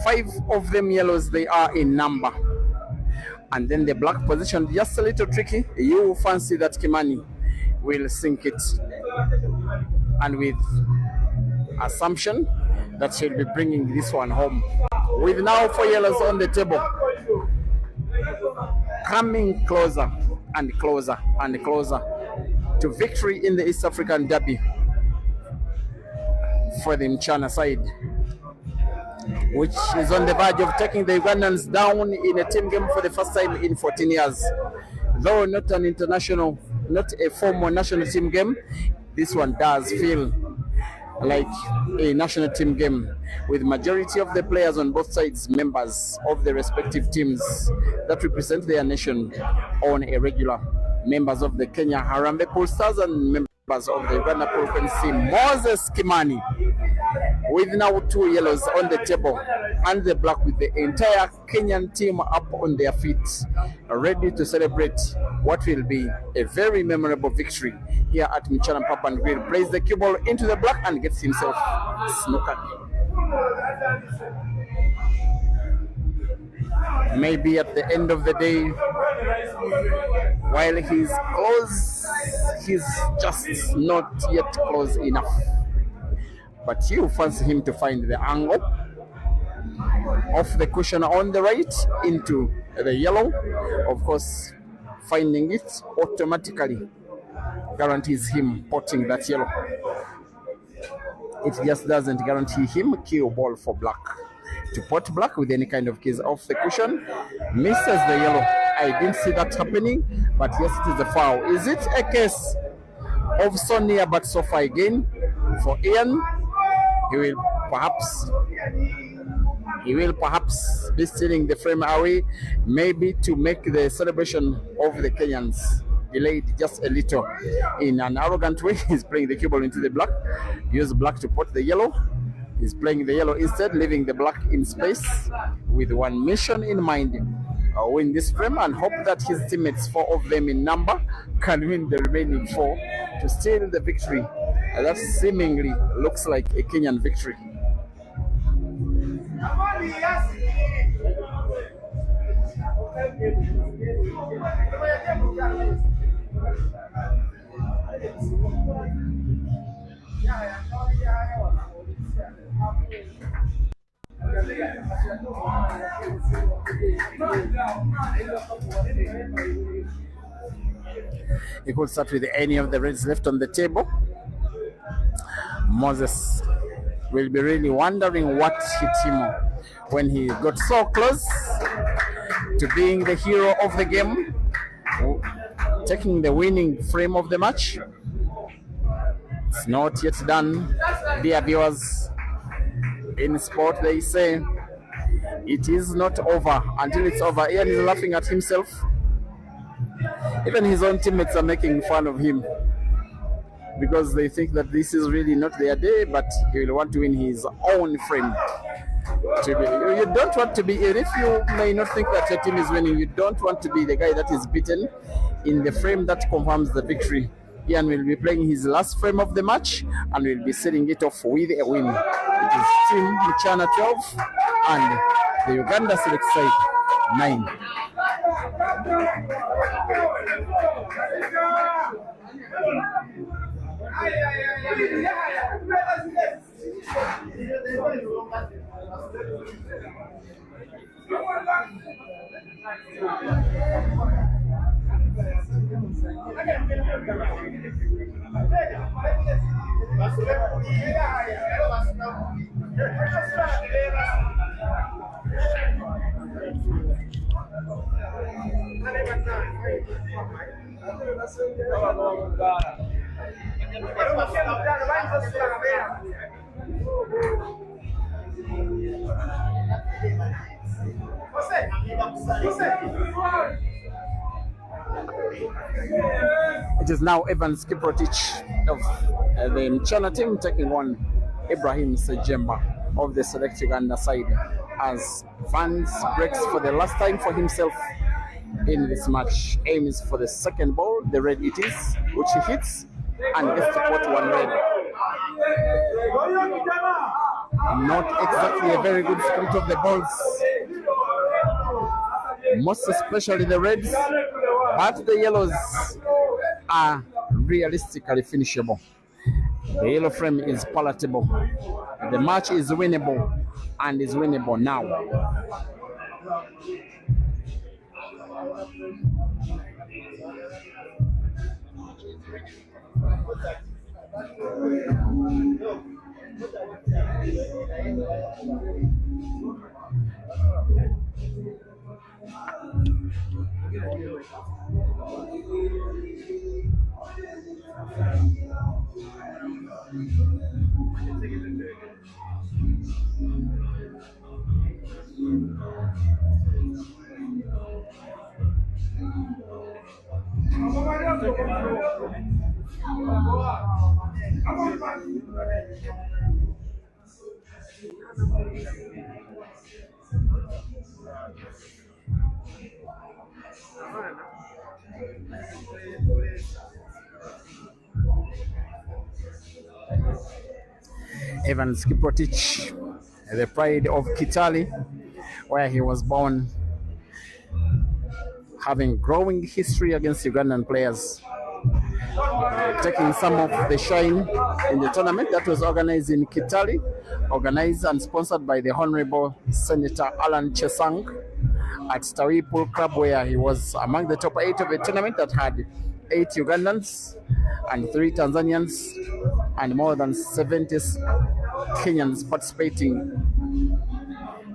5 of them yellows, they are in number. And then the black position, just a little tricky. You fancy that Kimani will sink it. And with assumption that she'll be bringing this one home. With now 4 yellows on the table. Coming closer and closer and closer to victory in the East African Derby for the Mchana side, which is on the verge of taking the Ugandans down in a team game for the first time in 14 years. Though not an international, not a formal national team game, this one does feel like a national team game, with majority of the players on both sides members of the respective teams that represent their nation on a regular, members of the Kenya Harambee Pool Stars and members of the Uganda Province. Moses Kimani with now 2 yellows on the table and the black, with the entire Kenyan team up on their feet, ready to celebrate what will be a very memorable victory here at Mchana Pub and Grill. Plays the cue ball into the black and gets himself snookered. Maybe at the end of the day, while he's close, he's just not yet close enough. But you fancy him to find the angle of the cushion on the right into the yellow. Of course, finding it automatically guarantees him potting that yellow. It just doesn't guarantee him cue ball for black. To pot black with any kind of keys off the cushion, misses the yellow. I didn't see that happening, but yes, it is a foul. Is it a case of so near but so far again for Ian? He will perhaps be stealing the frame away, maybe to make the celebration of the Kenyans delayed just a little. In an arrogant way, he's playing the cue ball into the black. Use black to pot the yellow. He's playing the yellow instead, leaving the black in space with one mission in mind: win this frame and hope that his teammates, 4 of them in number, can win the remaining 4 to steal the victory. That seemingly looks like a Kenyan victory. He could start with any of the reds left on the table. Moses will be really wondering what hit him when he got so close to being the hero of the game, taking the winning frame of the match. It's not yet done, dear viewers. In sport, they say it is not over until it's over. Ian is laughing at himself. Even his own teammates are making fun of him because they think that this is really not their day, but he will want to win his own frame. You don't want to be, if you may not think that your team is winning, you don't want to be the guy that is beaten in the frame that confirms the victory. Ian will be playing his last frame of the match and will be setting it off with a win. It is Team Mchana 12 and the Uganda select side 9. It is now Evan Skiprotich of the Mchana team taking on Ibrahim SSEJJEMBA of the Select Uganda side as Vance breaks for the last time for himself in this match. Aims for the second ball, the red it is, which he hits and gets to put one red. Not exactly a very good split of the balls, most especially the reds, but the yellows are realistically finishable. The yellow frame is palatable. The match is winnable and is winnable now. Evan Skiprotich, the pride of Kitale, where he was born, having growing history against Ugandan players, taking some of the shine in the tournament that was organized in Kitale, organized and sponsored by the Honorable Senator Alan Chesang at Tawi Pool Club, where he was among the top 8 of a tournament that had 8 Ugandans and 3 Tanzanians and more than 70 Kenyans participating.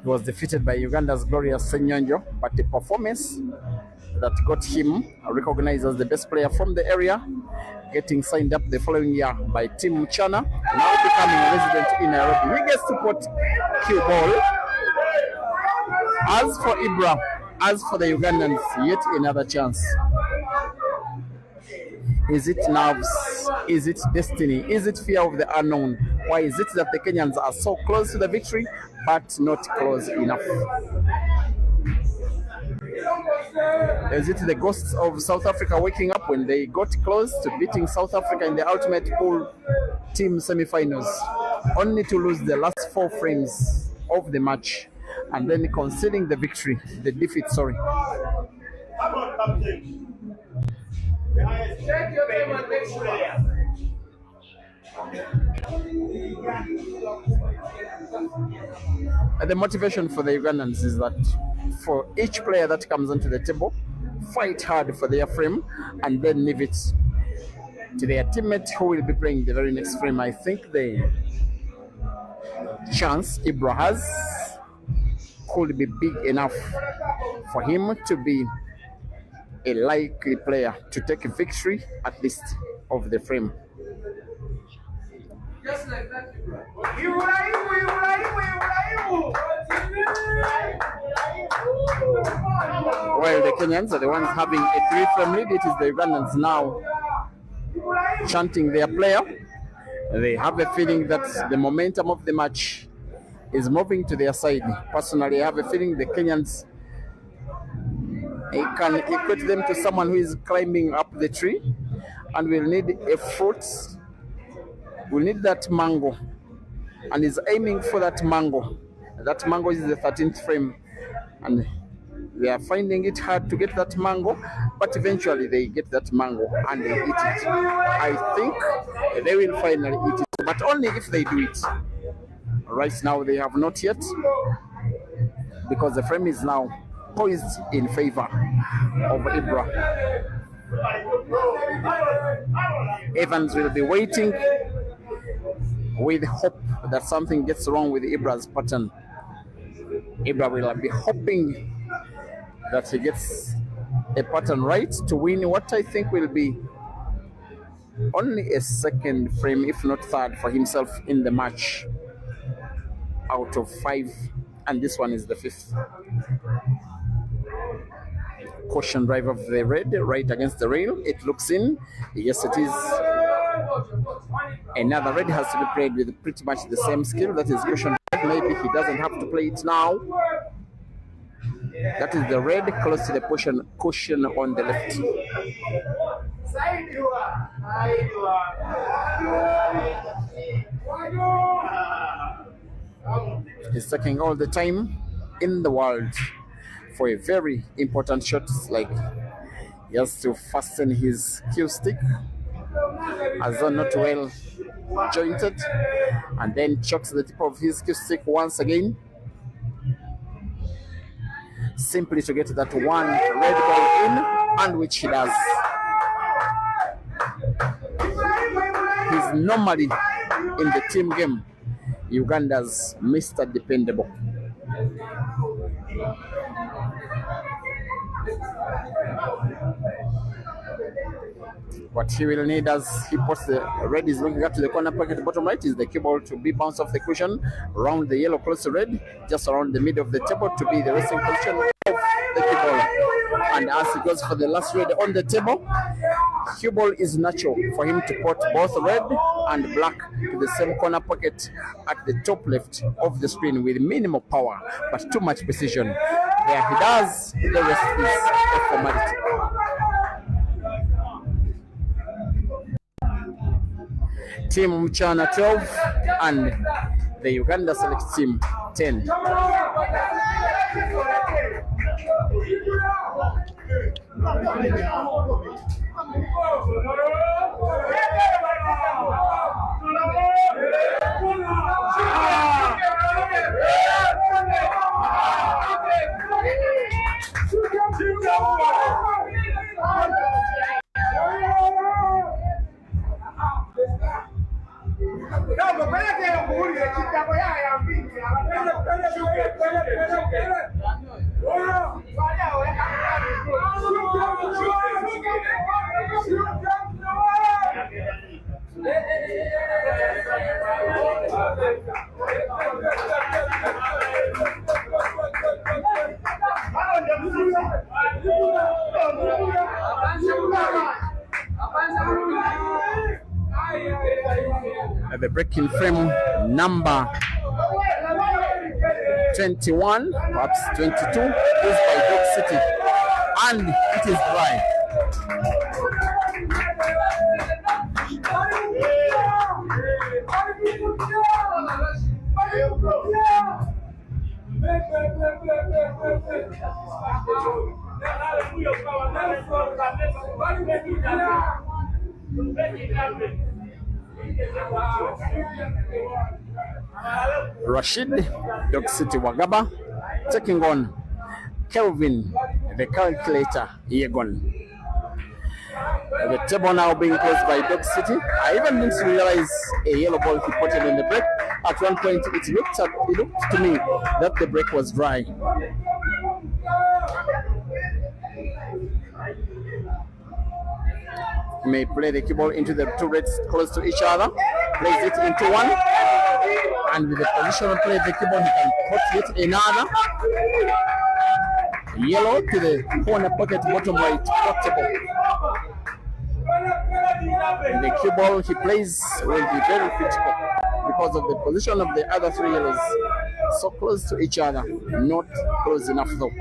He was defeated by Uganda's glorious SSENYONJO, but the performance that got him recognized as the best player from the area, getting signed up the following year by Team Mchana, now becoming a resident in Nairobi. He gets to put cue ball. As for Ibrahim, as for the Ugandans, yet another chance. Is it nerves? Is it destiny? Is it fear of the unknown? Why is it that the Kenyans are so close to the victory, but not close enough? Is it the ghosts of South Africa waking up when they got close to beating South Africa in the ultimate pool team semifinals, only to lose the last 4 frames of the match and then conceding the victory, the defeat, sorry. Check your name on next player. The motivation for the Ugandans is that for each player that comes onto the table, fight hard for their frame and then leave it to their teammate who will be playing the very next frame. I think the chance Ibrahim has could be big enough for him to be a likely player to take a victory at least of the frame. Just like that. while the Kenyans are the ones having a 3-frame lead. It is the Ugandans now chanting their player. They have a feeling that the momentum of the match is moving to their side. Personally, I have a feeling the Kenyans, it can equate them to someone who is climbing up the tree and will need a fruit. Will need that mango and is aiming for that mango. That mango is the 13th frame, and they are finding it hard to get that mango, but eventually they get that mango and they eat it. I think they will finally eat it, but only if they do it. Right now they have not yet, because the frame is now poised in favor of Ibrahim. Evans will be waiting with hope that something gets wrong with Ibrahim's pattern. Ibrahim will be hoping that he gets a pattern right to win what I think will be only a 2nd frame, if not 3rd, for himself in the match out of 5, and this one is the 5th. Caution drive of the red right against the rail. It looks in. Yes, it is. Another red has to be played with pretty much the same skill. That is caution drive. Maybe he doesn't have to play it now. That is the red close to the cushion on the left. He's taking all the time in the world for a very important shot. Like he has to fasten his cue stick as though not well jointed, and then chokes the tip of his cue stick once again, simply to get that one red ball in, and which he does. He's normally in the team game Uganda's Mr. Dependable. What he will need as he puts the red is looking up to the corner pocket bottom right is the cue ball to be bounced off the cushion around the yellow close to red, just around the middle of the table to be the resting position of the cue ball. And as he goes for the last red on the table, cue ball is natural for him to put both red and black to the same corner pocket at the top left of the screen with minimal power but too much precision. There he does, the rest is a formality. Team Mchana 12 and the Uganda Select Team 10. The breaking frame number 21, perhaps 22, is by Dog City, and it is dry. Rashid, Dog City Wagaba, taking on Kelvin, the calculator, YEGON. The table now being closed by Dog City. I even didn't realize a yellow ball he put in the break. At one point, it looked to me that the break was dry. He may play the cue ball into the two reds close to each other, plays it into one, and with the positional play of the cue ball, he can put it another. Yellow to the corner pocket, bottom right, portable. The cue ball he plays will be very critical because of the position of the other three yellows. So close to each other, not close enough though.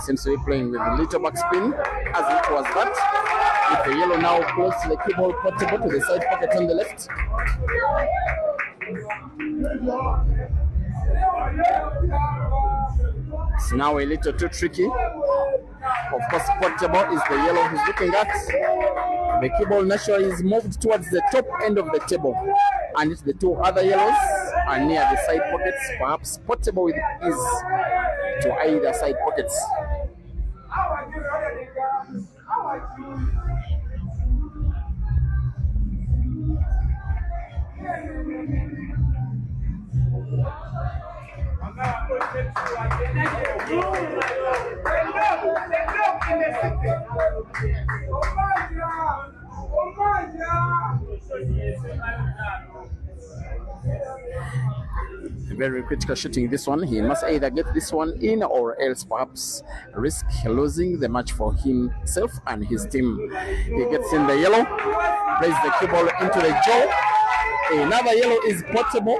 Seems to be playing with a little backspin, as it was that. With the yellow now close to the cue ball, portable to the side pocket on the left. It's now a little too tricky. Of course, portable is the yellow he's looking at. The cue ball naturally is moved towards the top end of the table, and the two other yellows are near the side pockets. Perhaps portable is to either side pockets. Very critical shooting this one. He must either get this one in or else perhaps risk losing the match for himself and his team. He gets in the yellow, plays the cue ball into the jaw. Another yellow is portable,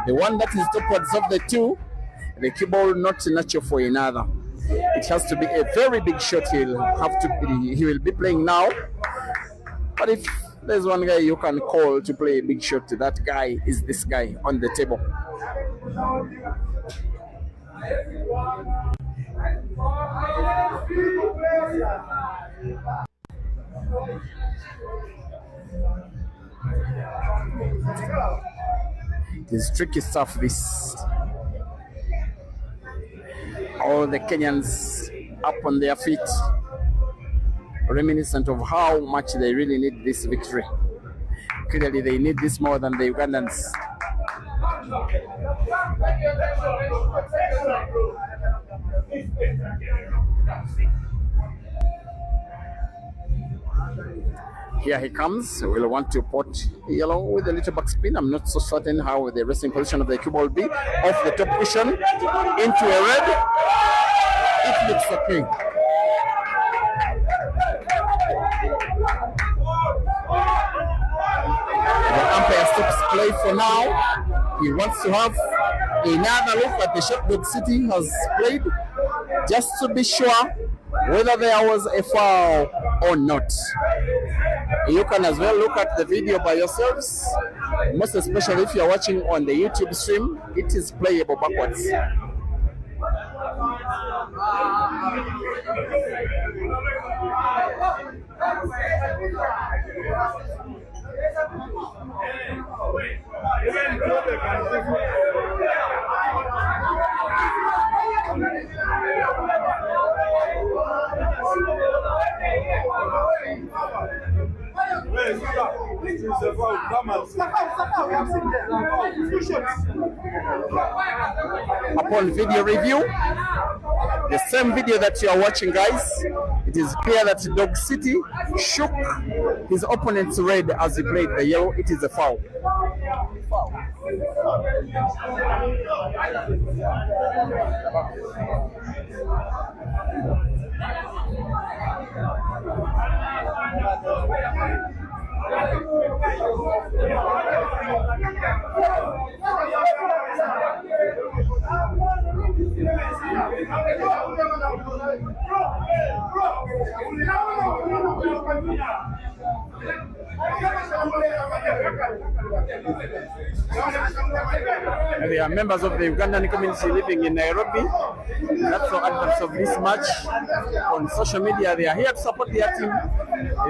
the one that is towards of the two. The cue ball not natural for another. It has to be a very big shot. He will be playing now. But if there's one guy you can call to play a big shot, that guy is this guy on the table. It is tricky stuff, this. All the Kenyans up on their feet, reminiscent of how much they really need this victory. Clearly they need this more than the Ugandans. Here he comes. We'll want to put yellow with a little backspin. I'm not so certain how the resting position of the cue ball will be. Off the top cushion into a red. It looks okay. The umpire stops play for now. He wants to have another look at the shot Dog City has played, just to be sure whether there was a foul or not. You can as well look at the video by yourselves, most especially if you're watching on the YouTube stream. It is playable backwards. Upon video review, the same video that you are watching, guys, it is clear that Dog City shook his opponent's red as he played the yellow. It is a foul. They are members of the Ugandan community living in Nairobi. That's the advance of this match. On social media, they are here to support their team.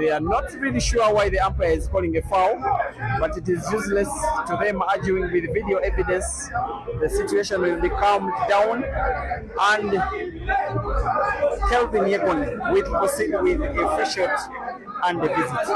They are not really sure why the umpire is calling a foul, but it is useless to them arguing with video evidence. The situation will be calmed down, and KELVIN YEGON will proceed with a free shot and the visit.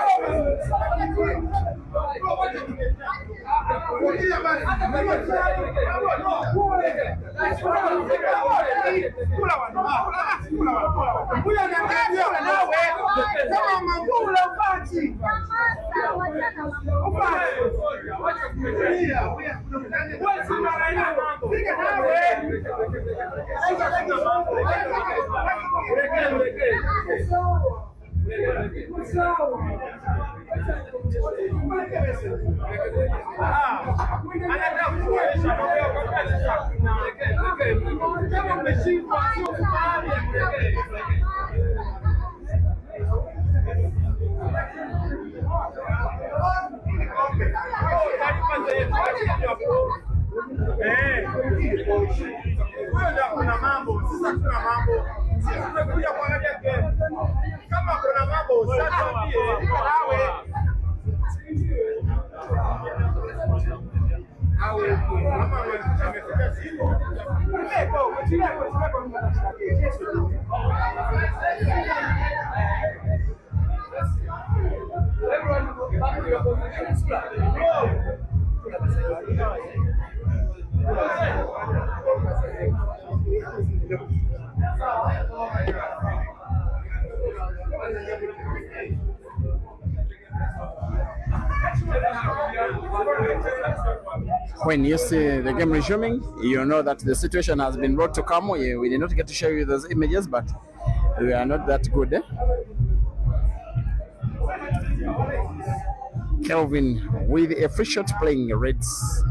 When you see the game resuming, you know that the situation has been brought to calm. We did not get to show you those images, but we are not that good. Kelvin with a free shot playing Reds.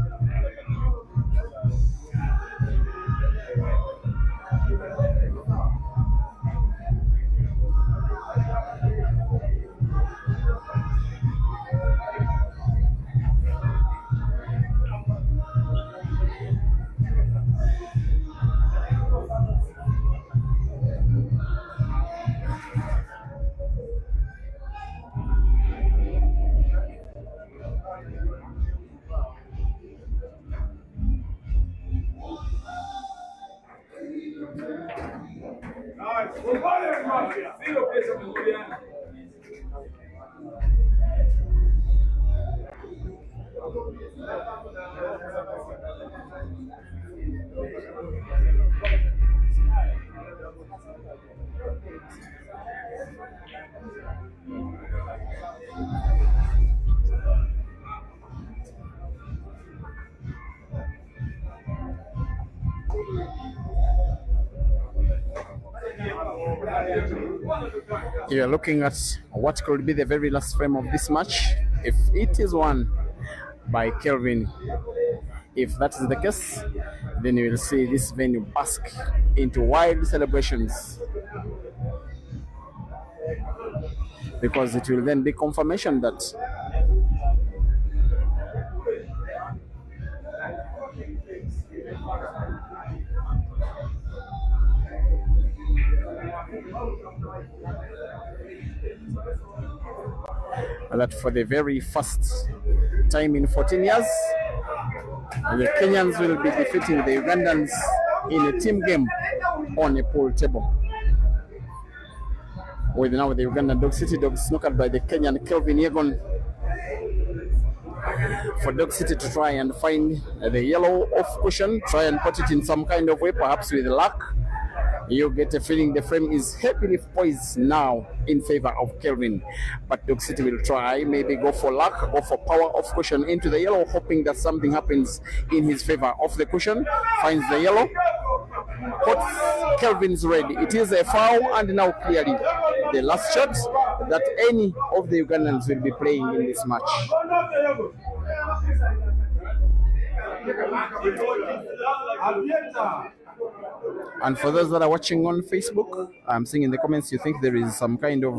You are looking at what could be the very last frame of this match. If it is won by Kelvin, if that is the case, then you will see this venue bask into wild celebrations, because it will then be confirmation that for the very first time in 14 years, the Kenyans will be defeating the Ugandans in a team game on a pool table. With now the Ugandan Dog City Dogs snookered by the Kenyan KELVIN YEGON, for Dog City to try and find the yellow off cushion, try and put it in some kind of way, perhaps with luck. You get a feeling the frame is heavily poised now in favor of Kelvin. But Dog City will try, maybe go for luck, go for power off cushion into the yellow, hoping that something happens in his favor. Off the cushion, finds the yellow, puts Kelvin's red. It is a foul, and now clearly the last shot that any of the Ugandans will be playing in this match. And for those that are watching on Facebook, I'm seeing in the comments you think there is some kind of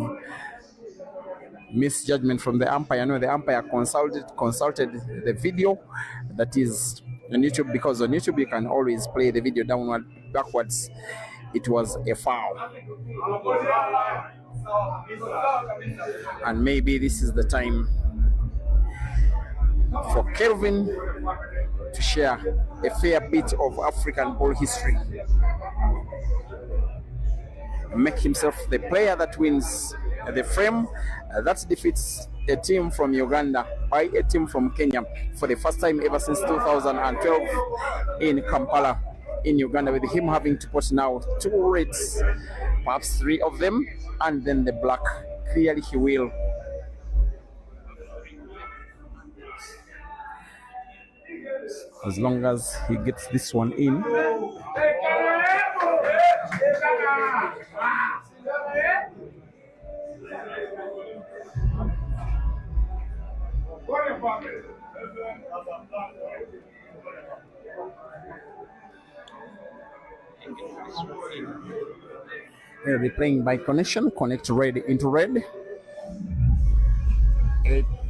misjudgment from the umpire. No, the umpire consulted the video that is on YouTube, because on YouTube you can always play the video backwards. It was a foul. And maybe this is the time for Kelvin to share a fair bit of African ball history, make himself the player that wins the frame. That defeats a team from Uganda by a team from Kenya for the first time ever since 2012 in Kampala in Uganda, with him having to put now 2 reds, perhaps 3 of them, and then the black. Clearly he will. As long as he gets this one in. They'll be playing by connection, connect red into red.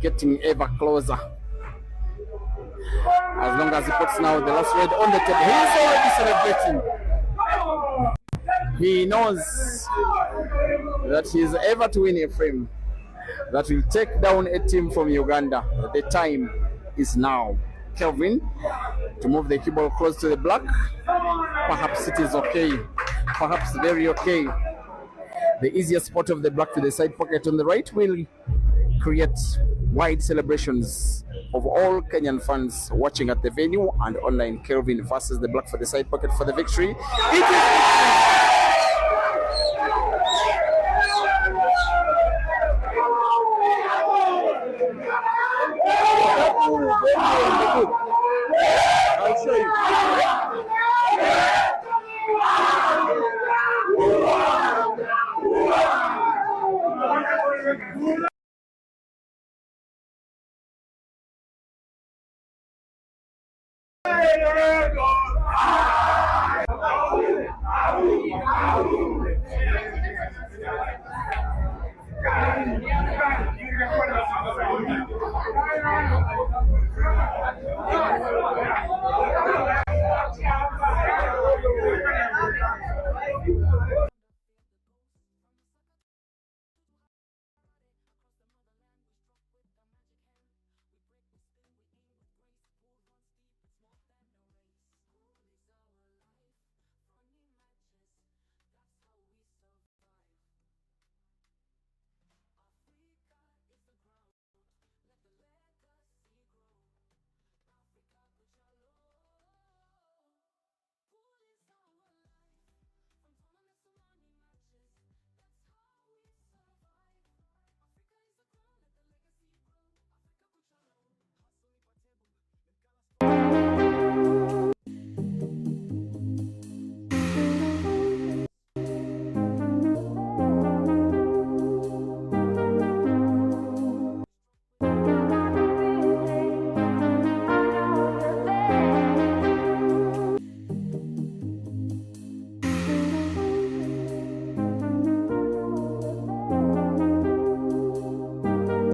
Getting ever closer. As long as he puts now the last red on the table, he is already celebrating. He knows that he is ever to win a frame that will take down a team from Uganda. The time is now. Kelvin to move the cue ball close to the black. Perhaps it is okay. Perhaps very okay. The easiest spot of the black to the side pocket on the right will create wide celebrations of all Kenyan fans watching at the venue and online. Kelvin versus the black for the side pocket for the victory. It is I'll show you.